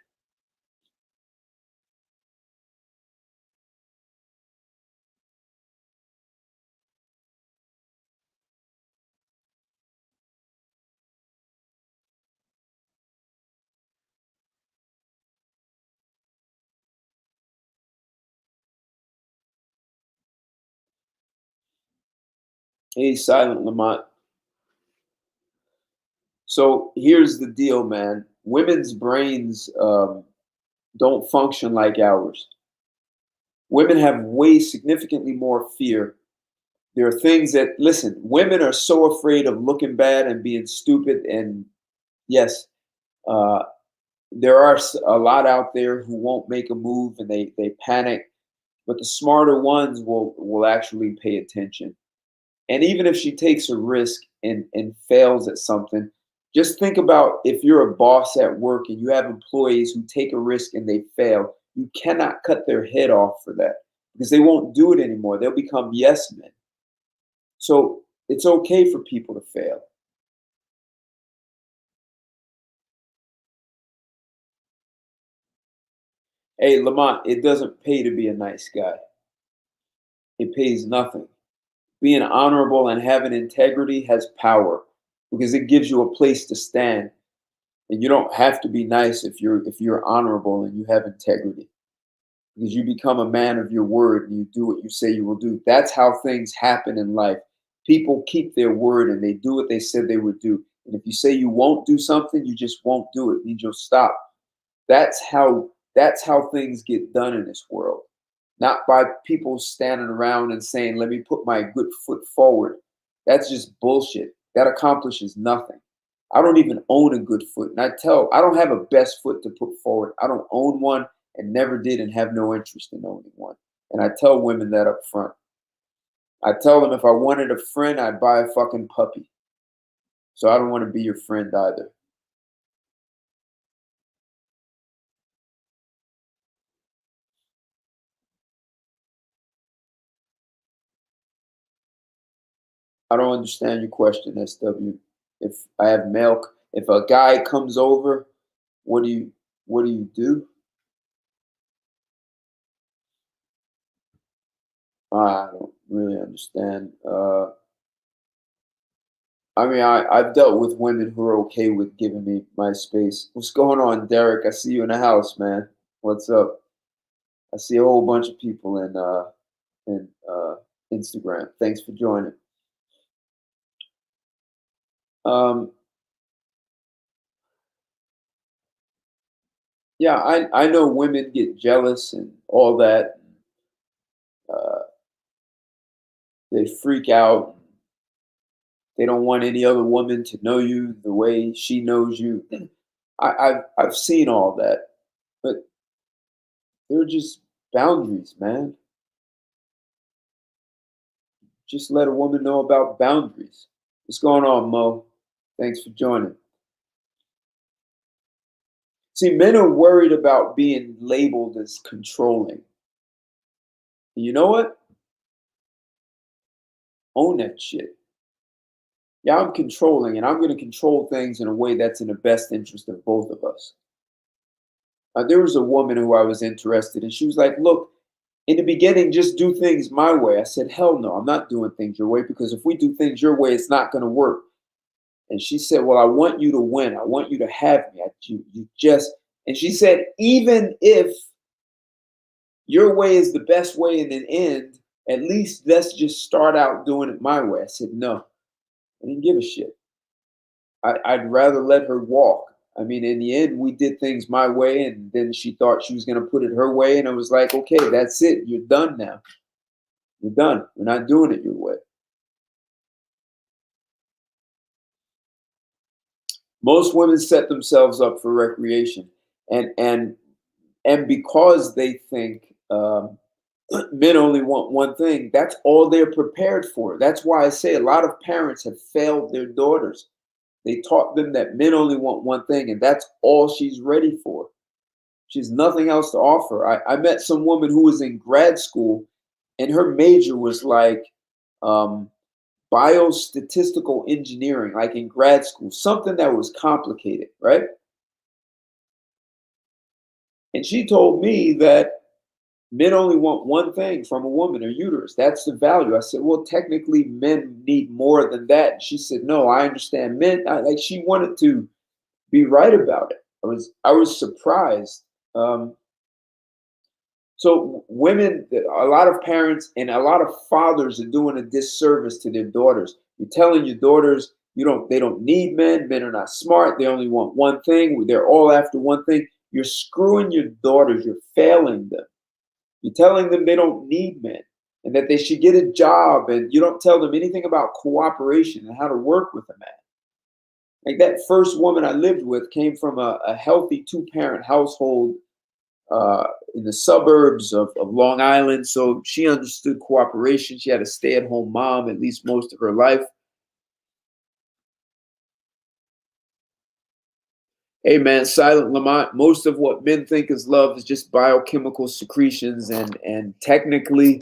Hey, Silent Lamont. So here's the deal, man. Women's brains don't function like ours. Women have way significantly more fear. There are things that, listen, women are so afraid of looking bad and being stupid. And yes, there are a lot out there who won't make a move and they panic, but the smarter ones will actually pay attention. And even if she takes a risk and fails at something, just think about if you're a boss at work and you have employees who take a risk and they fail, you cannot cut their head off for that because they won't do it anymore. They'll become yes men. So it's okay for people to fail. Hey, Lamont, it doesn't pay to be a nice guy. It pays nothing. Being honorable and having integrity has power because it gives you a place to stand. And you don't have to be nice if you're honorable and you have integrity. Because you become a man of your word and you do what you say you will do. That's how things happen in life. People keep their word and they do what they said they would do. And if you say you won't do something, you just won't do it. It means you'll stop. That's how things get done in this world. Not by people standing around and saying, let me put my good foot forward. That's just bullshit. That accomplishes nothing. I don't even own a good foot. And I don't have a best foot to put forward. I don't own one and never did and have no interest in owning one. And I tell women that up front. I tell them if I wanted a friend, I'd buy a fucking puppy. So I don't want to be your friend either. I don't understand your question, SW. If I have milk, if a guy comes over, what do you do? I don't really understand. I mean, I've dealt with women who are okay with giving me my space. What's going on, Derek? I see you in the house, man. What's up? I see a whole bunch of people in Instagram. Thanks for joining. Yeah, I know women get jealous and all that. They freak out. They don't want any other woman to know you the way she knows you. I've seen all that, but they're just boundaries, man. Just let a woman know about boundaries. What's going on, Mo? Thanks for joining. See, men are worried about being labeled as controlling. And you know what? Own that shit. Yeah, I'm controlling, and I'm going to control things in a way that's in the best interest of both of us. There was a woman who I was interested in. She was like, look, in the beginning, just do things my way. I said, hell no, I'm not doing things your way because if we do things your way, it's not going to work. And she said, well, I want you to win. I want you to have me. And she said, even if your way is the best way in the end, at least let's just start out doing it my way. I said, no, I didn't give a shit. I'd rather let her walk. I mean, in the end, we did things my way, and then she thought she was going to put it her way, and I was like, okay, that's it. You're done now. You're done. We're not doing it your way. Most women set themselves up for recreation, and because they think men only want one thing, that's all they're prepared for. That's why I say a lot of parents have failed their daughters. They taught them that men only want one thing, and that's all she's ready for. She has nothing else to offer. I met some woman who was in grad school, and her major was like biostatistical engineering, like in grad school, something that was complicated, right? And she told me that men only want one thing from a woman, a uterus. That's the value. I said, well, technically, men need more than that. And she said, no, I understand men. Like she wanted to be right about it. I was surprised. So women, a lot of parents and a lot of fathers are doing a disservice to their daughters. You're telling your daughters they don't need men. Men are not smart. They only want one thing. They're all after one thing. You're screwing your daughters. You're failing them. You're telling them they don't need men and that they should get a job, and you don't tell them anything about cooperation and how to work with a man. Like that first woman I lived with came from a healthy 2-parent household in the suburbs of Long Island. So she understood cooperation. She had a stay-at-home mom at least most of her life. Hey man, Silent Lamont, most of what men think is love is just biochemical secretions, and technically,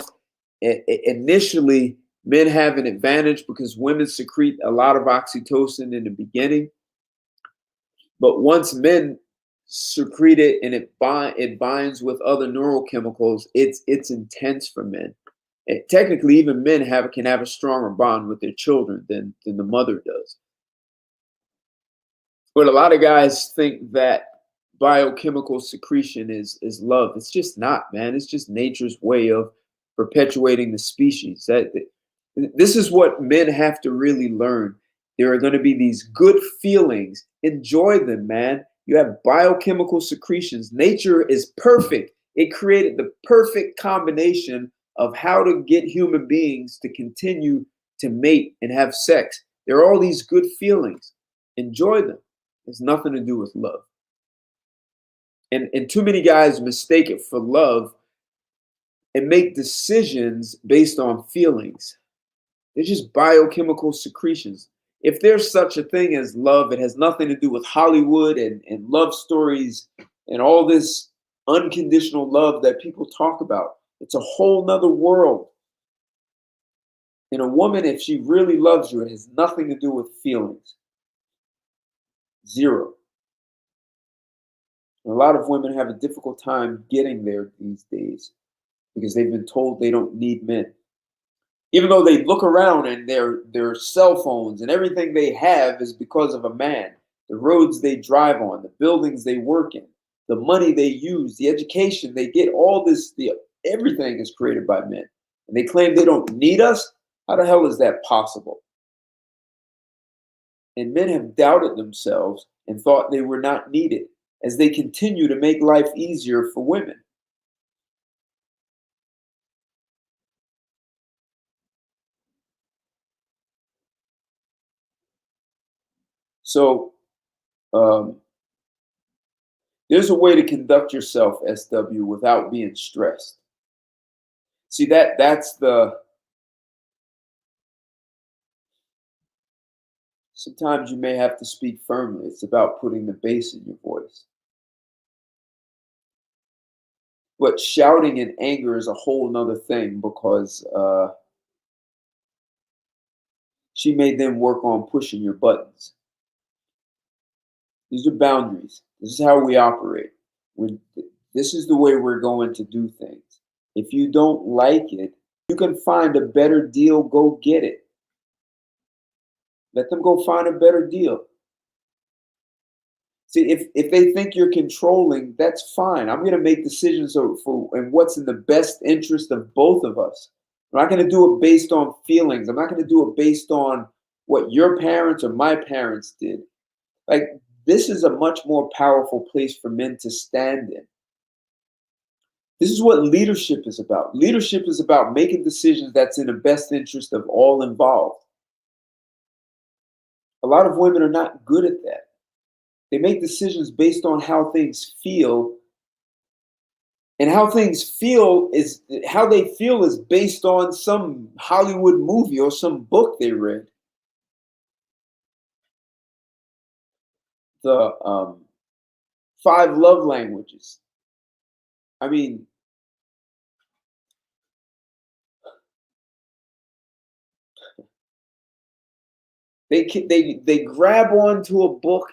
initially, men have an advantage because women secrete a lot of oxytocin in the beginning. But once men secrete it and it binds with other neurochemicals, it's intense for men. And technically, even men can have a stronger bond with their children than the mother does. But a lot of guys think that biochemical secretion is love. It's just not, man. It's just nature's way of perpetuating the species. This is what men have to really learn. There are going to be these good feelings. Enjoy them, man. You have biochemical secretions. Nature is perfect. It created the perfect combination of how to get human beings to continue to mate and have sex. There are all these good feelings. Enjoy them. It's nothing to do with love. And too many guys mistake it for love and make decisions based on feelings. They're just biochemical secretions. If there's such a thing as love, it has nothing to do with Hollywood and love stories and all this unconditional love that people talk about. It's a whole nother world. And a woman, if she really loves you, it has nothing to do with feelings. Zero. And a lot of women have a difficult time getting there these days because they've been told they don't need men. Even though they look around and their cell phones and everything they have is because of a man. The roads they drive on, the buildings they work in, the money they use, the education they get, all this, everything is created by men. And they claim they don't need us? How the hell is that possible? And men have doubted themselves and thought they were not needed as they continue to make life easier for women. So there's a way to conduct yourself, SW, without being stressed. See, that's sometimes you may have to speak firmly. It's about putting the bass in your voice. But shouting in anger is a whole nother thing because she may then work on pushing your buttons. These are boundaries. This is how we operate. This is the way we're going to do things. If you don't like it, you can find a better deal, go get it. Let them go find a better deal. See, if they think you're controlling, that's fine. I'm going to make decisions for what's in the best interest of both of us. I'm not going to do it based on feelings. I'm not going to do it based on what your parents or my parents did. Like, this is a much more powerful place for men to stand in. This is what leadership is about. Leadership is about making decisions that's in the best interest of all involved. A lot of women are not good at that. They make decisions based on how things feel. And how they feel is based on some Hollywood movie or some book they read. The 5 love languages. I mean, they grab onto a book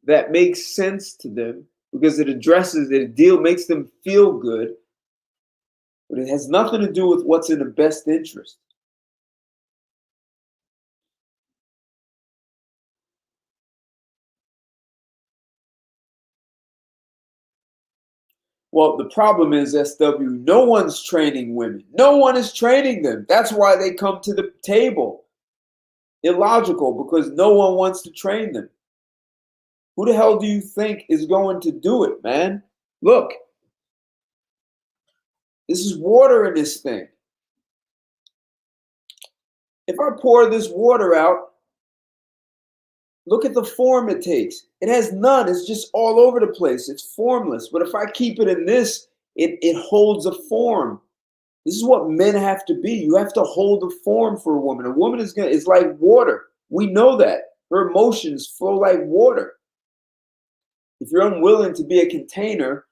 that makes sense to them because it addresses it, makes them feel good, but it has nothing to do with what's in the best interest. Well, the problem is, SW, no one's training women. No one is training them. That's why they come to the table. Illogical, because no one wants to train them. Who the hell do you think is going to do it, man? Look, this is water in this thing. If I pour this water out, look at the form it takes. It has none. It's just all over the place. It's formless. But if I keep it in this, it holds a form. This is what men have to be. You have to hold a form for a woman. A woman is like water. We know that. Her emotions flow like water. If you're unwilling to be a container,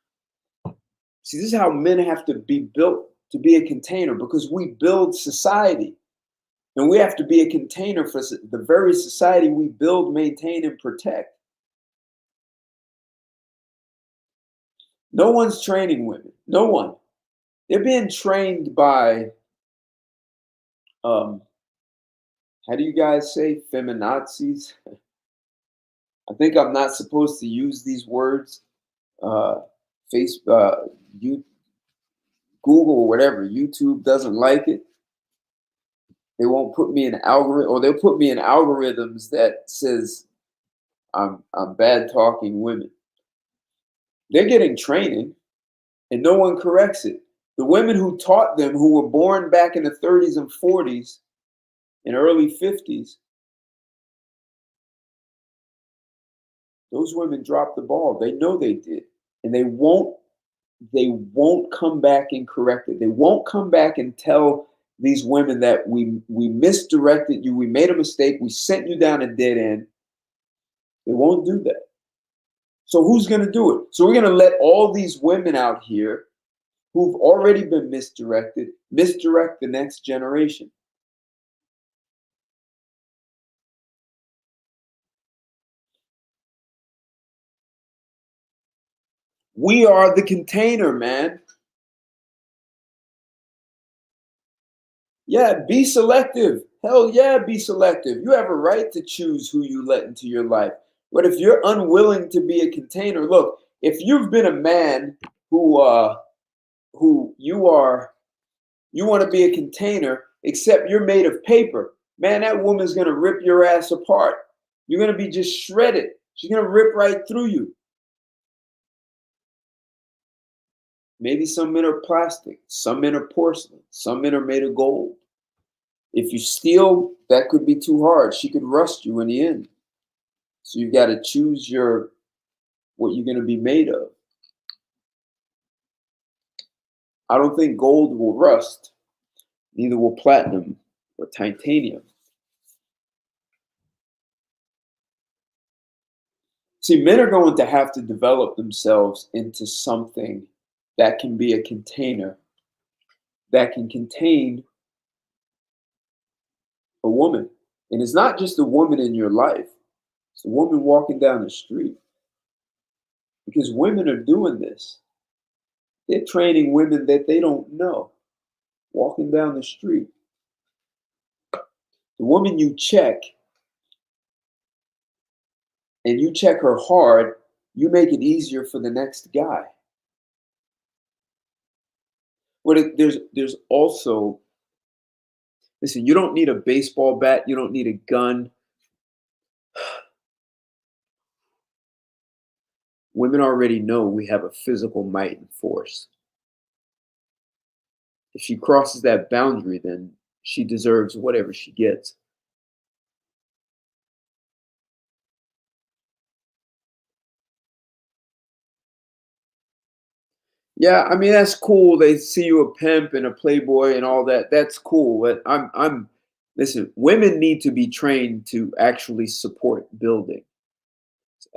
see, this is how men have to be built to be a container, because we build society. And we have to be a container for the very society we build, maintain, and protect. No one's training women. No one. They're being trained by, how do you guys say, feminazis? I think I'm not supposed to use these words. Facebook, Google or whatever, YouTube doesn't like it. They won't put me in algorithm, or they'll put me in algorithms that says I'm bad talking women. They're getting training, and no one corrects it. The women who taught them, who were born back in the 30s and 40s and early 50s, those women dropped the ball. They know they did, and they won't come back and correct it. They won't come back and tell these women that we misdirected you, we made a mistake, we sent you down a dead end. They won't do that. So who's going to do it? So we're going to let all these women out here who've already been misdirected misdirect the next generation. We are the container, man. Yeah, be selective. Hell yeah, be selective. You have a right to choose who you let into your life. But if you're unwilling to be a container, look, if you've been a man who you want to be a container, except you're made of paper, man, that woman's going to rip your ass apart. You're going to be just shredded. She's going to rip right through you. Maybe some men are plastic, some men are porcelain, some men are made of gold. If you steal, that could be too hard. She could rust you in the end. So you've got to choose what you're going to be made of. I don't think gold will rust. Neither will platinum or titanium. See, men are going to have to develop themselves into something that can be a container, that can contain a woman. And it's not just a woman in your life. It's a woman walking down the street. Because women are doing this. They're training women that they don't know, walking down the street. The woman you check, and you check her hard, you make it easier for the next guy. But there's also, listen, you don't need a baseball bat, you don't need a gun. Women already know we have a physical might and force. If she crosses that boundary, then she deserves whatever she gets. Yeah, I mean that's cool. They see you a pimp and a playboy and all that. That's cool. But I'm listen, women need to be trained to actually support building.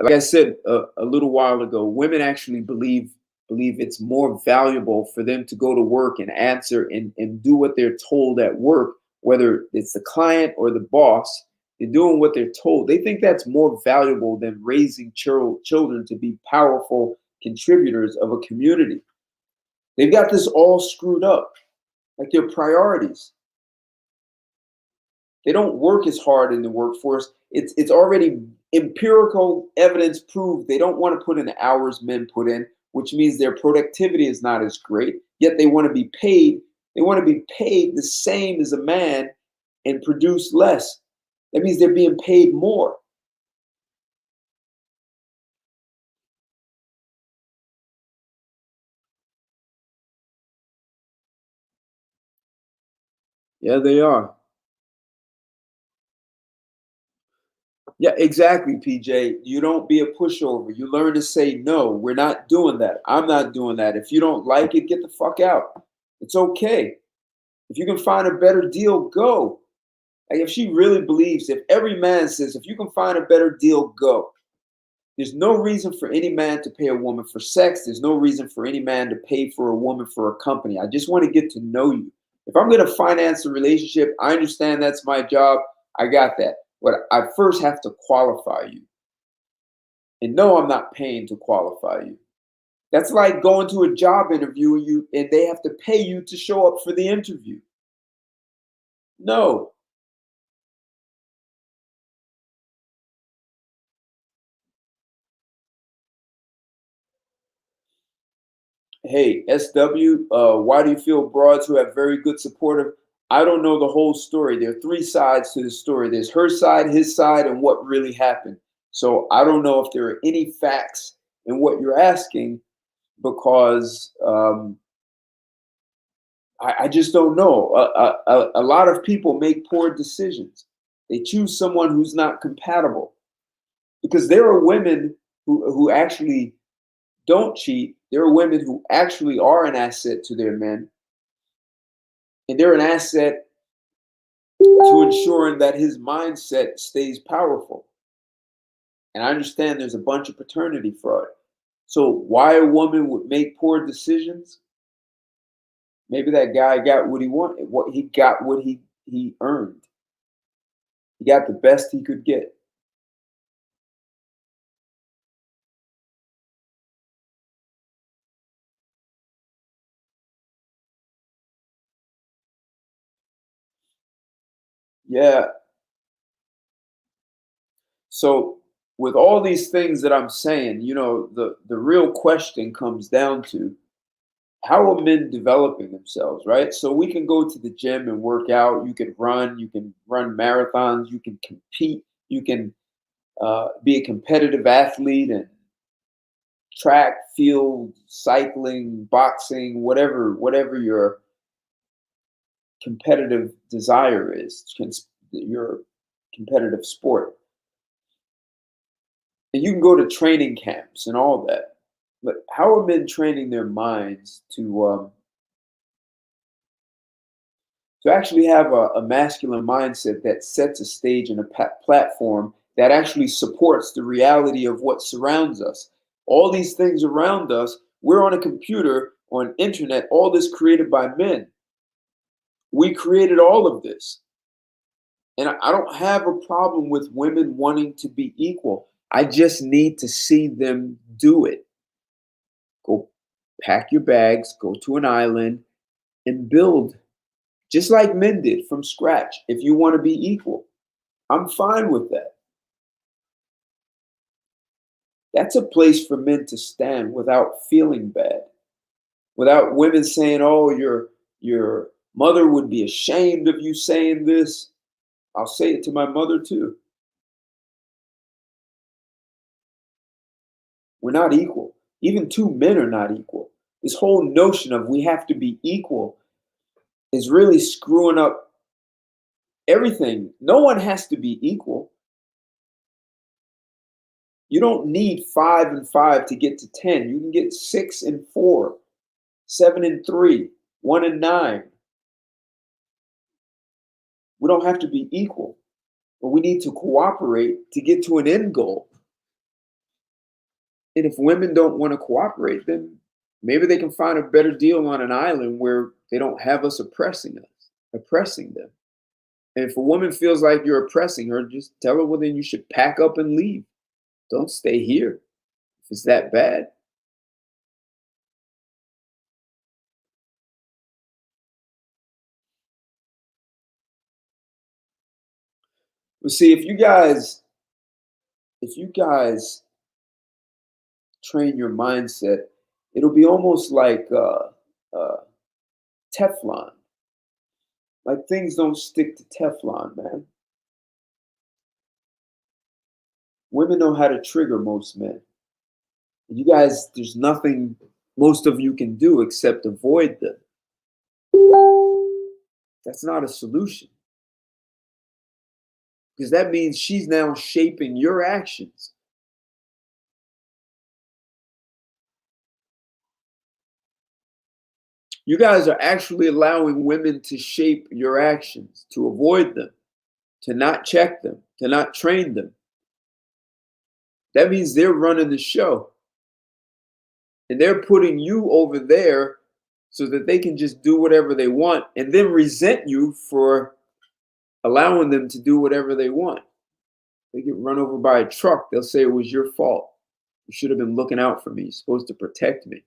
Like I said a little while ago, women actually believe it's more valuable for them to go to work and answer and do what they're told at work, whether it's the client or the boss. They're doing what they're told. They think that's more valuable than raising children to be powerful contributors of a community. They've got this all screwed up, like their priorities. They don't work as hard in the workforce. It's already empirical evidence proved they don't want to put in the hours men put in, which means their productivity is not as great. Yet they want to be paid. They want to be paid the same as a man and produce less. That means they're being paid more. Yeah, they are. Yeah, exactly, PJ. You don't be a pushover. You learn to say no. We're not doing that. I'm not doing that. If you don't like it, get the fuck out. It's okay. If you can find a better deal, go. Like if she really believes, if every man says, if you can find a better deal, go. There's no reason for any man to pay a woman for sex. There's no reason for any man to pay for a woman for a company. I just want to get to know you. If I'm going to finance a relationship, I understand that's my job. I got that. But I first have to qualify you. And no, I'm not paying to qualify you. That's like going to a job interview and they have to pay you to show up for the interview. No. Hey, SW, why do you feel broads who have very good supportive? I don't know the whole story. There are three sides to the story. There's her side, his side, and what really happened. So I don't know if there are any facts in what you're asking because I just don't know. A lot of people make poor decisions. They choose someone who's not compatible because there are women who actually don't cheat. There are women who actually are an asset to their men, and they're an asset to ensuring that his mindset stays powerful. And I understand there's a bunch of paternity fraud. So why a woman would make poor decisions? Maybe that guy got what he wanted. What he got, what he earned. He got the best he could get. Yeah. So with all these things that I'm saying, you know, the real question comes down to how are men developing themselves, right? So we can go to the gym and work out. You can run marathons, you can compete, you can be a competitive athlete and track, field, cycling, boxing, whatever your competitive desire is, your competitive sport. And you can go to training camps and all that. But how are men training their minds to actually have a masculine mindset that sets a stage and a platform that actually supports the reality of what surrounds us? All these things around us, we're on a computer, on internet, all this created by men. We created all of this. And I don't have a problem with women wanting to be equal. I just need to see them do it. Go pack your bags, go to an island, and build just like men did from scratch. If you want to be equal, I'm fine with that. That's a place for men to stand without feeling bad, without women saying, "Oh, your mother would be ashamed of you saying this." I'll say it to my mother too. We're not equal. Even two men are not equal. This whole notion of we have to be equal is really screwing up everything. No one has to be equal. You don't need 5 and 5 to get to 10. You can get 6 and 4, 7 and 3, 1 and 9. We don't have to be equal, but we need to cooperate to get to an end goal. And if women don't want to cooperate, then maybe they can find a better deal on an island where they don't have us oppressing them. And if a woman feels like you're oppressing her, just tell her, well, then you should pack up and leave. Don't stay here if it's that bad. But see, if you guys train your mindset, it'll be almost like Teflon. Like things don't stick to Teflon, man. Women know how to trigger most men. You guys, there's nothing most of you can do except avoid them. That's not a solution. Because that means she's now shaping your actions. You guys are actually allowing women to shape your actions, to avoid them, to not check them, to not train them. That means they're running the show. And they're putting you over there so that they can just do whatever they want and then resent you for allowing them to do whatever they want. They get run over by a truck, they'll say it was your fault. You should have been looking out for me. You're supposed to protect me.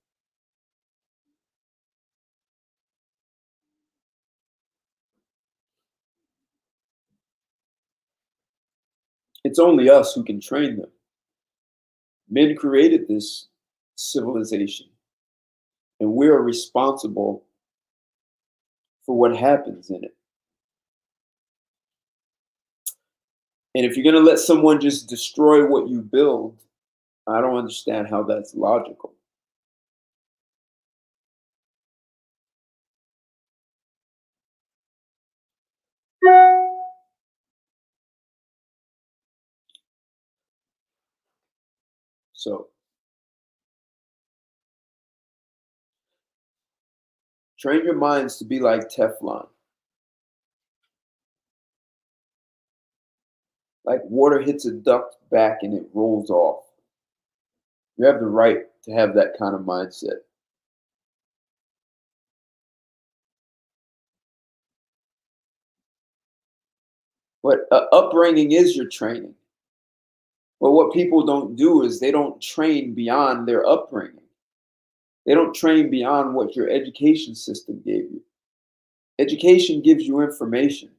It's only us who can train them. Men created this civilization, and we are responsible for what happens in it. And if you're going to let someone just destroy what you build, I don't understand how that's logical. So, train your minds to be like Teflon. Like water hits a duck's back and it rolls off. You have the right to have that kind of mindset. But upbringing is your training. But what people don't do is they don't train beyond their upbringing. They don't train beyond what your education system gave you. Education gives you information.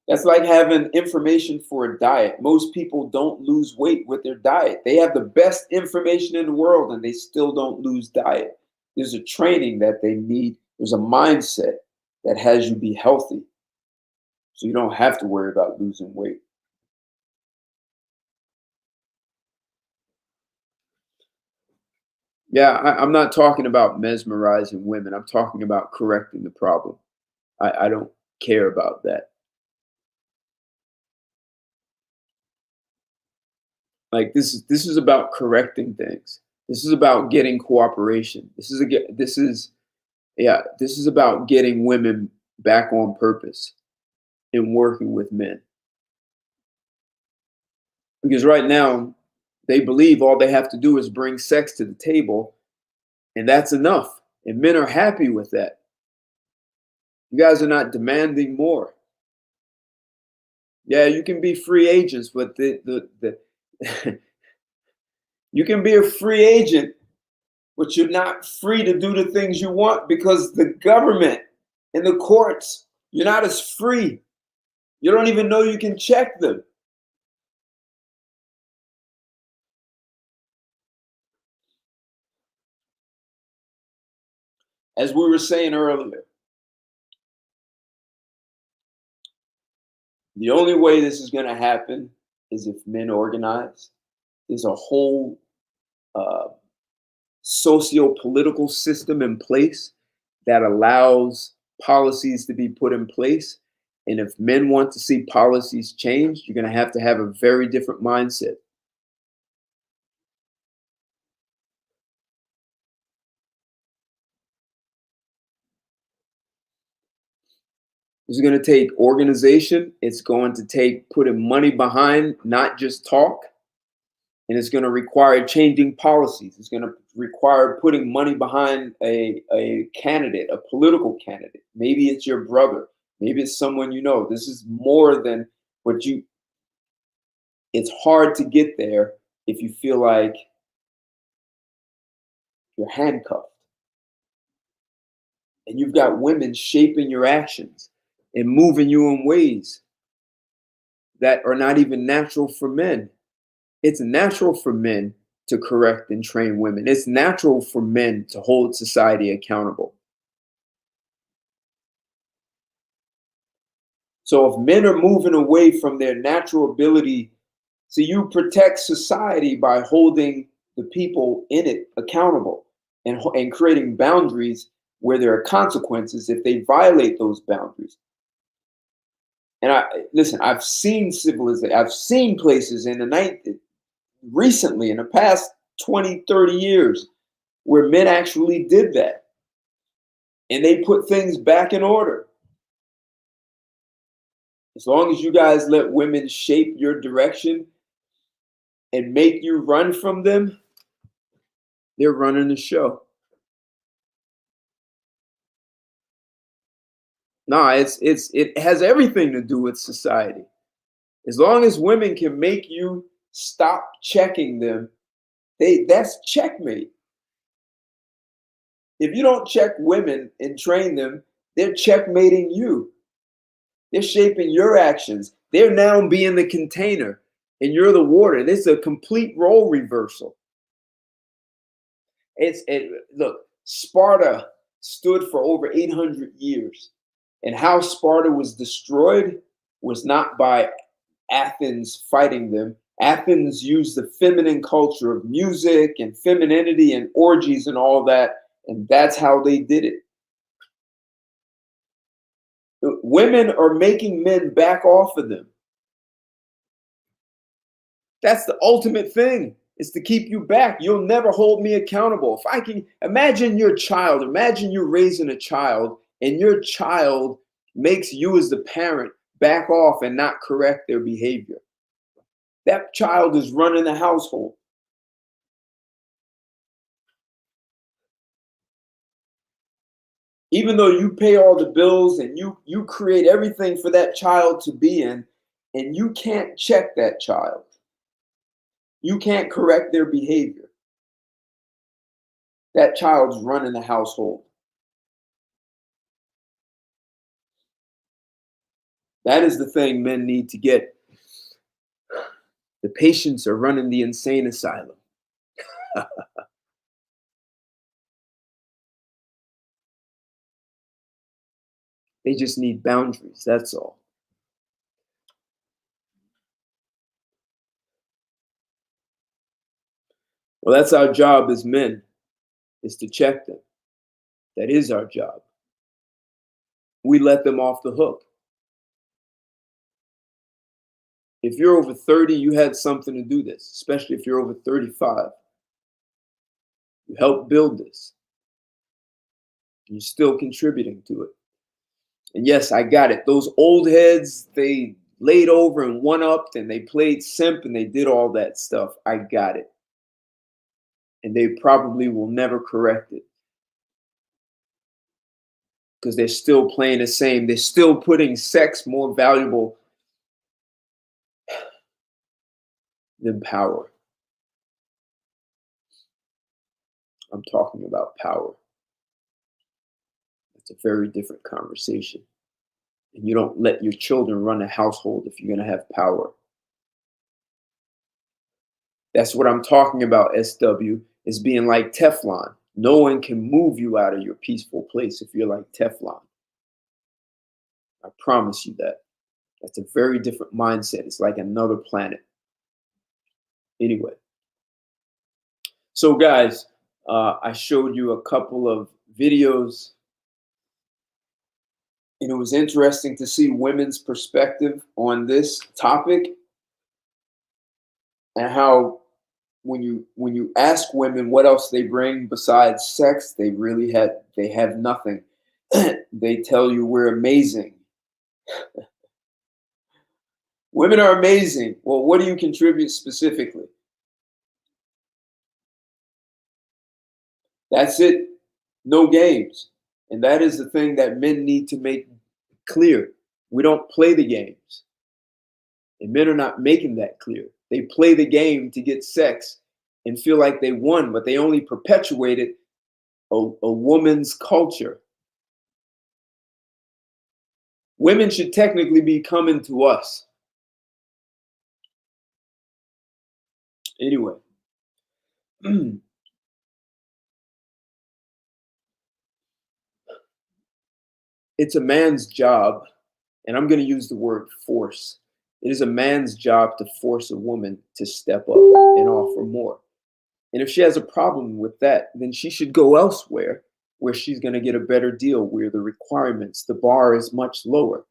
That's like having information for a diet. Most people don't lose weight with their diet. They have the best information in the world and they still don't lose diet. There's a training that they need. There's a mindset that has you be healthy. So you don't have to worry about losing weight. Yeah, I'm not talking about mesmerizing women. I'm talking about correcting the problem. I don't care about that. Like this is about correcting things. This is about getting cooperation. This is about getting women back on purpose and working with men. Because right now, they believe all they have to do is bring sex to the table, and that's enough. And men are happy with that. You guys are not demanding more. Yeah, you can be free agents, but you can be a free agent, but you're not free to do the things you want because the government and the courts, you're not as free. You don't even know you can check them. As we were saying earlier, The only way this is going to happen is if men organize. There's a whole socio-political system in place that allows policies to be put in place. And if men want to see policies changed, you're going to have a very different mindset. It's going to take organization. It's going to take putting money behind, not just talk. And it's going to require changing policies. It's going to require putting money behind a candidate, a political candidate. Maybe it's your brother. Maybe it's someone you know. This is more than what you. It's hard to get there if you feel like you're handcuffed. And you've got women shaping your actions and moving you in ways that are not even natural for men. It's natural for men to correct and train women. It's natural for men to hold society accountable. So if men are moving away from their natural ability, so you protect society by holding the people in it accountable and creating boundaries where there are consequences if they violate those boundaries. And I've seen civilization, I've seen places recently in the past 20, 30 years where men actually did that. And they put things back in order. As long as you guys let women shape your direction and make you run from them, they're running the show. Nah, it has everything to do with society. As long as women can make you stop checking them, that's checkmate. If you don't check women and train them, they're checkmating you. They're shaping your actions. They're now being the container and you're the water. This is a complete role reversal. Look, Sparta stood for over 800 years. And how Sparta was destroyed was not by Athens fighting them. Athens used the feminine culture of music and femininity and orgies and all that. And that's how they did it. Women are making men back off of them. That's the ultimate thing, is to keep you back. You'll never hold me accountable. If I can imagine your child, imagine you're raising a child and your child makes you as the parent back off and not correct their behavior. That child is running the household. Even though you pay all the bills and you create everything for that child to be in, and you can't check that child. You can't correct their behavior. That child's running the household. That is the thing men need to get. The patients are running the insane asylum. They just need boundaries, that's all. Well, that's our job as men, is to check them. That is our job. We let them off the hook. If you're over 30, you had something to do this, especially if you're over 35. You helped build this. You're still contributing to it. And yes, I got it. Those old heads, they laid over and one-upped and they played simp and they did all that stuff. I got it. And they probably will never correct it. Because they're still playing the same. They're still putting sex more valuable than power. I'm talking about power. It's a very different conversation. And you don't let your children run a household if you're going to have power. That's what I'm talking about, SW, is being like Teflon. No one can move you out of your peaceful place if you're like Teflon. I promise you that. That's a very different mindset. It's like another planet. Anyway. So guys, I showed you a couple of videos, and it was interesting to see women's perspective on this topic, and how when you ask women what else they bring besides sex, they have nothing. They tell you we're amazing. Women are amazing. Well, what do you contribute specifically? That's it. No games. And that is the thing that men need to make clear. We don't play the games. And men are not making that clear. They play the game to get sex and feel like they won, but they only perpetuated a woman's culture. Women should technically be coming to us. Anyway. It's a man's job, and I'm going to use the word force. It is a man's job to force a woman to step up and offer more. And if she has a problem with that, then she should go elsewhere where she's going to get a better deal, where the requirements, the bar is much lower.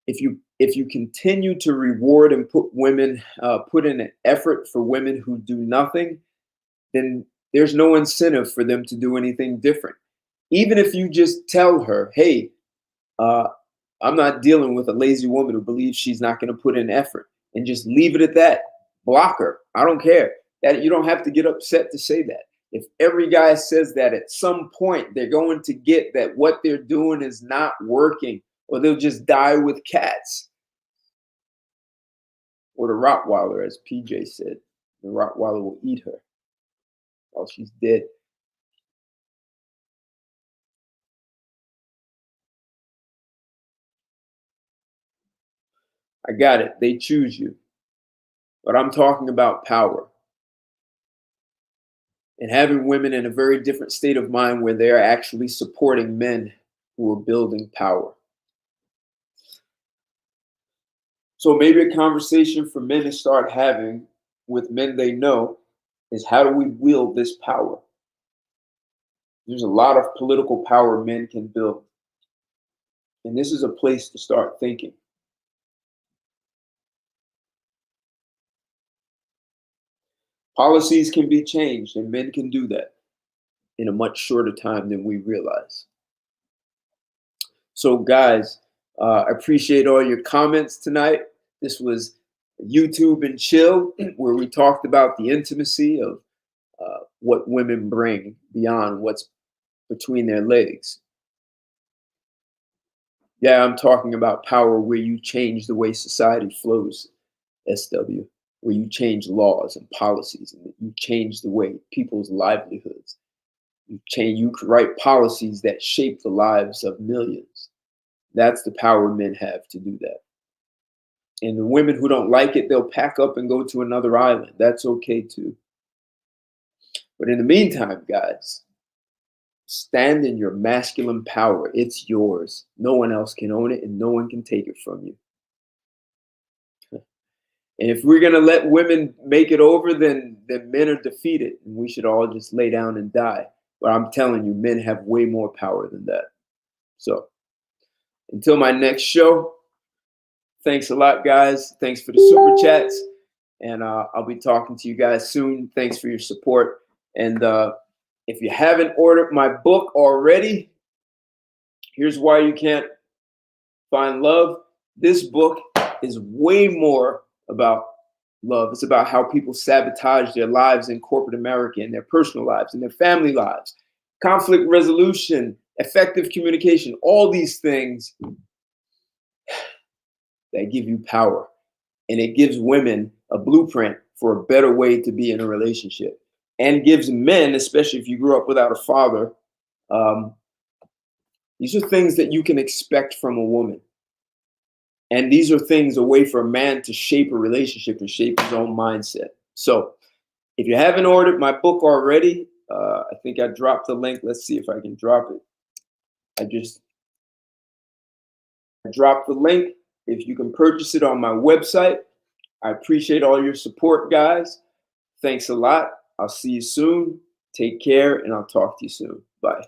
If you continue to reward and put in an effort for women who do nothing, then there's no incentive for them to do anything different. Even if you just tell her, hey, I'm not dealing with a lazy woman who believes she's not going to put in effort, and just leave it at that. Block her. I don't care. That you don't have to get upset to say that. If every guy says that, at some point they're going to get that what they're doing is not working, or they'll just die with cats. Or the Rottweiler, as PJ said. The Rottweiler will eat her while she's dead. I got it. They choose you. But I'm talking about power. And having women in a very different state of mind where they're actually supporting men who are building power. So maybe a conversation for men to start having with men they know is, how do we wield this power? There's a lot of political power men can build. And this is a place to start thinking. Policies can be changed, and men can do that in a much shorter time than we realize. So guys, I appreciate all your comments tonight. This was YouTube and Chill, where we talked about the intimacy of what women bring beyond what's between their legs. Yeah, I'm talking about power where you change the way society flows, SW, where you change laws and policies, and you change the way people's livelihoods. You write policies that shape the lives of millions. That's the power men have to do that. And the women who don't like it, they'll pack up and go to another island. That's okay too. But in the meantime, guys, stand in your masculine power. It's yours. No one else can own it, and no one can take it from you. And if we're going to let women make it over, then men are defeated, and we should all just lay down and die. But I'm telling you, men have way more power than that. So until my next show, thanks a lot, guys. Thanks for the super chats. And I'll be talking to you guys soon. Thanks for your support. And if you haven't ordered my book already, here's why you can't find love. This book is way more about love. It's about how people sabotage their lives in corporate America, and their personal lives, and their family lives, conflict resolution, effective communication, all these things that give you power. And it gives women a blueprint for a better way to be in a relationship, and gives men, especially if you grew up without a father, these are things that you can expect from a woman. And these are things, a way for a man to shape a relationship and shape his own mindset. So if you haven't ordered my book already, I think I dropped the link. Let's see if I can drop it. I dropped the link. if you can purchase it on my website. I appreciate all your support, guys. Thanks a lot. I'll see you soon. Take care, and I'll talk to you soon. Bye.